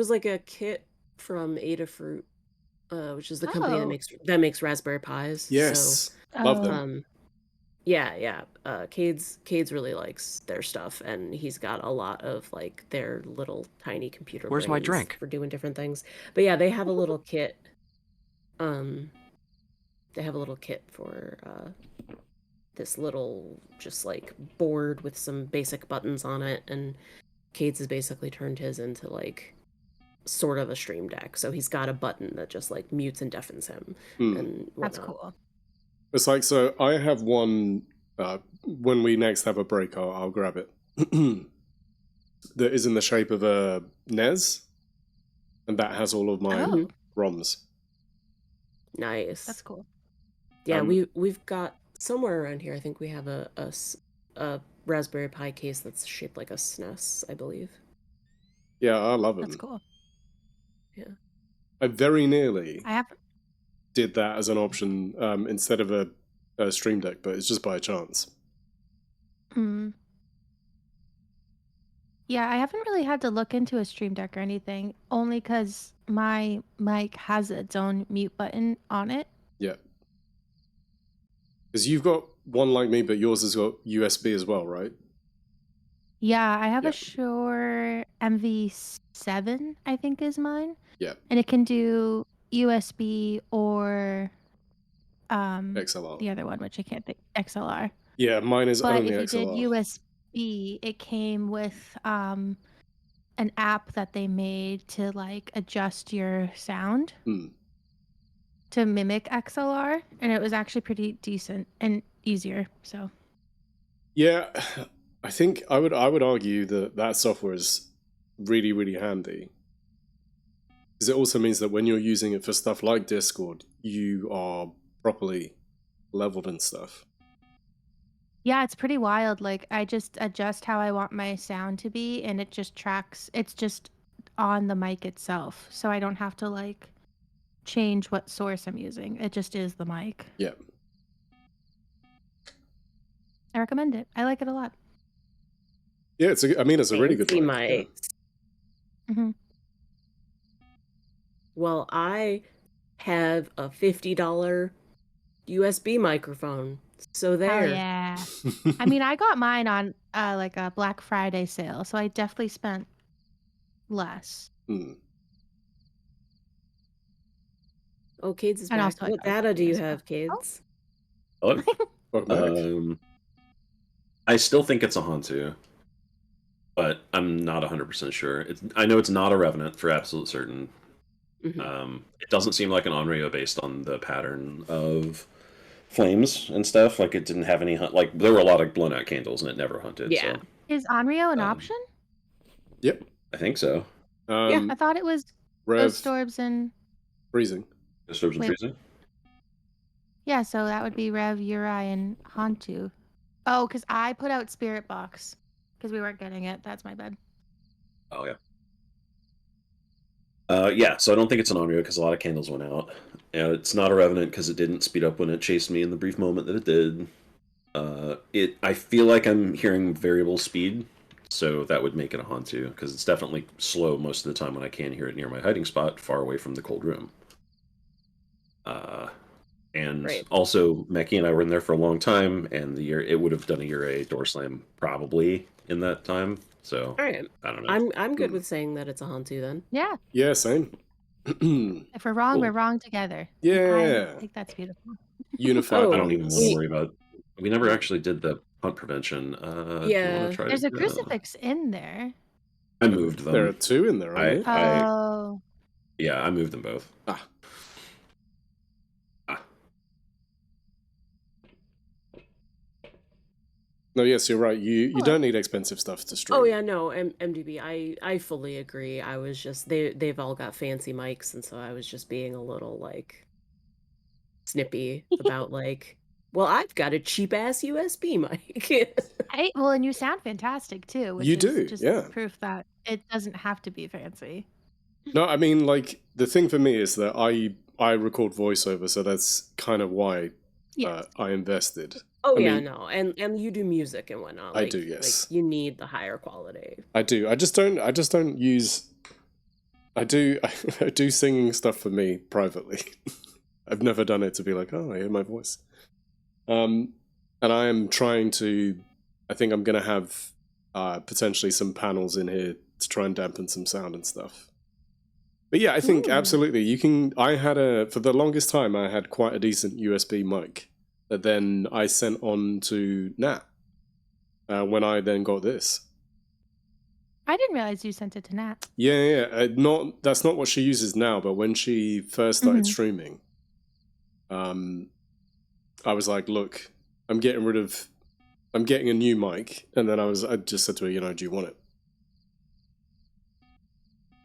like a kit from Adafruit, which is the company Oh. that makes Raspberry Pis. yes, So, love Oh. them. yeah. Cades really likes their stuff, and he's got a lot of like their little tiny computer. Where's my brains drink? for doing different things? But yeah, they have a little kit. They have a little kit for this little just like board with some basic buttons on it, and Cades has basically turned his into like sort of a Stream Deck. So he's got a button that just like mutes and deafens him, Hmm. and That's whatnot. cool. It's like, so I have one, when we next have a break, I'll grab it. That is in the shape of a NES, and that has all of my Oh. ROMs. Nice. That's cool. Yeah, Um, we've got somewhere around here. I think we have a Raspberry Pi case that's shaped like a SNES, I believe. Yeah, I love them. That's cool. I very nearly I have. did that as an option instead of a Stream Deck, but it's just by chance. Mm. Yeah, I haven't really had to look into a Stream Deck or anything, only because my mic has its own mute button on it. Yeah. Because you've got one like me, but yours has got USB as well, right? Yeah, I have Yeah. a Shure MV7, I think is mine. Yeah. And it can do USB or XLR. the other one, which I can't think, XLR. Yeah, mine is But only if you XLR. did USB, it came with an app that they made to like adjust your sound Hmm. to mimic XLR, and it was actually pretty decent and easier. So Yeah, I think I would argue that that software is really, really handy. Because it also means that when you're using it for stuff like Discord, you are properly leveled and stuff. yeah, it's pretty wild. Like I just adjust how I want my sound to be, and it just tracks. It's just on the mic itself, so I don't have to like change what source I'm using. It just is the mic. Yeah. I recommend it. I like it a lot. Yeah, it's a really good Fancy mic. Yeah. mics. Hmm. Well, I have a $50 USB microphone. So there. Oh yeah. I mean, I got mine on like a Black Friday sale, so I definitely spent less. Hmm. Oh, Cades is And back. also I What got data do you this have, stuff. Cades? Hello? Welcome back. I still think it's a Hantu, but I'm not 100% sure. I know it's not a Revenant for absolute certain. Mhm. It doesn't seem like an Onryo based on the pattern of flames and stuff. Like it didn't have any hunt. Like there were a lot of blown out candles and it never hunted. Yeah. So Is Onryo an Um, option? Yep. I think so. I thought it was Rev Ghost Orbs and freezing. Disturbs and Wait. freezing. yeah, so that would be Rev, Uri, and Hantu. Oh, because I put out Spirit Box because we weren't getting it. That's my bad. Oh yeah. Yeah, so I don't think it's an Onryo because a lot of candles went out. And it's not a Revenant because it didn't speed up when it chased me in the brief moment that it did. I feel like I'm hearing variable speed, so that would make it a Hantu because it's definitely slow most of the time when I can hear it near my hiding spot, far away from the cold room. And Right. also, Meki and I were in there for a long time, and it would have done a Ure door slam probably in that time. So All right. I don't know. I'm good with saying that it's a Hantu then. Yeah, Yeah, same. if we're wrong, Cool. we're wrong together. Yeah. I think that's beautiful. Unified. Oh, I don't even want we- to worry about. We never actually did the hunt prevention. Do you Yeah. want to try? There's a to- crucifix in there. I moved them. There are two in there, aren't there? Oh, Yeah, I moved them both. Ah. No, yes, you're right. You Cool. don't need expensive stuff to stream. Oh yeah, no, MDB. I fully agree. I was just they've all got fancy mics, and so I was just being a little like snippy about like, well, I've got a cheap ass USB mic. well, and you sound fantastic too. Which You is do, just yeah. proof that it doesn't have to be fancy. No, I mean, like, the thing for me is that I record voiceover, so that's kind of why Yes. I invested. Oh I yeah, mean- no, and you do music and whatnot. I Like, do, yes. Like, you need the higher quality. I do. I just don't use. I do singing stuff for me privately. I've never done it to be like, oh, I hear my voice. And I am trying to. I think I'm gonna have potentially some panels in here to try and dampen some sound and stuff. But yeah, I think Ooh. absolutely you can. For the longest time I had quite a decent USB mic that then I sent on to Nat when I then got this. I didn't realize you sent it to Nat. Yeah. That's not what she uses now, but when she first started Mhm. streaming, I was like, "Look, I'm getting a new mic," and then I just said to her, "Do you want it?"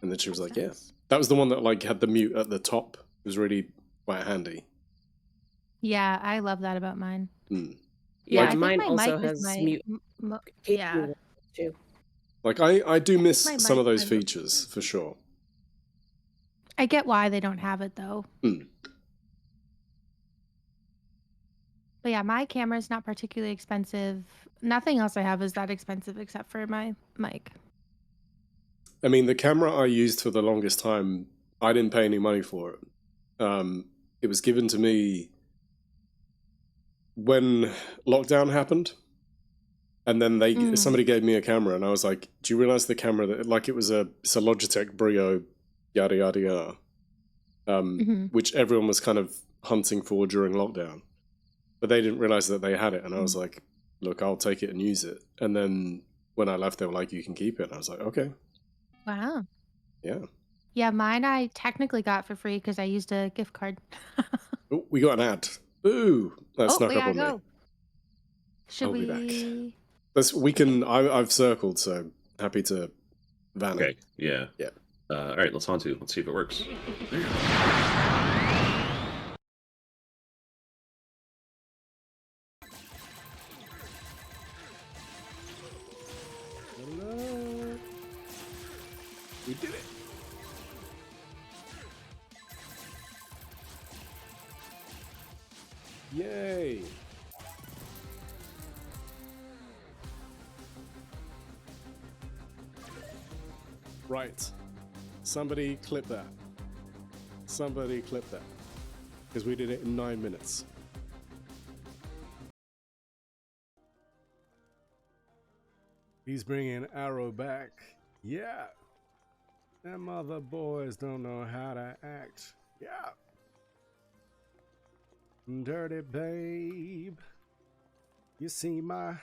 And then she was like, "Yeah." That was the one that like had the mute at the top. It was really quite handy. Yeah, I love that about mine. Mm. Yeah, I think mine my also mic has is mute. Yeah. Too. Like I do miss My some of mic those kind of- features for sure. I get why they don't have it though. Hmm. But yeah, my camera is not particularly expensive. Nothing else I have is that expensive except for my mic. I mean, the camera I used for the longest time, I didn't pay any money for it. It was given to me when lockdown happened, and then somebody gave me a camera, and I was like, "Do you realize the camera that like it's a Logitech Brio, yada yada yada, which everyone was kind of hunting for during lockdown, but they didn't realize that they had it." And I was like, "Look, I'll take it and use it." And then when I left, they were like, "You can keep it." And I was like, "Okay." Wow. Yeah. Yeah, mine I technically got for free because I used a gift card. Oh, we got an ad. Ooh, that Oh, snuck we up gotta on go. me. Should I'll be we? back. We can. I've circled, so happy to van Okay. it. Yeah. Yeah. All right. Let's on to. Let's see if it works. Hello. We did it. Yay. Right. Somebody clip that. Somebody clip that. Because we did it in 9 minutes. He's bringing Arrow back. Yeah. Them other boys don't know how to act. Yeah. Dirty babe. You see my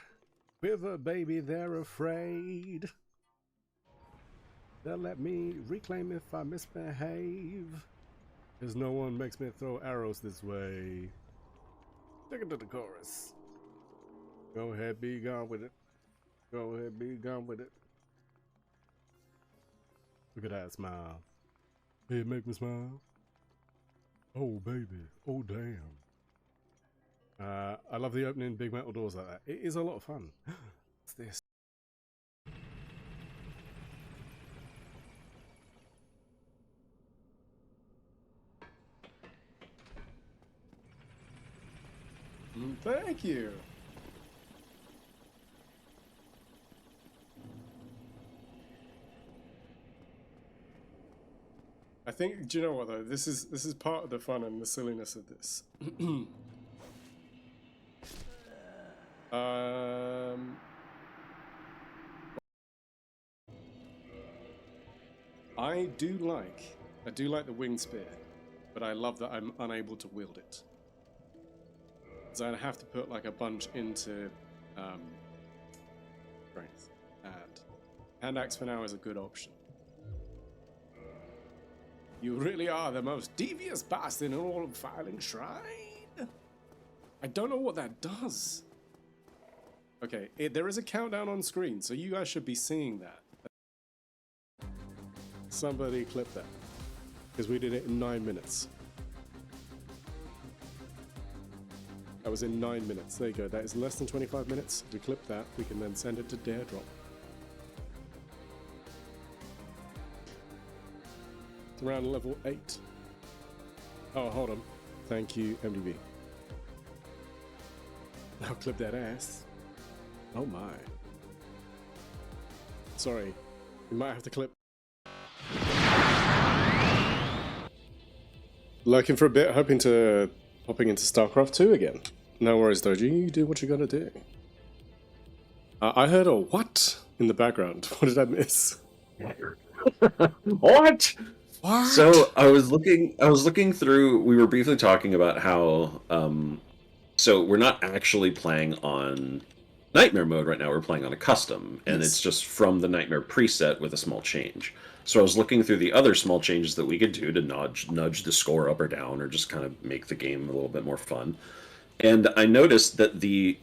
quiver, baby, they're afraid. They'll let me reclaim if I misbehave. Cause no one makes me throw arrows this way. Take it to the chorus. Go ahead, be gone with it. Go ahead, be gone with it. Look at that smile. Hey, it make me smile. Oh, baby. Oh, damn. I love the opening big metal doors like that. It is a lot of fun. What's this? Thank you. I think, do you know what though? This is part of the fun and the silliness of this. I do like the winged spear, but I love that I'm unable to wield it. So I'd have to put like a bunch into strength, and hand axe for now is a good option. You really are the most devious bastard in all of Filing Shrine. I don't know what that does. Okay, there is a countdown on screen, so you guys should be seeing that. Somebody clip that, because we did it in 9 minutes. That was in 9 minutes. There you go. That is less than 25 minutes. We clip that. We can then send it to Daredrop. It's around level 8. Oh, hold on. Thank you, MDB. Now clip that ass. Oh my. Sorry. We might have to clip. Lurking for a bit, hopping into StarCraft 2 again. No worries, Doji. You do what you gotta do. I heard a what in the background. What did I miss? What? What? So I was looking through. We were briefly talking about how. So we're not actually playing on Nightmare mode right now. We're playing on a custom, and it's just from the Nightmare preset with a small change. So I was looking through the other small changes that we could do to nudge the score up or down, or just kind of make the game a little bit more fun. And I noticed that the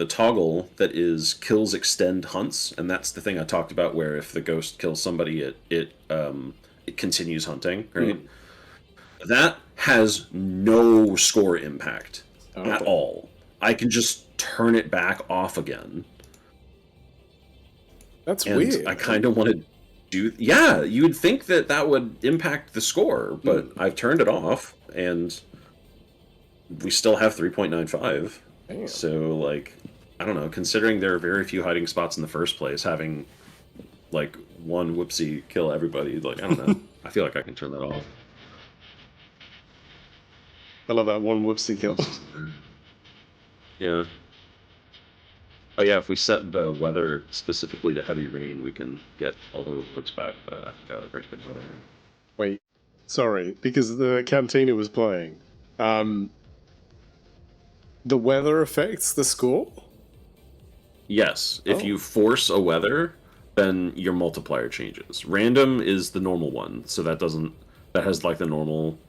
toggle that is kills extend hunts, and that's the thing I talked about, where if the ghost kills somebody, it continues hunting, right? That has no score impact at all. I can just turn it back off again, That's and weird. I kind of want to do. Yeah, you would think that that would impact the score, but I've turned it off, and we still have 3.95. Damn. So, like, I don't know. Considering there are very few hiding spots in the first place, having like one whoopsie kill everybody, like, I don't know. I feel like I can turn that off. I love that one whoopsie kill. Yeah. Oh yeah, if we set the weather specifically to heavy rain, we can get all the looks back. But I forgot the good weather. Wait, sorry, because the Cantina was playing. The weather affects the score? Yes, if Oh. you force a weather, then your multiplier changes. Random is the normal one, so that has like the normal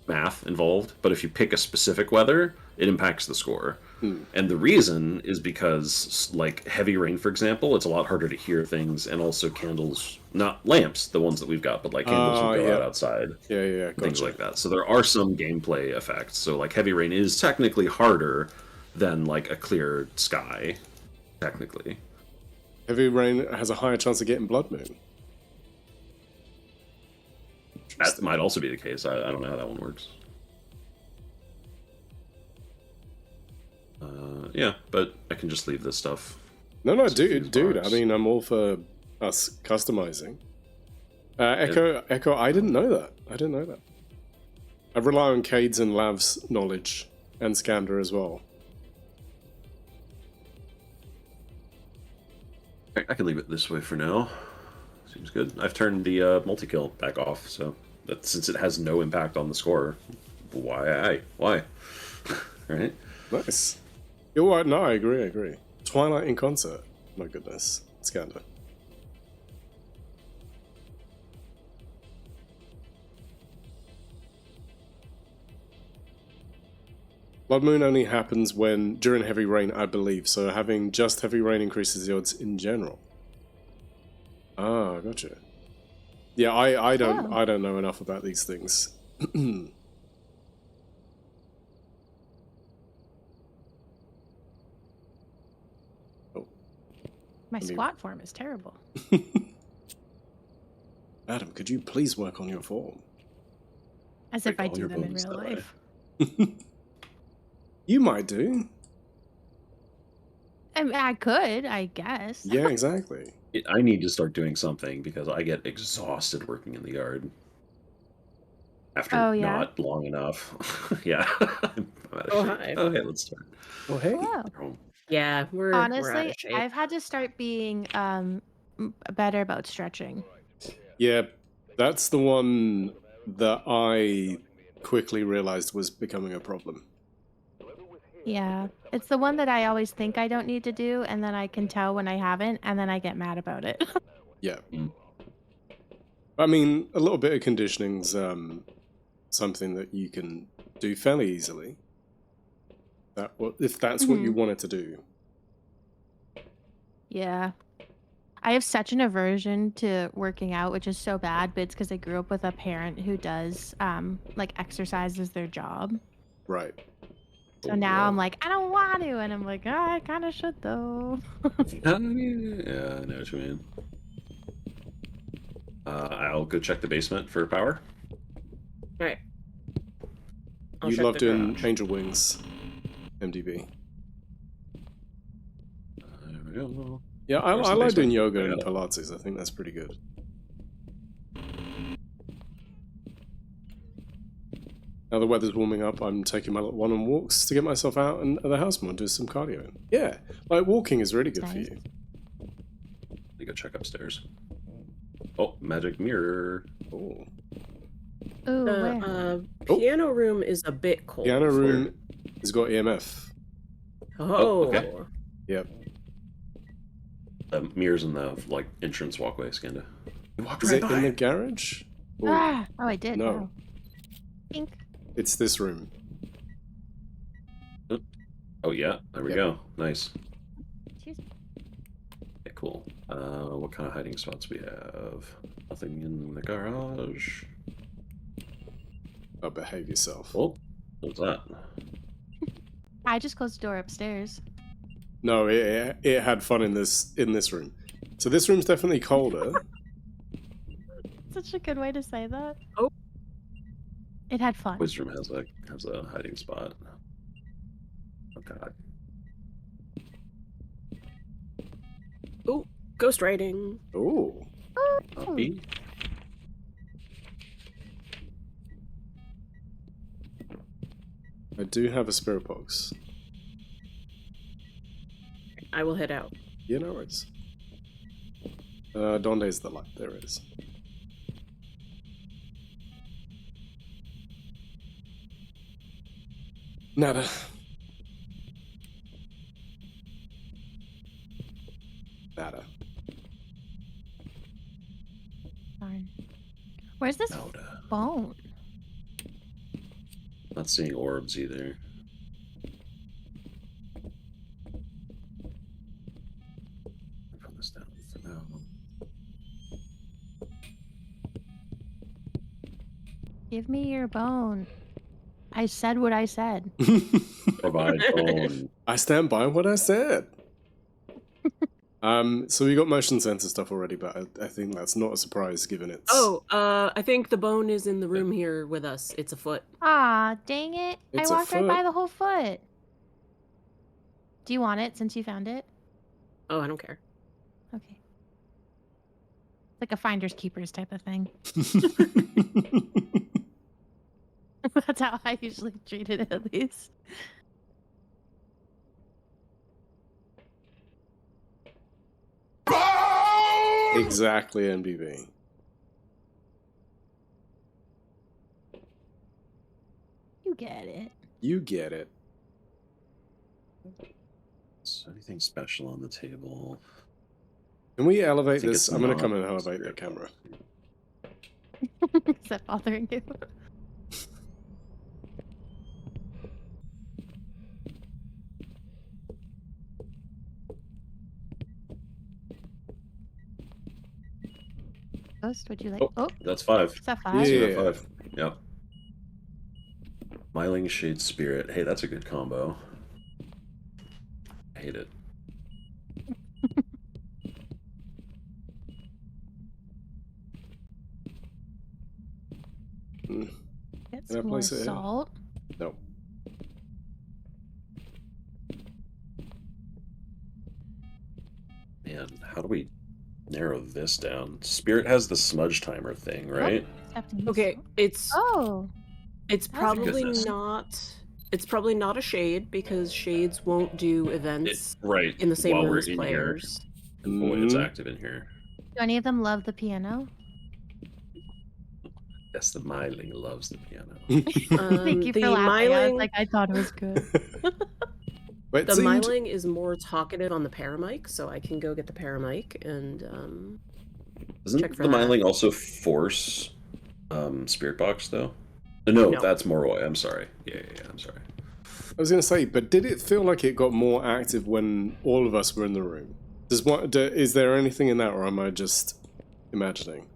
math involved. But if you pick a specific weather, it impacts the score. And the reason is because, like, heavy rain, for example, it's a lot harder to hear things, and also candles, not lamps, the ones that we've got, but like candles would go out outside, Yeah, things gotcha. like that. So there are some gameplay effects. So like heavy rain is technically harder than like a clear sky, technically. Heavy rain has a higher chance of getting blood moon. That might also be the case. I don't know how that one works. Yeah, but I can just leave this stuff. No, Just a few dude. I sparks. mean, I'm all for us customizing. Echo. I didn't know that. I rely on Cade's and Lav's knowledge, and Skander as well. I can leave it this way for now. Seems good. I've turned the multi-kill back off, so that since it has no impact on the score, why? Right? Nice. You're right. No, I agree. Twilight in concert. My goodness, Skander. Blood moon only happens during heavy rain, I believe. So having just heavy rain increases the odds in general. Ah, gotcha. Yeah, I don't know enough about these things. My mean- squat form is terrible. Adam, could you please work on your form? As if Break I all do your them in bones real that way. life. You might do. I mean, I could, I guess. Yeah, exactly. I need to start doing something because I get exhausted working in the yard. After Oh, yeah? not long enough. Yeah. I'm out of Oh, shape. hi. Okay, let's start. Oh, hey. Hello. Home. Yeah, we're out Honestly, of shape. I've had to start being better about stretching. Yeah, that's the one that I quickly realized was becoming a problem. Yeah. It's the one that I always think I don't need to do, and then I can tell when I haven't, and then I get mad about it. Yeah. Mm. I mean, a little bit of conditioning's something that you can do fairly easily. If that's what you wanted to do. Yeah. I have such an aversion to working out, which is so bad, but it's because I grew up with a parent who does like exercise as their job. Right. So now I'm like, I don't want to, and I'm like, oh, I kind of should though. Yeah, I know what you mean. I'll go check the basement for power. Alright. I'll You check love the doing garage. Angel Wings, MDB. There we go. Yeah, I Where's the like doing basement? yoga I and got Pilates. I think that's pretty good. Now the weather's warming up, I'm taking my little one on walks to get myself out and the house more and do some cardio. Yeah, like walking is really good for Nice. you. Let me go check upstairs. Oh, magic mirror. Oh. Ooh, The where? Oh. piano room is a bit cold. Piano room has got EMF. Oh, okay. Yep. The mirror's in the like entrance walkway, Skanda. You walked Is right it by. in the garage? Or- Ah! Oh, I did. No. Wow. Pink. It's this room. Oh yeah, there we Yep. go. Nice. Excuse me. Okay, cool. What kind of hiding spots we have? Nothing in the garage. Oh, behave yourself. Oh, what's that? I just closed the door upstairs. No, it had fun in this room. So this room's definitely colder. Such a good way to say that. Oh. It had fun. Quiz room has a hiding spot. Oh god. Oh, ghost writing. Ooh. Puppy. I do have a spirit box. I will head out. Yeah, no worries. Donde's the light. There it is. Nada. Nada. Darn. Where's this Nada. bone? Not seeing orbs either. Put this down for now. Give me your bone. I said what I said. Provide bone. I stand by what I said. So we got motion sensor stuff already, but I think that's not a surprise given it's... Oh, I think the bone is in the room here with us. It's a foot. Ah, dang it. It's I a walked right by foot. the whole foot. Do you want it since you found it? Oh, I don't care. Okay. Like a finders keepers type of thing. That's how I usually treat it, at least. Exactly, MDB. You get it. You get it. Is anything special on the table? Can we elevate think this? it's I'm gonna not come and elevate the camera. Is that bothering you? Ghost, would you like? Oh, That's 5. is that 5? Yeah. Zero, 5. Yep. Myling Shade Spirit. Hey, that's a good combo. I hate it. Mm, Get Can I some more place it here? salt. no. Man, how do we narrow this down? Spirit has the smudge timer thing, right? Have to use Okay, salt. it's Oh, it's that's probably Goodness. not. It's probably not a shade because shades won't do events Right. in the same while room we're as in players. here. Boy, it's Mhm. active in here. do any of them love the piano? Yes, the Myling loves the piano. Thank you the for laughing. I was Myling, like, I thought it was good. But it the seemed- Myling is more talkative on the paramic, so I can go get the paramic and Doesn't check the for that. Myling also force Spirit Box, though? No, No. that's Moroi. I'm sorry. Yeah, I'm sorry. I was gonna say, but did it feel like it got more active when all of us were in the room? Is there anything in that, or am I just imagining?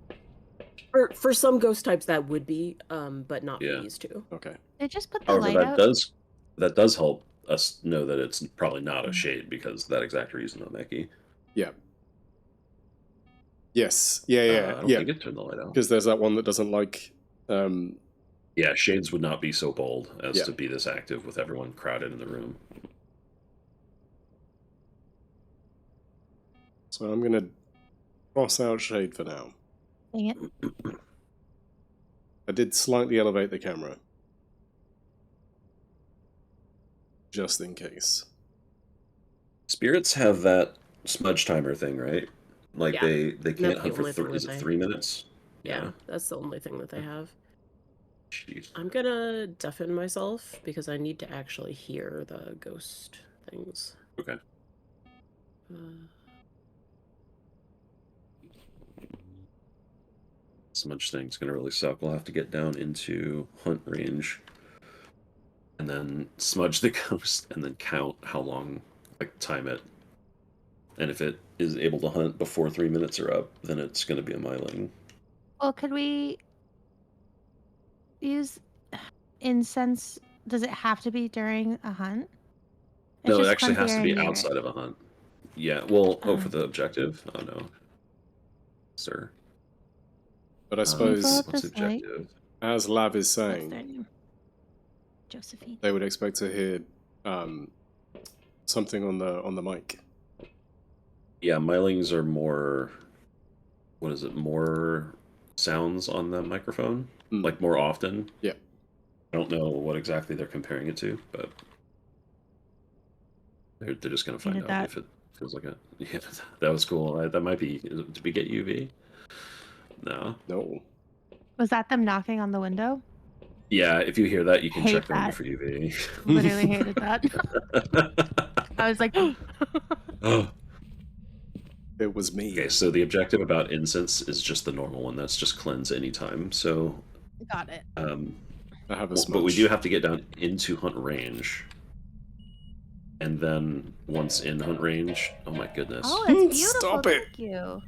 For some ghost types that would be, but not Yeah. for these two. Okay. They just put the However, light that out. does help us know that it's probably not a shade because of that exact reason, Omeki. Yeah. Yes. Yeah. I Yeah. don't Yeah. think it turned the light out. Because there's that one that doesn't like. Yeah, shades would not be so bold as Yeah. to be this active with everyone crowded in the room. So I'm gonna cross out shade for now. Dang it. I did slightly elevate the camera. Just in case. Spirits have that smudge timer thing, right? Like Yeah. they can't That's the hunt for only thing is that it they- 3 minutes? Yeah, that's the only thing that they have. Jeez. I'm gonna deafen myself because I need to actually hear the ghost things. Okay. Smudge thing's gonna really suck. We'll have to get down into hunt range. And then smudge the ghost and then count how long, like time it. And if it is able to hunt before 3 minutes are up, then it's gonna be a Myling. Well, could we use incense? Does it have to be during a hunt? It's No, it just actually has to be clunkier and outside of a hunt. Yeah, well, for the objective. Oh no, sir. But I pull suppose, up What's the the site. objective? as Lav is What's their saying, name? Josephine. they would expect to hear something on the mic. Yeah, Mylings are more. What is it? More sounds on the microphone, Hmm. like more often. Yeah. I don't know what exactly they're comparing it to, but they're just gonna find did out that. if it feels like it. Yeah, that was cool. That might be. Did we get UV? No. No. Was that them knocking on the window? Yeah, if you hear that, you can Hate check them that. for UV. Literally hated that. I was like, Oh. It was me. Okay, so the objective about incense is just the normal one. That's just cleanse anytime. So, got it. I have a but we smudge. do have to get down into hunt range. And then once in hunt range, oh my goodness. Oh, it's beautiful. Stop it. Thank you.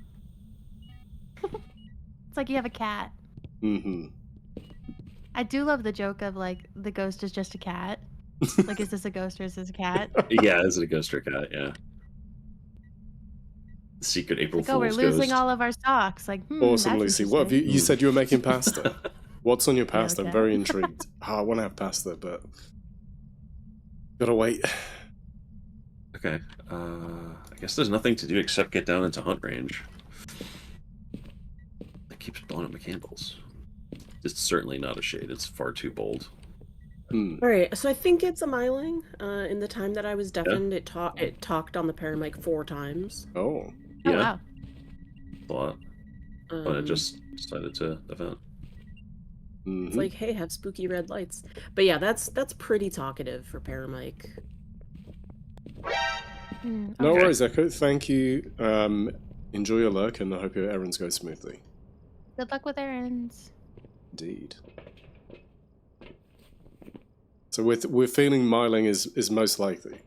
It's like you have a cat. Mm-hmm. I do love the joke of like the ghost is just a cat. Like, is this a ghost or is this a cat? Yeah, is it a ghost or a cat? Yeah. The secret April Like, oh, we're Fool's losing ghost. all of our stocks. Like, Awesome, that's Lucy. What have you? interesting. You said you were making pasta. What's on your pasta? I'm okay. very intrigued. I want to have pasta, but gotta wait. Okay. I guess there's nothing to do except get down into hunt range. It keeps blowing up my candles. It's certainly not a shade. It's far too bold. Hmm. All right, so I think it's a myling. In the time that I was deafened, it talked on the paramic 4 times. Oh. Oh, Yeah. wow. A lot. But it just decided to event. Mhm. It's like, hey, have spooky red lights. But yeah, that's pretty talkative for paramic. Hmm, No Okay. worries, Echo. Thank you. Enjoy your lurk, and I hope your errands go smoothly. Good luck with errands. Indeed. So we're feeling Myling is most likely.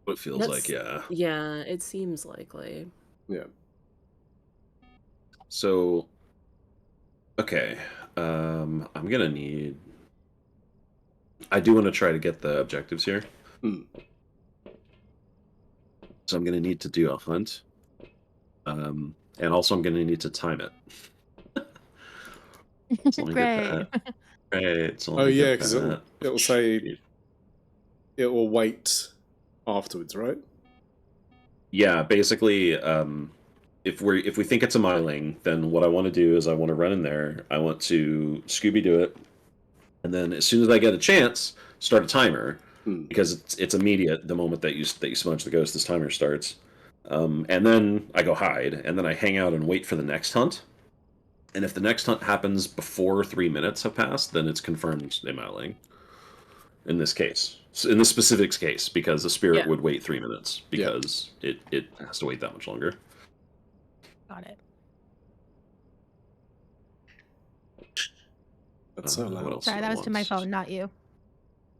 It feels That's- like, yeah. Yeah, it seems likely. Yeah. So, okay. I'm gonna need. I do want to try to get the objectives here. Hmm. So I'm gonna need to do a hunt. And also I'm gonna need to time it. So let me get Great. that. Right. So let Oh me yeah, get because that. it'll say it will wait afterwards, right? Yeah, basically, if we think it's a myling, then what I want to do is I want to run in there. I want to Scooby Doo it, and then as soon as I get a chance, start a timer Hmm. because it's immediate. The moment that you smudge the ghost, this timer starts, and then I go hide, and then I hang out and wait for the next hunt. And if the next hunt happens before 3 minutes have passed, then it's confirmed a myling. In this case, in this specific case, because the spirit Yeah. would wait 3 minutes because it has to wait that much longer. Got it. That's so What loud. else Sorry, did that I was to my want? phone, not you.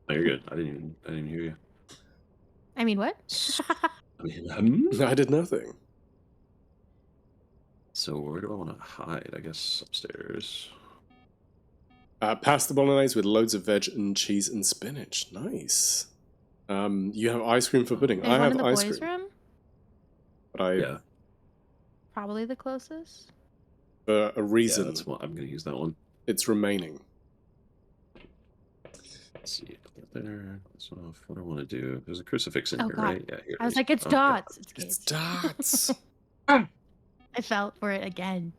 No, you're good. I didn't even hear you. I mean, what? I mean, I did nothing. so where do I want to hide? I guess upstairs. Pasta bolognese with loads of veg and cheese and spinach. Nice. You have ice cream for pudding. There's I one have in the ice boys' cream, room. but I Yeah, Probably the closest. for a yeah, reason that's what I'm gonna use that one. it's remaining. Let's see, put that there. So what do I want to do? There's a crucifix in Oh, here, God. right? Yeah, here. I was is. like, it's Okay. dots. It's It's kids. dots. I felt for it again.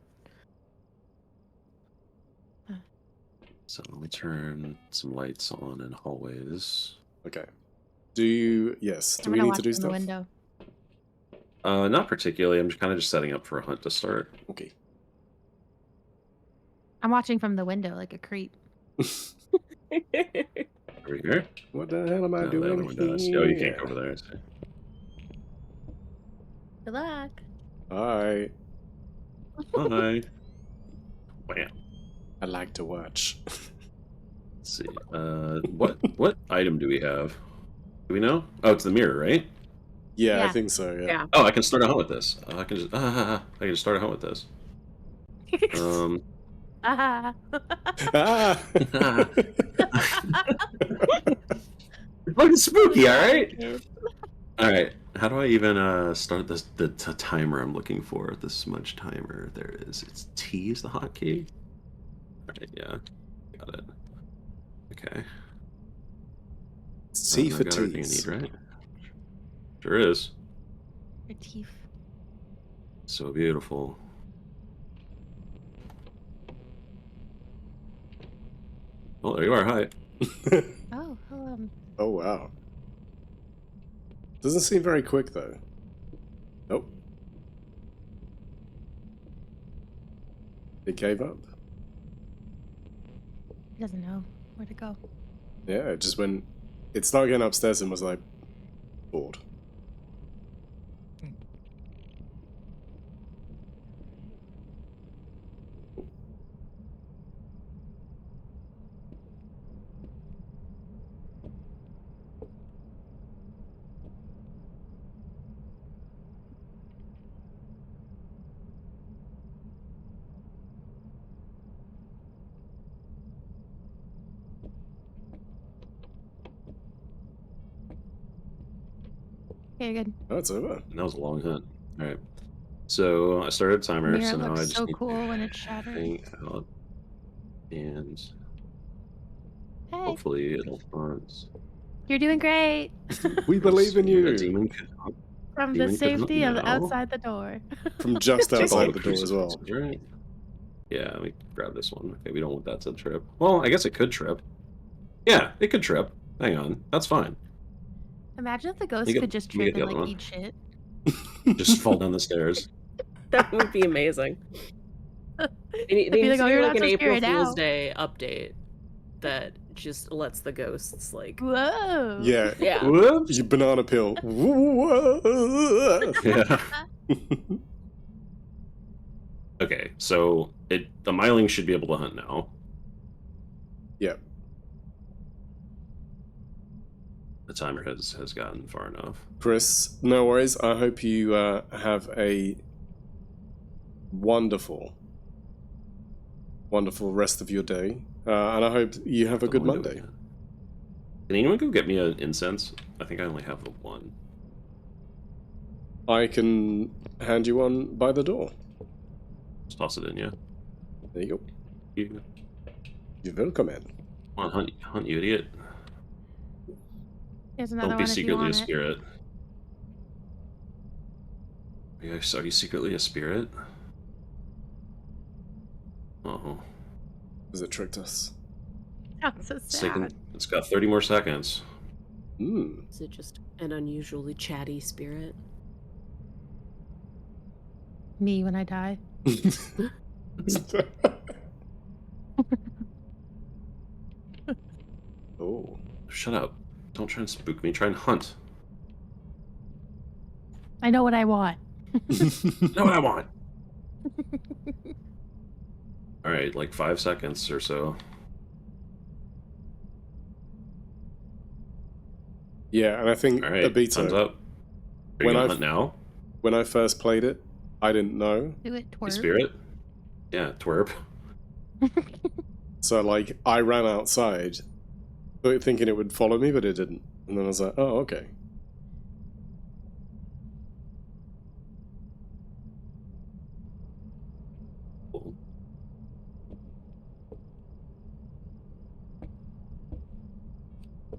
So let me turn some lights on in hallways. Okay. Do you? Yes. Do I'm we gonna need watch to do from the stuff? window. Not particularly. I'm just kind of just setting up for a hunt to start. Okay. I'm watching from the window like a creep. Over here. What the hell am I No, the other doing window is- here? Oh, you can't go over there. I see. Good luck. Hi. Hi. Wham. I like to watch. Let's see. What item do we have? Do we know? Oh, it's the mirror, right? Yeah, I Yeah. think so. Yeah. Yeah. Oh, I can start a hunt with this. I can just I can just start a hunt with this. Ah. Ah. Fucking spooky, all right. All right. How do I even start the timer I'm looking for? The smudge timer. There it is. It's T is the hotkey. Alright, yeah. Got it. Okay. It's T I for got everything I T's. need, right? Sure is. Your teeth. So beautiful. Oh, there you are. Hi. Oh, hello. Oh wow. Doesn't seem very quick though. Nope. It gave up. He doesn't know where to go. Yeah, it just went. It started getting upstairs and was like bored. Okay, good. Oh, it's over. And that was a long hunt. All right. So I started a timer, Mirror so now I looks just so need cool when it's to shattered. hang out, and Hey, hopefully it'll hunt. you're doing great. We believe in A you. demon could hunt. From the Demon could hunt safety of now. outside the door. From just Take all outside the door as well. crucifixes, right? Yeah, let me grab this one. Okay, we don't want that to trip. Well, I guess it could trip. Yeah, it could trip. Hang on, that's fine. Imagine if the ghost You get- could just you trip get the and other like one. eat shit. Just fall down the stairs. That would be amazing. They I'd be need like, to "Oh, do you're like not an supposed to April hear it Fool's out." Day update that just lets the ghosts like. Whoa. Yeah. Yeah. Whoops. You banana peel. Yeah. Okay, so the Myling should be able to hunt now. Yep. The timer has gotten far enough. Chris, no worries. I hope you have a wonderful, wonderful rest of your day. And I hope you have a good Window Monday. again. Can anyone go get me an incense? I think I only have the one. I can hand you one by the door. Just toss it in, yeah. There you go. You, You're welcome in. come on, hunt, you idiot. Here's another Don't be one if you secretly a want it. spirit. Are you secretly a spirit? Oh, Has it tricked us? Sounds so sad. it's got 30 more seconds. Hmm. Is it just an unusually chatty spirit? Me when I die. Oh. Shut up. Don't try and spook me. Try and hunt. I know what I want. Know what I want. Alright, like 5 seconds or so. Yeah, and I think Alright, Abito, thumbs up. Are you When gonna I've- hunt now? when I first played it, I didn't know. Do it, You twerp. spirit? Yeah, twerp. So, like, I ran outside thinking it would follow me, but it didn't. And then I was like, oh, okay. Cool.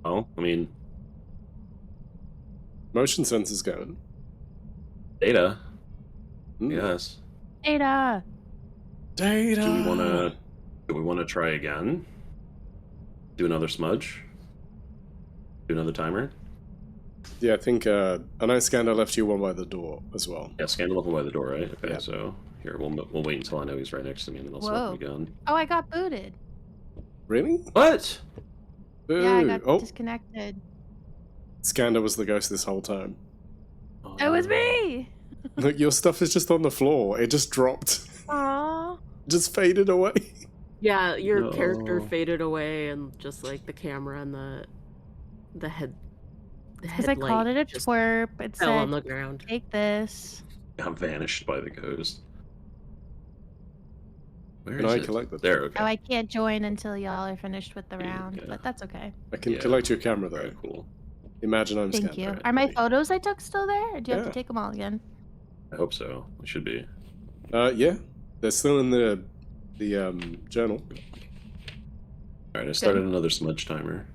Well, I mean, Motion sensor's going. data. Hmm. Yes. Ada. Data! Do we wanna try again? Do another smudge? Do another timer? Yeah, I think, I know Skander left you one by the door as well. Yeah, scan the level by the door, right? Okay, Yeah. so here we'll wait until I know he's right next to me, and then I'll start him again. Oh, I got booted. Really? What? Boo! Yeah, I got Oh, disconnected. Skander was the ghost this whole time. Oh, It was no. me. Look, your stuff is just on the floor. It just dropped. Aww. Just faded away. Yeah, your character No. faded away, and just like the camera and the head, the Because I called it a just twerp. It fell on said, the ground. take this. I'm vanished by the ghost. Where Can is I it? collect the There, thing? okay. Oh, I can't join until y'all are finished with the round, Yeah. but that's okay. I can Yeah. collect your camera though. Very cool. Imagine I'm Thank scanned. you. right? Are my photos I took still there? Or do you have Yeah. to take them all again? I hope so. It should be. Yeah, they're still in the journal. All right, I started another smudge timer.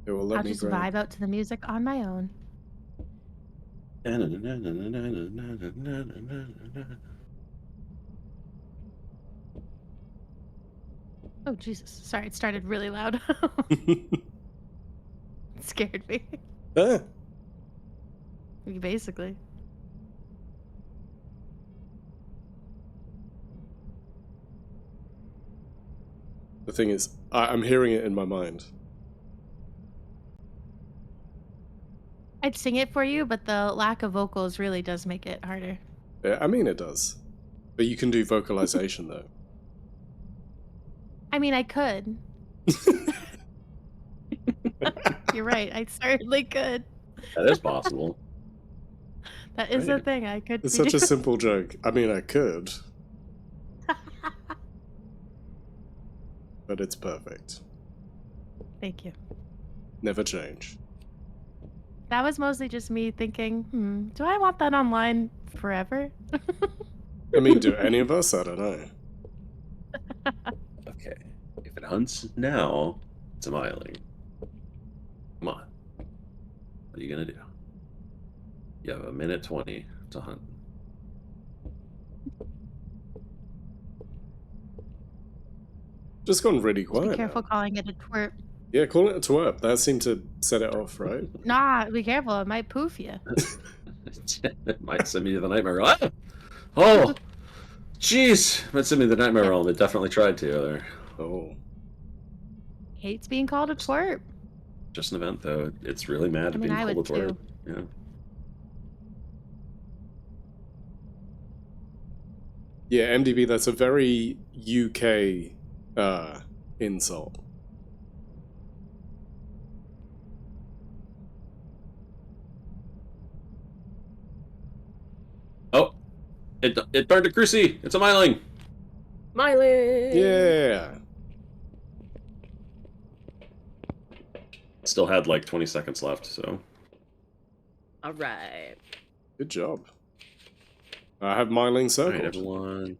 It will let I'll me just grab. vibe out to the music on my own. Oh Jesus! Sorry, it started really loud. It scared me. Ah, Basically. the thing is, I'm hearing it in my mind. I'd sing it for you, but the lack of vocals really does make it harder. Yeah, I mean it does, but you can do vocalization though. I mean, I could. You're right. I certainly could. That is possible. That is a Right. thing I could. It's be such a doing. simple joke. I mean, I could, but it's perfect. Thank you. Never change. That was mostly just me thinking, do I want that online forever? I mean, do any of us? I don't know. Okay. If it hunts now, it's a miling. Come on. What are you gonna do? You have a minute 20 to hunt. Just gone really Just quiet. be careful now. calling it a twerp. Yeah, call it a twerp. That seemed to set it off, right? Nah, be careful. It might poof you. It might send me to the nightmare realm. Ah! Oh! Jeez! Might send me to the nightmare realm. It definitely tried to there. Oh. Hates being called a twerp. Just an event, though. It's really mad at I mean, being I called would a twerp. too. Yeah. Yeah, MDB, that's a very UK insult. Oh! It turned to Crucy! It's a miling! Miley. Yeah. Still had like 20 seconds left, so. All right. Good job. I have Myling Alright, circled. everyone.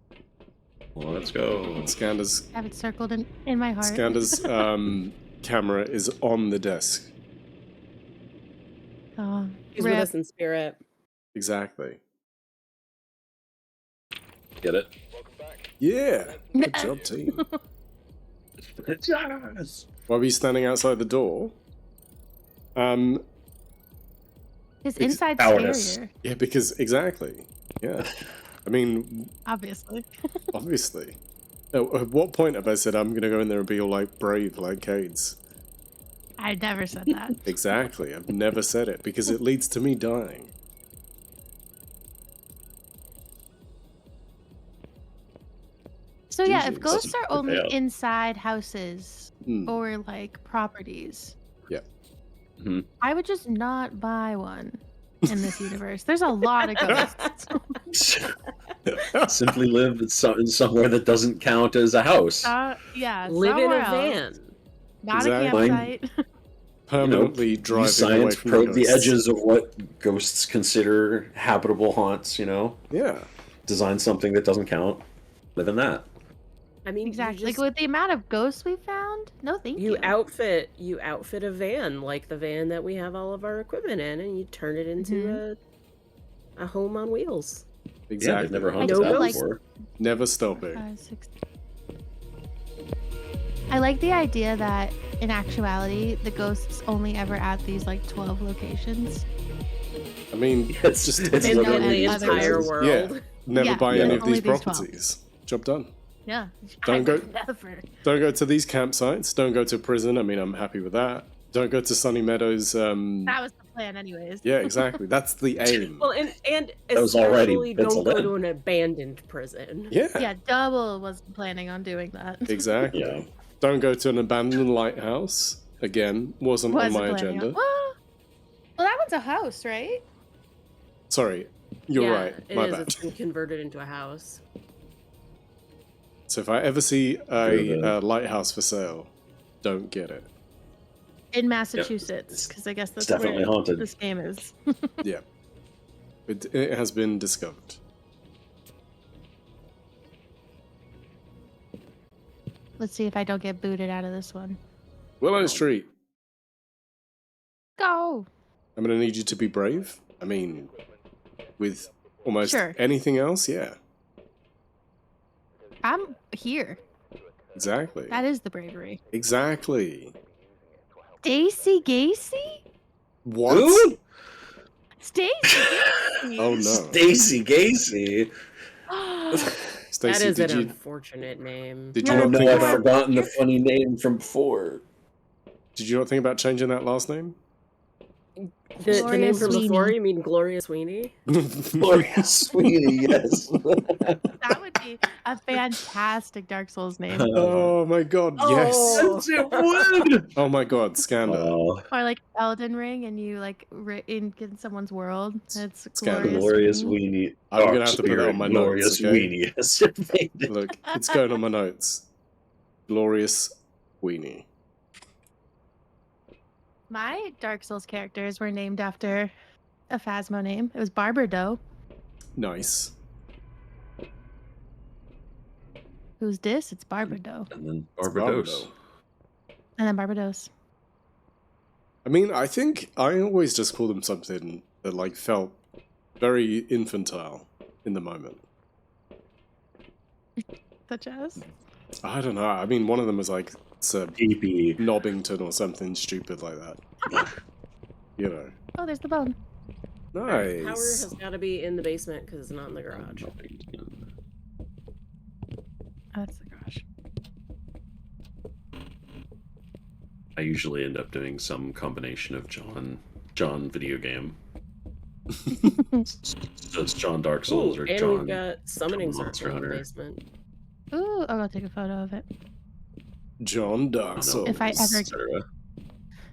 Let's go. Scander's I have it circled in my heart. Scander's camera is on the desk. Oh, He's with rip. us in spirit. Exactly. Get it? Yeah. Good job, team. Yes! While we're standing outside the door. His Ex- inside's cowardice. scarier, Yeah, because exactly. Yeah. I mean, obviously. obviously. At what point have I said I'm gonna go in there and be all like brave like Cades? I never said that. Exactly. I've never said it because it leads to me dying. So yeah, if Jesus. ghosts are only Yeah. inside houses Hmm. or like properties, Yeah. Mhm. I would just not buy one in this universe. There's a lot of ghosts. Simply live in somewhere that doesn't count as a house. Yeah, Live in somewhere a else. van. Not Exactly. a campsite. Permanently Use driving away science, from probe the ghosts. edges of what ghosts consider habitable haunts, you know? Yeah. Design something that doesn't count. Live in that. I mean, Exactly. You, Like just, with the amount of ghosts we found, no thank you. outfit a van like the van that we have all of our equipment in, and you turn it into a home on wheels. Yeah, Exactly. they've never I haunted know that ghosts. before. Never stopping. 5, 6. I like the idea that in actuality, the ghosts only ever at these like 12 locations. I mean, It's just just it's In no literally the other entire others. world. Yeah. never Yeah, buy yeah. any of Only these these 12. properties. Job done. Yeah. Don't I go- would never. Don't go to these campsites. Don't go to prison. I mean, I'm happy with that. Don't go to Sunny Meadows. That was the plan, anyways. Yeah, exactly. That's the aim. Well, and That was already especially penciled don't go in. to an abandoned prison. Yeah, Yeah, Double was planning on doing that. exactly. Yeah. Don't go to an abandoned lighthouse. Again, wasn't on Wasn't my planning on- agenda. Well, that one's a house, right? Sorry, you're Yeah, right. It My is. bad. It's been converted into a house. So if I ever see Yeah, a lighthouse for sale, don't get it. In Massachusetts, because I guess that's definitely where haunted. this game is. Yeah. It has been discovered. Let's see if I don't get booted out of this one. Willow Street. Go! I'm gonna need you to be brave. I mean, with almost Sure. anything else, yeah. I'm here. Exactly. That is the bravery. Exactly. Stacy Gacy? What? Who? Stacy Gacy? Oh no. Stacy Gacy. That Stacey, is an did you unfortunate name. did you No, not No, think I've about forgotten the funny name from before. did you not think about changing that last name? The name Gloria from before, Sweeney. you mean Gloria Sweeney? Gloria Sweeney, yes. That would be a fantastic Dark Souls name. Oh my god, yes. Oh. It would. Oh my god, Skander. Oh, Or like Elden Ring, and you like in someone's world. It's Scandalous. glorious. Glorious Weenie. I'm gonna have to put that on my Glorious notes, okay? Weenie. Yes, you made it. Look, it's going on my notes. Glorious Weenie. My Dark Souls characters were named after a Phasmo name. It was Barbardo. Nice. Who's this? It's Barbardo. And then It's Barbados. Barbardo. And then Barbados. I mean, I think I always just called them something that like felt very infantile in the moment. Such as? I don't know. I mean, one of them was like Sir PP. Nobbington or something stupid like that. You know. Oh, there's the bone. Nice. Power has got to be in the basement because it's not in the garage. Oh, that's the garage. I usually end up doing some combination of John video game. So it's John Dark Souls Ooh, or and John. we've got summoning John Monster circle in the Hunter. basement. Ooh, I'll take a photo of it. John Dark Souls. If I ever- etc.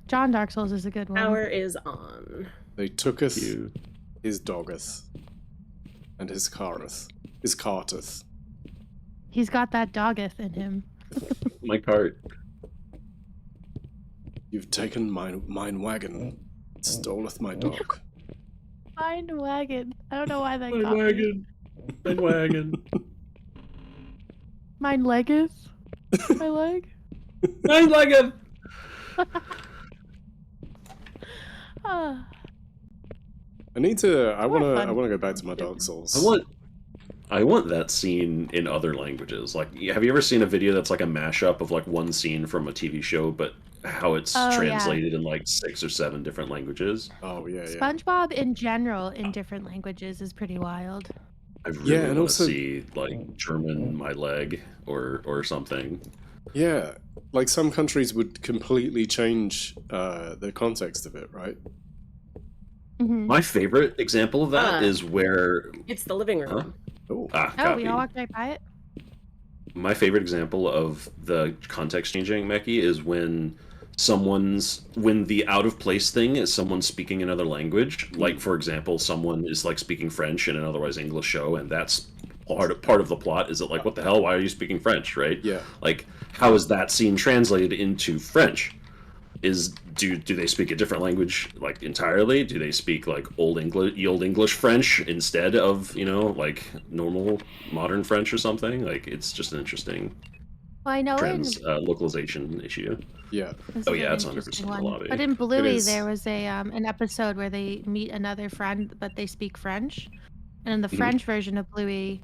John Dark Souls is a good one. Power is on. They tooketh You. his doggeth and his careth. His carteth. He's got that doggeth in him. My cart. You've taken mine wagon, stoleth my dog. Mine wagon. I don't know why that got me. My wagon. Mine leggeth. My leg. My wagon. Ah. I need to. I More wanna. fun. I wanna go back to my Dark Souls. I want that scene in other languages. Like, have you ever seen a video that's like a mashup of like one scene from a TV show, but how it's Oh, yeah. translated in like 6 or 7 different languages? Oh yeah, yeah. SpongeBob in general in different languages is pretty wild. I really Yeah, and want also- to see like German my leg or something. Yeah, like some countries would completely change the context of it, right? Mhm. My favorite example of that Ah. is where It's the living room. Oh, Oh, we copy. all walked right by it. My favorite example of the context changing Meki is when when the out of place thing is someone speaking another language. Like, for example, someone is like speaking French in an otherwise English show, and that's part of the plot. Is it like, what the hell? Why are you speaking French? Right? yeah. Like, how is that scene translated into French? Do they speak a different language like entirely? Do they speak like old English French instead of, like normal modern French or something? Like, it's just an interesting Well, I know localization issue. Yeah. This Oh, is yeah, an it's 100% interesting the one. lobby. But in Bluey, is. there was an episode where they meet another friend, but they speak French. And in the Mhm. French version of Bluey,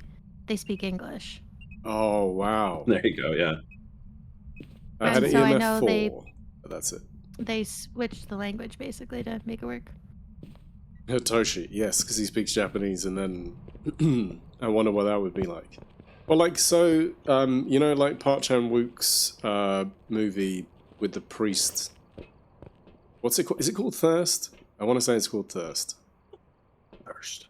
they speak English. Oh wow. There you go. Yeah. I had And an so I EMF know 4, they- but that's it. They switched the language basically to make it work. Hitoshi, yes, because he speaks Japanese, and then I wonder what that would be like. Well, like, so, like Park Chan-wook's movie with the priest. What's it called? Is it called Thirst? I want to say it's called Thirst. First.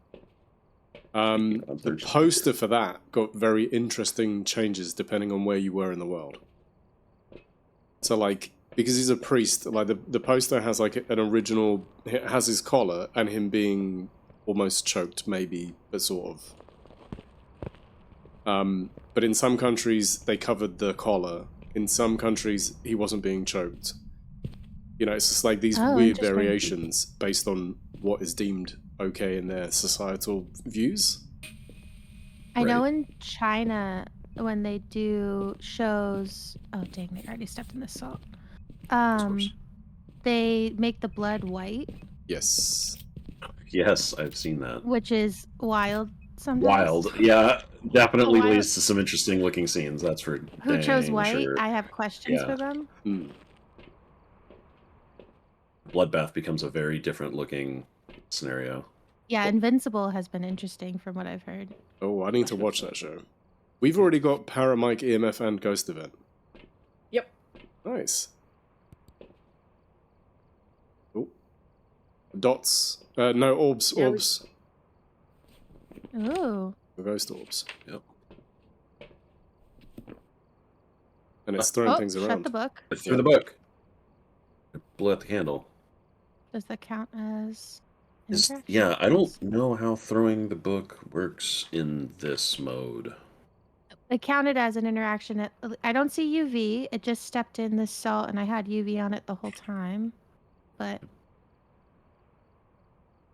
The Thirst. poster for that got very interesting changes depending on where you were in the world. So, like, because he's a priest, like, the poster has, like, an original... It has his collar and him being almost choked, maybe, but sort of. But in some countries, they covered the collar. In some countries, he wasn't being choked. You know, it's just like these Oh, weird interesting. variations based on what is deemed okay in their societal views. I know Right. in China when they do shows. Oh dang! I already stepped in the salt. course. They make the blood white, Yes. Yes, I've seen that. which is wild sometimes. Wild. Yeah, definitely Wild. leads to some interesting looking scenes. That's for Who chose dang white? sure. I have questions Yeah. for them. Mm. Bloodbath becomes a very different looking scenario. Yeah, Invincible has been interesting from what I've heard. Oh, I need to watch that show. We've already got Paramike, EMF, and Ghost Event. Yep. Nice. Oh. Dots. No, orbs. Yeah, we- Orbs. Ooh. The ghost orbs. Yep. And it's throwing Oh, things shut around. the book. Through the book. Blew out the candle. Does that count as Yeah, I interactions? don't know how throwing the book works in this mode. It counted as an interaction. I don't see UV. It just stepped in this salt, and I had UV on it the whole time. But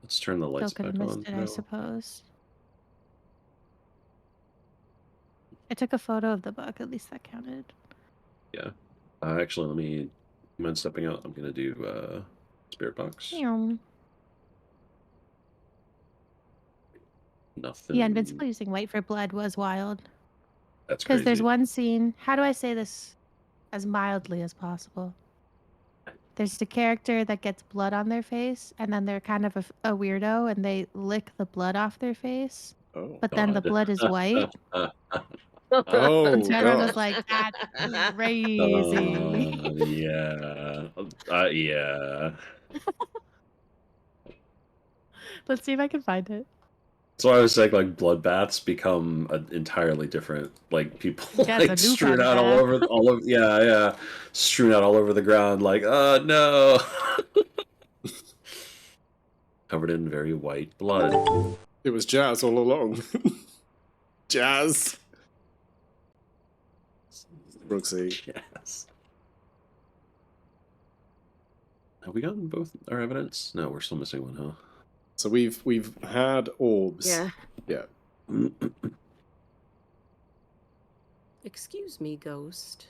Let's turn the still lights could back have missed on. it, I No. suppose. I took a photo of the book. At least that counted. Yeah. Actually, let me. Mind stepping out? I'm gonna do spirit box. Meow. Nothing. Yeah, Invincible using white for blood was wild. That's Because crazy. there's one scene. How do I say this as mildly as possible? There's the character that gets blood on their face, and then they're kind of a weirdo, and they lick the blood off their face, Oh. but then the God. blood is white. Oh, And so everyone was gosh. like, "That's crazy." Yeah. Yeah. Let's see if I can find it. So I was saying, like, bloodbaths become an entirely different, like, people Yeah, it's a like new strewn kind of out bath. all over, yeah, strewn out all over the ground, like, oh no, covered in very white blood. It was Jazz all along. Jazz. Brooksy. Yes. Have we gotten both our evidence? No, we're still missing one, huh? So we've had orbs. Yeah. Yeah. Excuse me, ghost.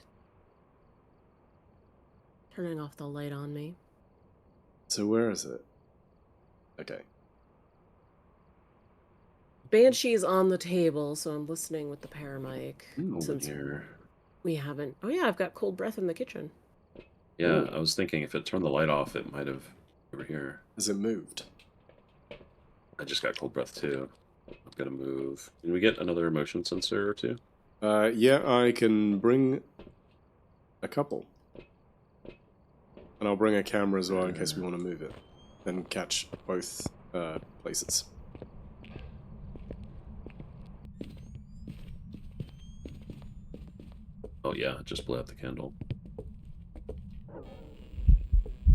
Turning off the light on me. So where is it? Okay. Banshee's on the table, so I'm listening with the paramic. Over Since here. we haven't. Oh yeah, I've got cold breath in the kitchen. Yeah, I was thinking if it turned the light off, it might have over here. Has it moved? I just got cold breath too. I'm gonna move. Can we get another motion sensor or two? Yeah, I can bring a couple. And I'll bring a camera as well in case we want to move it. Then catch both places. Oh yeah, just blew out the candle.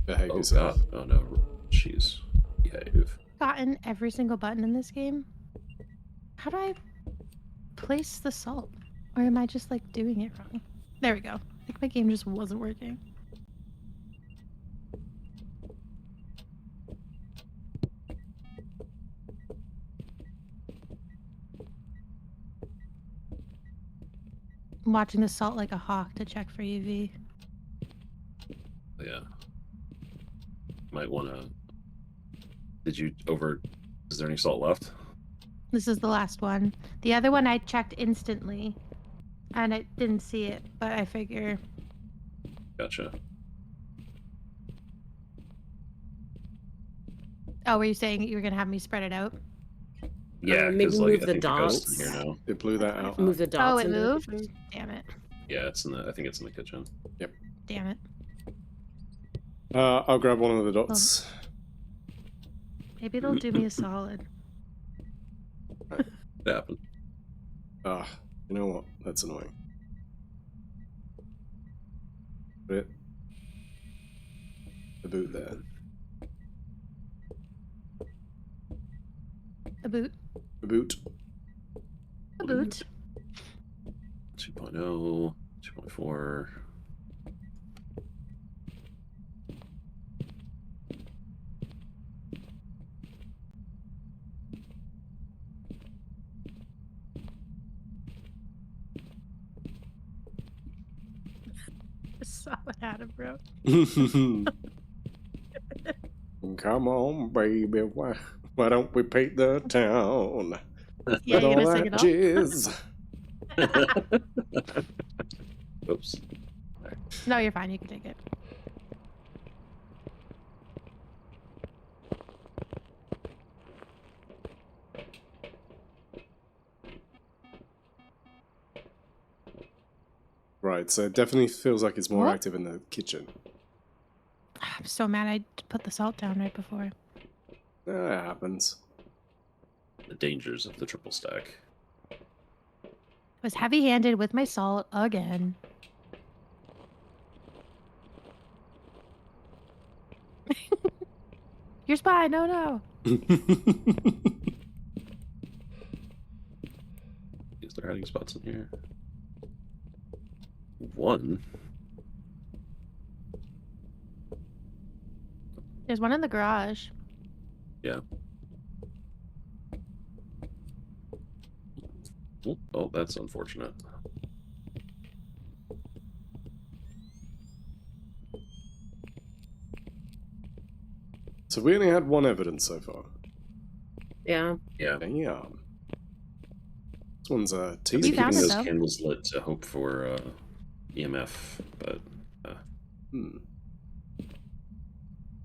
Behave Oh yourself. god. Oh no. Jeez. Behave. Gotten every single button in this game. How do I place the salt? Or am I just like doing it wrong? There we go. I think my game just wasn't working. I'm watching the salt like a hawk to check for UV. Yeah. Might wanna. Did you over? Is there any salt left? This is the last one. The other one I checked instantly, and I didn't see it, but I figure Gotcha. Oh, were you saying you were gonna have me spread it out? Yeah, maybe because like move I the think the ghost is in dots. here now. It blew that out. Move the dots. Oh, it into the moved? kitchen. Damn it. Yeah, it's in the. I think it's in the kitchen. Damn it. I'll grab one of the dots. Maybe it'll do me a solid. It happened. Ah, you know what? That's annoying. Put it. The boot there. A boot. The boot. A boot. 2.0, 2.4. Just saw what happened, bro. Come on, baby, why don't we paint the town Yeah, with you're all gonna sing that it all? jizz? Oops. No, you're fine. You can take it. Right, so it definitely feels like it's more What? active in the kitchen. I'm so mad I put the salt down right before. That happens. The dangers of the triple stack. I was heavy-handed with my salt again. Your spy, no. Is there hiding spots in here? One. There's one in the garage. Yeah. Oh, that's unfortunate. So we only had one evidence so far. Yeah. Yeah. Damn. This one's We teasing. found Keeping it, those though. candles lit to hope for EMF, but Hmm.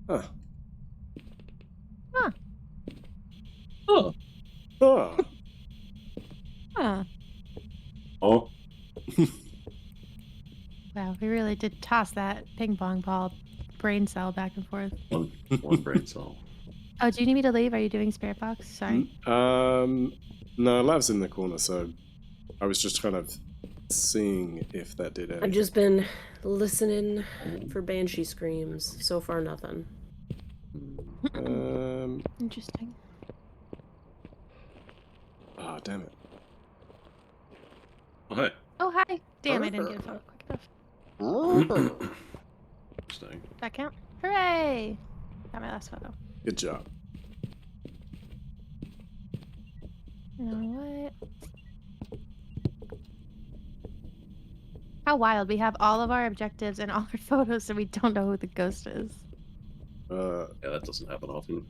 Huh. Huh. oh, Ah. Huh. oh, Wow, we really did toss that ping pong ball brain cell back and forth. one brain cell. Oh, do you need me to leave? Are you doing spirit box? Sorry. No, Lav's in the corner, so I was just kind of seeing if that did anything. I've just been listening for banshee screams. So far, nothing. Interesting. Ah, damn it. Oh, Oh, hi. Damn, I didn't get a photo quick enough. hey. Interesting. Does that count? Hooray! Got my last photo. Good job. You know what? How wild. We have all of our objectives and all our photos, so we don't know who the ghost is. Yeah, that doesn't happen often.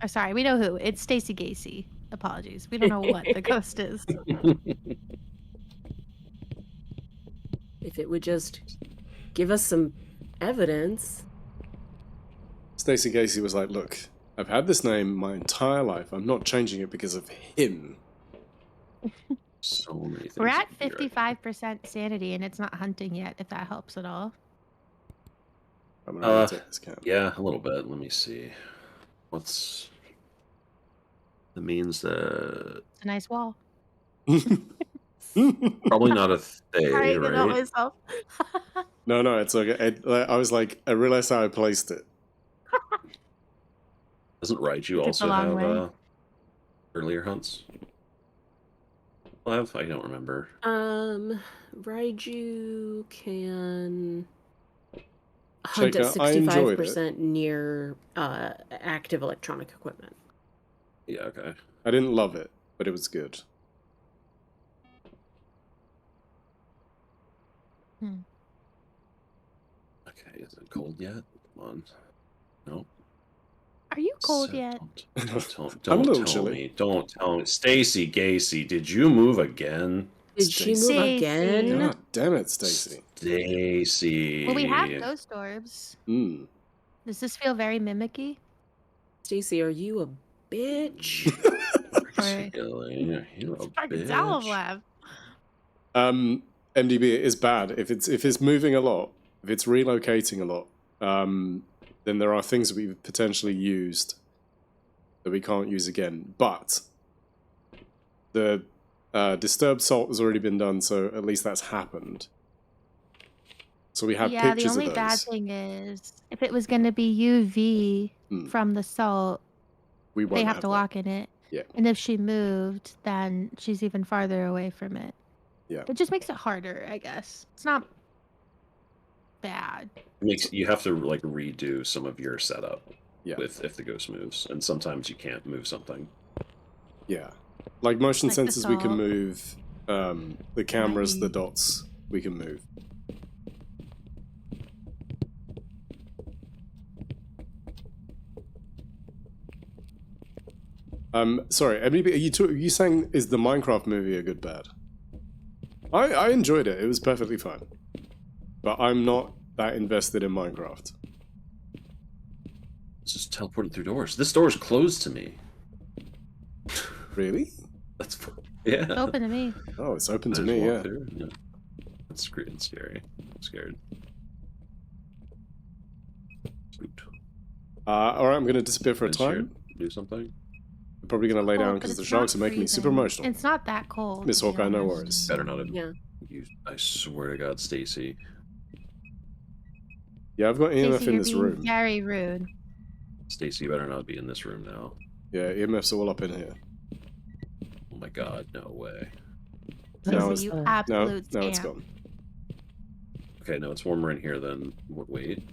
Oh, sorry, we know who. It's Stacy Gacy. Apologies. We don't know what the ghost is. If it would just give us some evidence. Stacey Gacy was like, look, I've had this name my entire life. I'm not changing it because of him. So many things. We're at that could be right. 55% sanity, and it's not hunting yet, if that helps at all. I'm gonna take this count. Yeah, a little bit. Let me see. What's that means that It's a nice wall. probably not a Thay, Sorry, I get out right? myself. No, it's okay. I was like, I realized how I placed it. Doesn't Raiju Took also the long have way. earlier hunts? I don't remember. Raiju can hunt Shaker, at I enjoyed 65% near active electronic equipment. Yeah, okay. I didn't love it, but it was good. Okay, is it cold yet? Come on. Nope. Are you cold So yet? Don't I'm a little tell chilly. me. Don't tell me. Stacy Gacy, did you move again? Did she move Stacy. again? God damn it, Stacey. Stacy. Well, we have ghost orbs. Mm. Does this feel very mimicky? Stacy, are you a bitch? Really? You're a I can tell him bitch. laugh. MDB is bad. If it's moving a lot, if it's relocating a lot, then there are things that we've potentially used that we can't use again. But the disturbed salt has already been done, so at least that's happened. So we have Yeah, the pictures only of bad those. thing is if it was going to be UV from the salt, We won't they have to that. walk in it. Yeah. And if she moved, then she's even farther away from it. Yeah. It just makes it harder, I guess. It's not bad. You have to like redo some of your setup Yeah. with if the ghost moves, and sometimes you can't move something. Yeah. Like motion Like the sensors, we can salt. move. The cameras, the Right. dots, we can move. Sorry, MDB, are you saying is the Minecraft movie a good bad? I enjoyed it. It was perfectly fine. But I'm not that invested in Minecraft. It's just teleporting through doors. This door is closed to me. Really? That's yeah. It's open to me. Oh, it's open to I just me, walk yeah. through, yeah. That's scary. I'm scared. Spooked. Alright, I'm gonna disappear for a Is here time. do something. I'm probably gonna lay down Cold, but because the it's sharks not are making me super freezing. emotional. It's not that cold. Miss to be Hawkeye, no honest. worries. Better not have. Yeah. I swear to God, Stacy. Yeah, I've got EMF Stacey, in you're this being room. very rude. Stacy better not be in this room now. Yeah, EMF's all up in here. Oh my God, no way. Now Stacey, it's- you No, absolute no, it's scamp. gone. Okay, no, it's warmer in here than. Wait.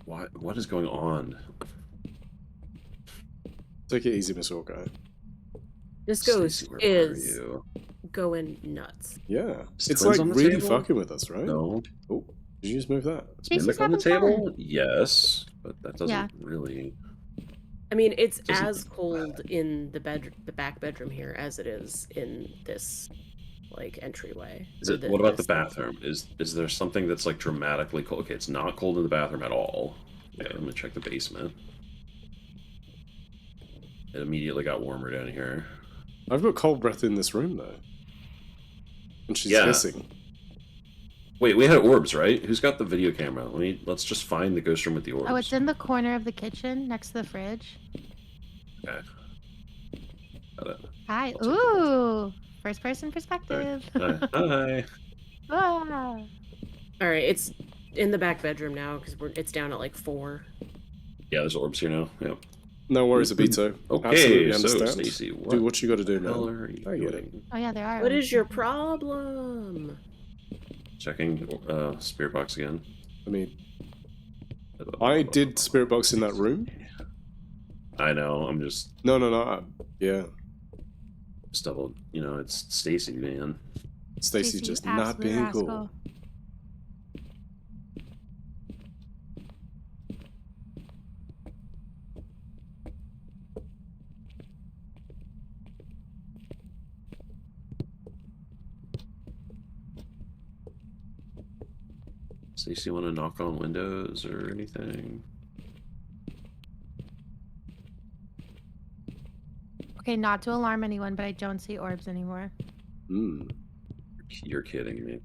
What is going on? Take it easy, Miss Hawkeye. This Stacey, ghost where are is you? going nuts. Yeah. Is It's Twins like on the really table? fucking with us, right? No. Oh, did you just move that? Is Stacey's Mimic on the having table? fun. Yes, but that doesn't Yeah. really. I mean, it's Doesn't- as cold in the back bedroom here as it is in this like entryway. Is it? What about the bathroom? Is there something that's like dramatically cold? Okay, it's not cold in the bathroom at all. Okay, I'm gonna check the basement. It immediately got warmer down here. I've got cold breath in this room though. And she's Yeah. hissing. Wait, we had orbs, right? Who's got the video camera? Let's just find the ghost room with the orbs. Oh, it's in the corner of the kitchen next to the fridge. Okay. Got it. Hi. I'll take a Ooh. First person perspective. Hi. Ah. All right, it's in the back bedroom now because it's down at like 4. Yeah, there's orbs here now. Yep. No worries, Abito. Okay, Absolutely so understand. Stacey, Do what you gotta do the hell now. are you I get it. doing? Oh yeah, there are. What ones. is your problem? Checking spirit box again. I mean, I did spirit box in that room. I know. I'm just No. Yeah. double. You know, it's Stacy, man. Stacey Stacey, just you not absolute being rascal. cool. Stacy, want to knock on windows or anything? Okay, not to alarm anyone, but I don't see orbs anymore. Hmm. You're kidding me.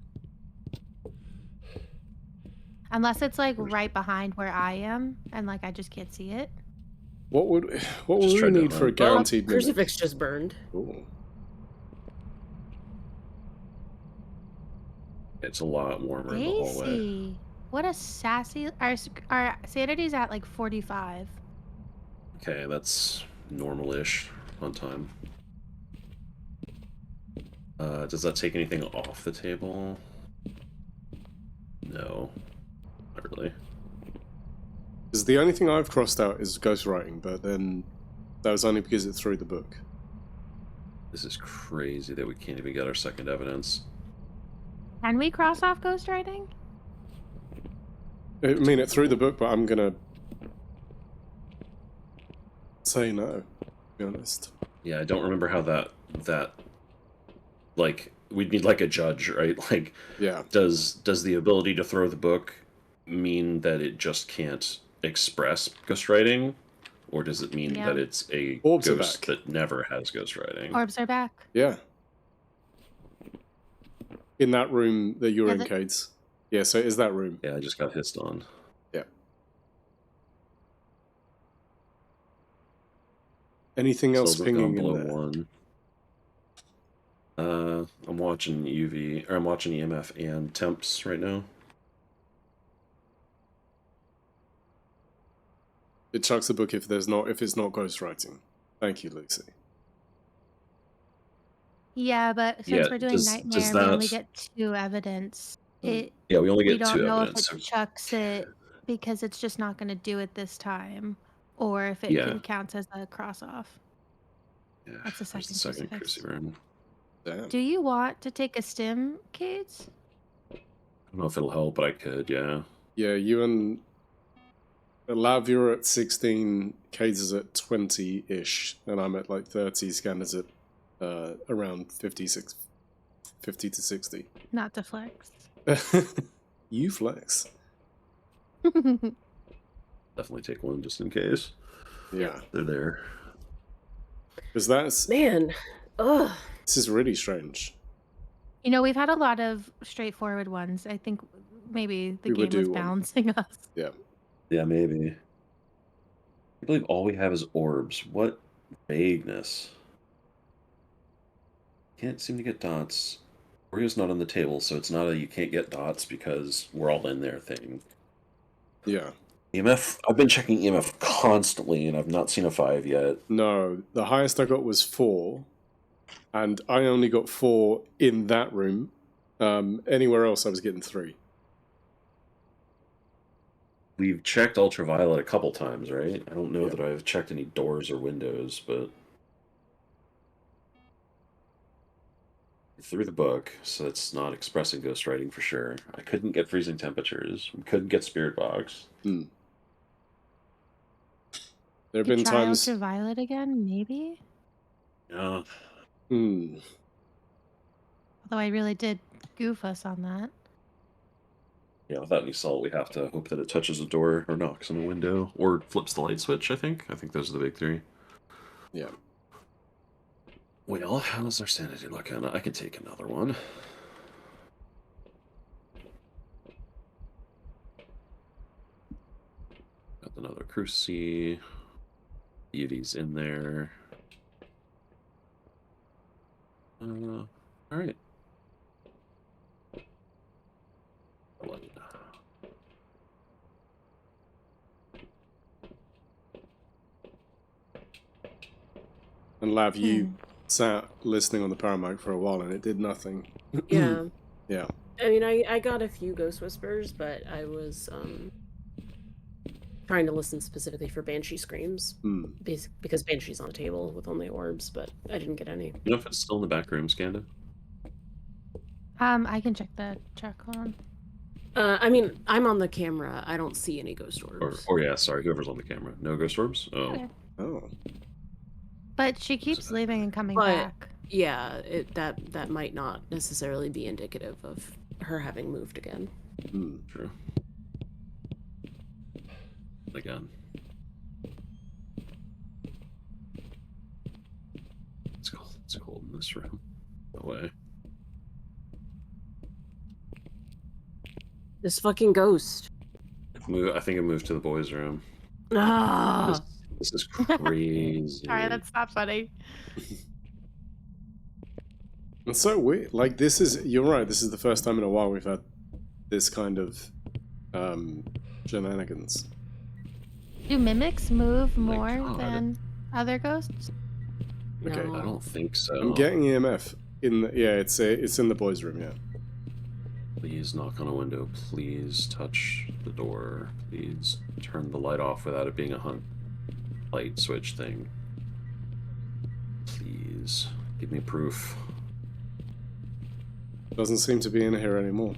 Unless it's like right behind where I am, and like I just can't see it. What would Just we tried to need for a run. guaranteed Well, mimic? crucifix just burned. Ooh. It's a lot warmer in the hallway. Stacy, what a sassy. Our sanity's at like 45. Okay, that's normal-ish on time. Does that take anything off the table? No, not really. Because the only thing I've crossed out is ghostwriting, but then that was only because it threw the book. This is crazy that we can't even get our second evidence. Can we cross off ghostwriting? I mean, it threw the book, but I'm gonna say no, to be honest. Yeah, I don't remember how that like we'd need like a judge, right? Like, Yeah. does the ability to throw the book mean that it just can't express ghostwriting, or does it mean Yeah. that it's a Orbs are ghost back. that never has ghostwriting? Orbs are back. Yeah. In that room that you're Yeah, in, that- Cades. Yeah, so it is that room. Yeah, I just got hissed on. Yeah. Anything else Silver's gone pinging in below there? 1. I'm watching UV, or I'm watching EMF and temps right now. It chucks the book if it's not ghostwriting. Thank you, Lucy. Yeah, but since Yeah, we're doing does nightmare, we only that? get 2 evidence. It Yeah, we only we get don't 2 know if it evidence. chucks it because it's just not gonna do it this time, or if it Yeah. can count as a cross off. Yeah, That's the there's the second second crucifix. cruciburn. Damn. Do you want to take a stim, Cades? I don't know if it'll help, but I could, yeah. Yeah, you and Lav, you're at 16, Cades is at 20-ish, and I'm at like 30, Scanner's at around 50 to 60. Not to flex. You flex. Definitely take one just in case. Yeah. They're there. Because that's... Man, ugh. This is really strange. You know, we've had a lot of straightforward ones. I think maybe the We would game was do one. balancing us. Yeah. Yeah, maybe. I believe all we have is orbs. What vagueness. Can't seem to get dots. Oreo's not on the table, so it's not a you can't get dots because we're all in there thing. Yeah. EMF, I've been checking EMF constantly, and I've not seen a 5 yet. No, the highest I got was 4, and I only got 4 in that room. Anywhere else, I was getting 3. We've checked ultraviolet a couple times, right? I don't know Yeah. that I've checked any doors or windows, but through the book, so it's not expressing ghost writing for sure. I couldn't get freezing temperatures. We couldn't get spirit box. There have Could been try times... ultraviolet again, maybe? Yeah. Hmm. Although I really did goof us on that. Yeah, without any salt, we have to hope that it touches a door or knocks on a window or flips the light switch, I think. I think those are the big 3. Yeah. Well, how's our sanity looking? I can take another one. Got another cruci. Beauty's in there. Alright. And Lav, you sat listening on the Paramic for a while and it did nothing. Yeah. Yeah. I mean, I got a few ghost whispers, but I was trying to listen specifically for banshee screams, because banshee's on a table with only orbs, but I didn't get any. You know if it's still in the back room, Skanda? I can check on. I mean, I'm on the camera. I don't see any ghost orbs. Or yeah, sorry, whoever's on the camera. No ghost orbs? Oh. Okay. Oh. But she keeps leaving and coming But- back. Yeah, that might not necessarily be indicative of her having moved again. True. Again. It's cold in this room. No way. This fucking ghost. I think I moved to the boys' room. Ah. This is crazy. Sorry, that's not funny. It's so weird. Like, this is... You're right, this is the first time in a while we've had this kind of shenanigans. Do mimics move my more God. than other ghosts? Okay. No. I don't think so. I'm getting EMF in the... Yeah, it's in the boys' room, yeah. Please knock on a window. Please touch the door. Please turn the light off without it being a hunt light switch thing. Please give me proof. Doesn't seem to be in here anymore.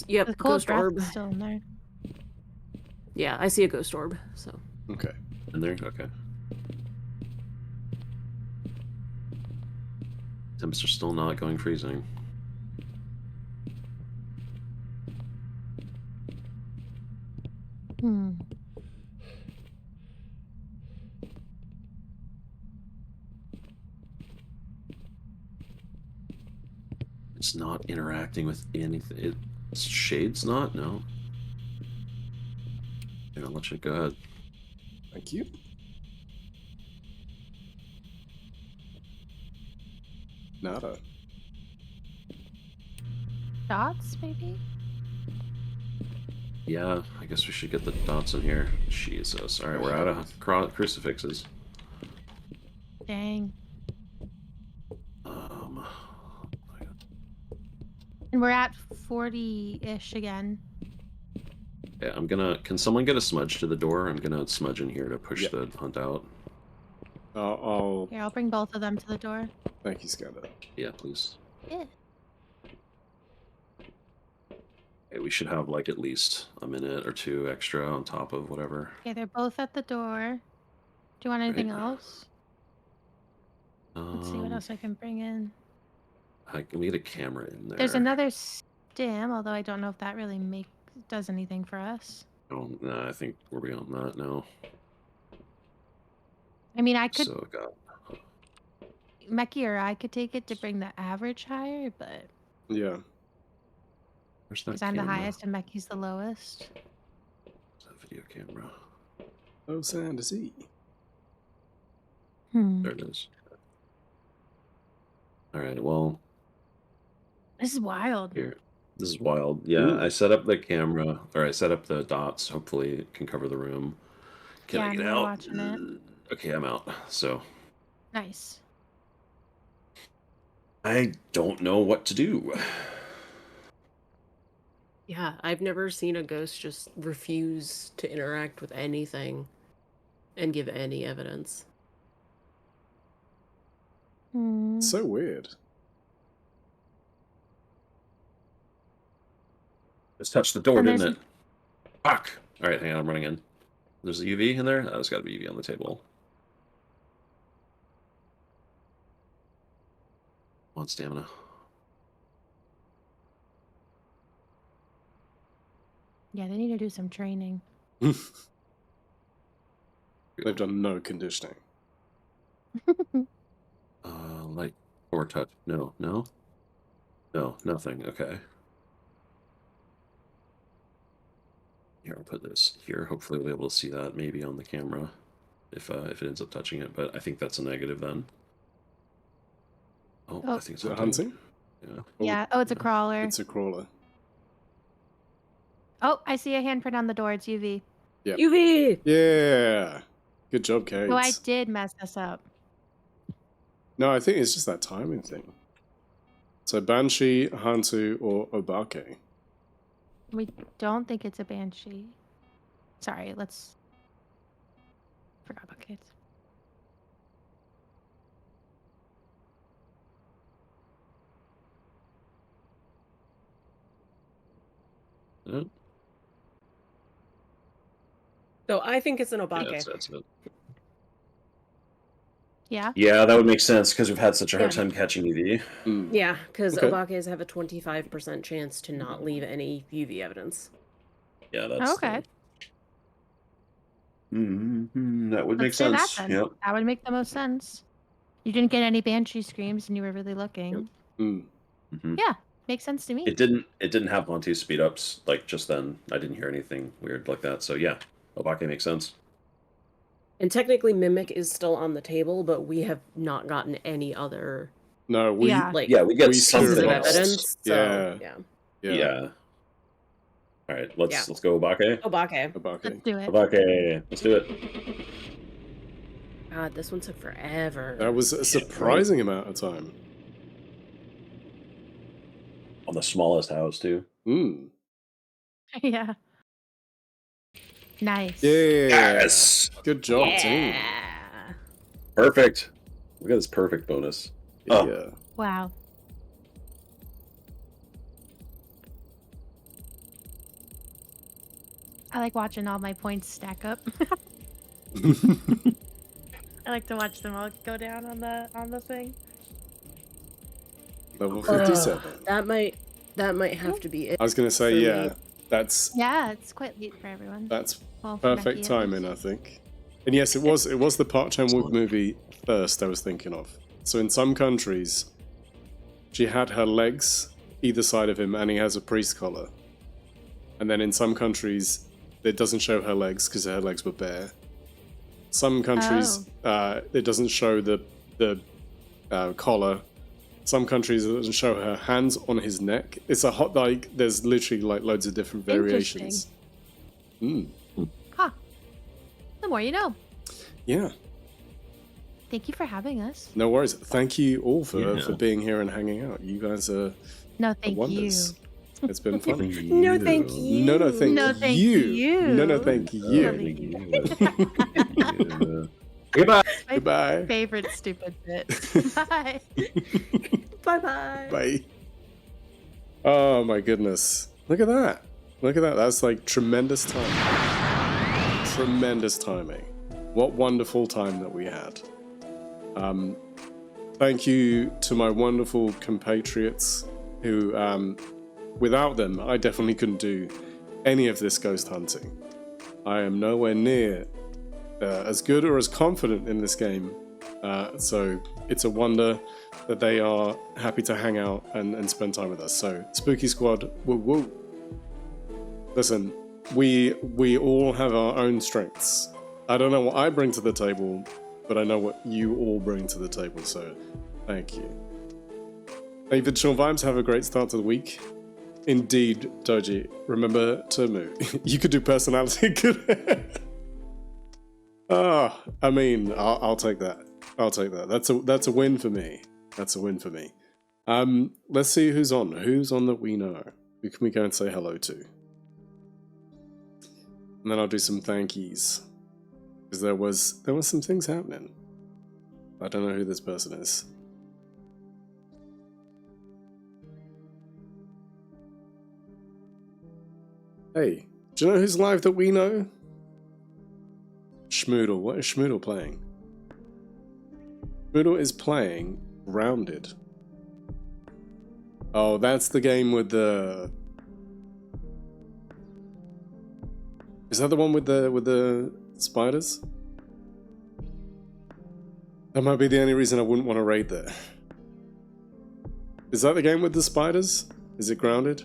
Yep, The cold ghost breath orb. is still in there. Yeah, I see a ghost orb, so. Okay. In there? Okay. Temps are still not going freezing. It's not interacting with anything. Shade's not? No. Here, I'll let you go ahead. Thank you. Nada. Dots, maybe? Yeah, I guess we should get the dots in here. Jesus. Alright, we're out of crucifixes. Dang. Um, And we're at 40-ish again. yeah, I'm gonna... Can someone get a smudge to the door? I'm gonna smudge in here to push Yep. the hunt out. Here, I'll bring both of them to the door. Thank you, Skander. Yeah, please. Yeah. Okay, we should have, like, at least a minute or two extra on top of whatever. Okay, they're both at the door. Do you want anything Right. else? Let's see what else I can bring in. Can we get a camera in there? There's another stim, although I don't know if that really does anything for us. Oh, no, I think we're beyond that now. I mean, I could, So, God. Meki or I could take it to bring the average higher, but Yeah. Where's that because I'm the camera? highest and Meki's the lowest. Where's that video camera? Oh, Sandersy. There it is. Alright, well, This is wild. here. This is wild. Yeah, Ooh. I set up the camera, or I set up the dots. Hopefully it can cover the room. Can Yeah, I I'm get here out? watching it. Okay, I'm out. So, Nice. I don't know what to do. Yeah, I've never seen a ghost just refuse to interact with anything and give any evidence. Hmm. So weird. Just touched the door, And didn't there's it? Fuck! Alright, hang on, I'm running in. There's a UV in there? Oh, there's gotta be UV on the table. Come on, stamina. Yeah, they need to do some training. They've done no conditioning. Light or touch. No, no? No, nothing. Okay. Here, I'll put this here. Hopefully we'll be able to see that maybe on the camera if it ends up touching it, but I think that's a negative then. Oh, I Oh. think it's Is it hunting? Yeah. Yeah. Oh, it's a crawler. It's a crawler. Oh, I see a handprint on the door. It's UV. Yep. UV! Yeah. Good job, Kate. So I did mess this up. No, I think it's just that timing thing. So Banshee, Hantu, or Obake. We don't think it's a banshee. Sorry, let's. Forgot about kids. Yeah, So I think it's an yeah, Obake. that's it. Yeah. Yeah, that would make sense because we've had such a hard Yeah. time catching UV. Mm. Yeah, because Okay. Obakes have a 25% chance to not leave any UV evidence. Yeah, that's Okay. That would make Let's say that sense. then. Yep. That would make the most sense. You didn't get any banshee screams, and you were really looking. Mm. Mhm. Yeah, makes sense to me. It didn't have Monty speed ups like just then. I didn't hear anything weird like that. So yeah, Obake makes sense. And technically, Mimic is still on the table, but we have not gotten any other No, we. Yeah. like Yeah, we get We pieces something of else. evidence. So, Yeah. yeah. Yeah. All right, let's Yeah. go Obake. Obake. Obake. Let's do it. Obake, let's do it. God, this one took forever. That was a surprising amount of time. On the smallest house too. Mm. Yeah. Nice. Yeah. Good job, team. Yeah. Perfect. Look at this perfect bonus. Oh. Yeah. Wow. I like watching all my points stack up. I like to watch them all go down on the thing. Level 57. That might have to be it. I was going to say, for yeah, me. that's Yeah, it's quite late for everyone. that's Well, for perfect Meki, timing, I think. And yes, it was the Park Chan-wook movie first I was thinking of. So in some countries, she had her legs either side of him, and he has a priest collar. And then in some countries, it doesn't show her legs because her legs were bare. Some countries, it doesn't show the collar. Some countries, it doesn't show her hands on his neck. It's a hot, like, there's literally like loads of different variations. Huh. The more you know. Yeah, Thank you for having us. no worries. Thank you all for Yeah. being here and hanging out. You guys are No, thank you. wonders. It's been fun. No, thank you. No, no, thank No, thank you. you. No, no, thank No, you. thank you. Goodbye. My Goodbye. favorite stupid bit. Bye. Bye bye. Bye. Oh my goodness. Look at that. Look at that. That's like tremendous timing. Tremendous timing. What wonderful time that we had. Thank you to my wonderful compatriots who, without them, I definitely couldn't do any of this ghost hunting. I am nowhere near as good or as confident in this game. So it's a wonder that they are happy to hang out and spend time with us. So Spooky Squad, woo woo. Listen, we all have our own strengths. I don't know what I bring to the table, but I know what you all bring to the table. So thank you. David Sean Vibes, have a great start to the week. Indeed, Doji, remember to move. You could do personality. I mean, I'll take that. I'll take that. That's a win for me. That's a win for me. Let's see who's on. Who's on that we know? Who can we go and say hello to? And then I'll do some thank yous. Because there was some things happening. I don't know who this person is. Hey, do you know who's live that we know? Schmoodle. What is Schmoodle playing? Schmoodle is playing Grounded. Oh, that's the game with the... Is that the one with the spiders? That might be the only reason I wouldn't want to raid there. Is that the game with the spiders? Is it Grounded?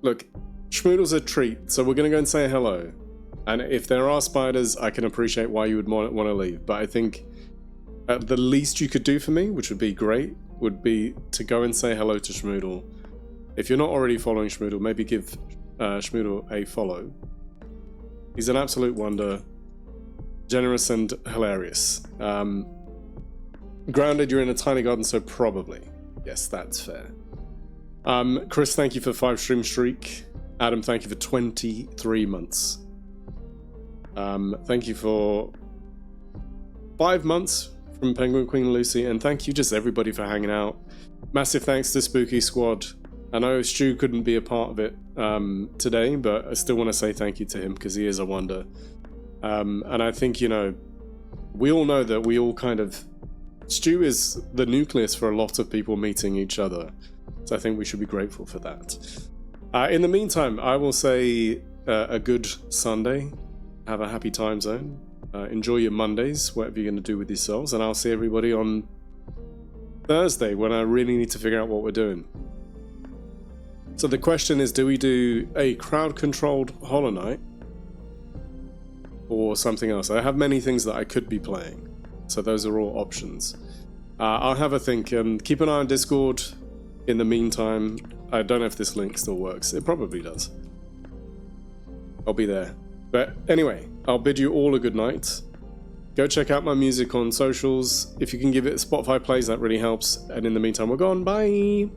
Look, Schmoodle's a treat, so we're going to go and say hello. And if there are spiders, I can appreciate why you would want to leave. But I think the least you could do for me, which would be great, would be to go and say hello to Schmoodle. If you're not already following Schmoodle, maybe give Schmoodle a follow. He's an absolute wonder. Generous and hilarious. Grounded, you're in a tiny garden, so probably. Yes, that's fair. Chris, thank you for 5 stream streak. Adam, thank you for 23 months. Thank you for 5 months from Penguin Queen Lucy, and thank you just everybody for hanging out. Massive thanks to Spooky Squad. I know Stu couldn't be a part of it today, but I still want to say thank you to him because he is a wonder. And I think, you know, we all know that we all kind of... Stu is the nucleus for a lot of people meeting each other. So I think we should be grateful for that. In the meantime, I will say a good Sunday. Have a happy time zone. Enjoy your Mondays, whatever you're going to do with yourselves. And I'll see everybody on Thursday when I really need to figure out what we're doing. So the question is, do we do a crowd-controlled Hollow Knight? Or something else? I have many things that I could be playing. So those are all options. I'll have a think. Keep an eye on Discord. In the meantime, I don't know if this link still works. It probably does. I'll be there. But anyway, I'll bid you all a good night. Go check out my music on socials. If you can give it Spotify plays, that really helps. And in the meantime, we're gone. Bye!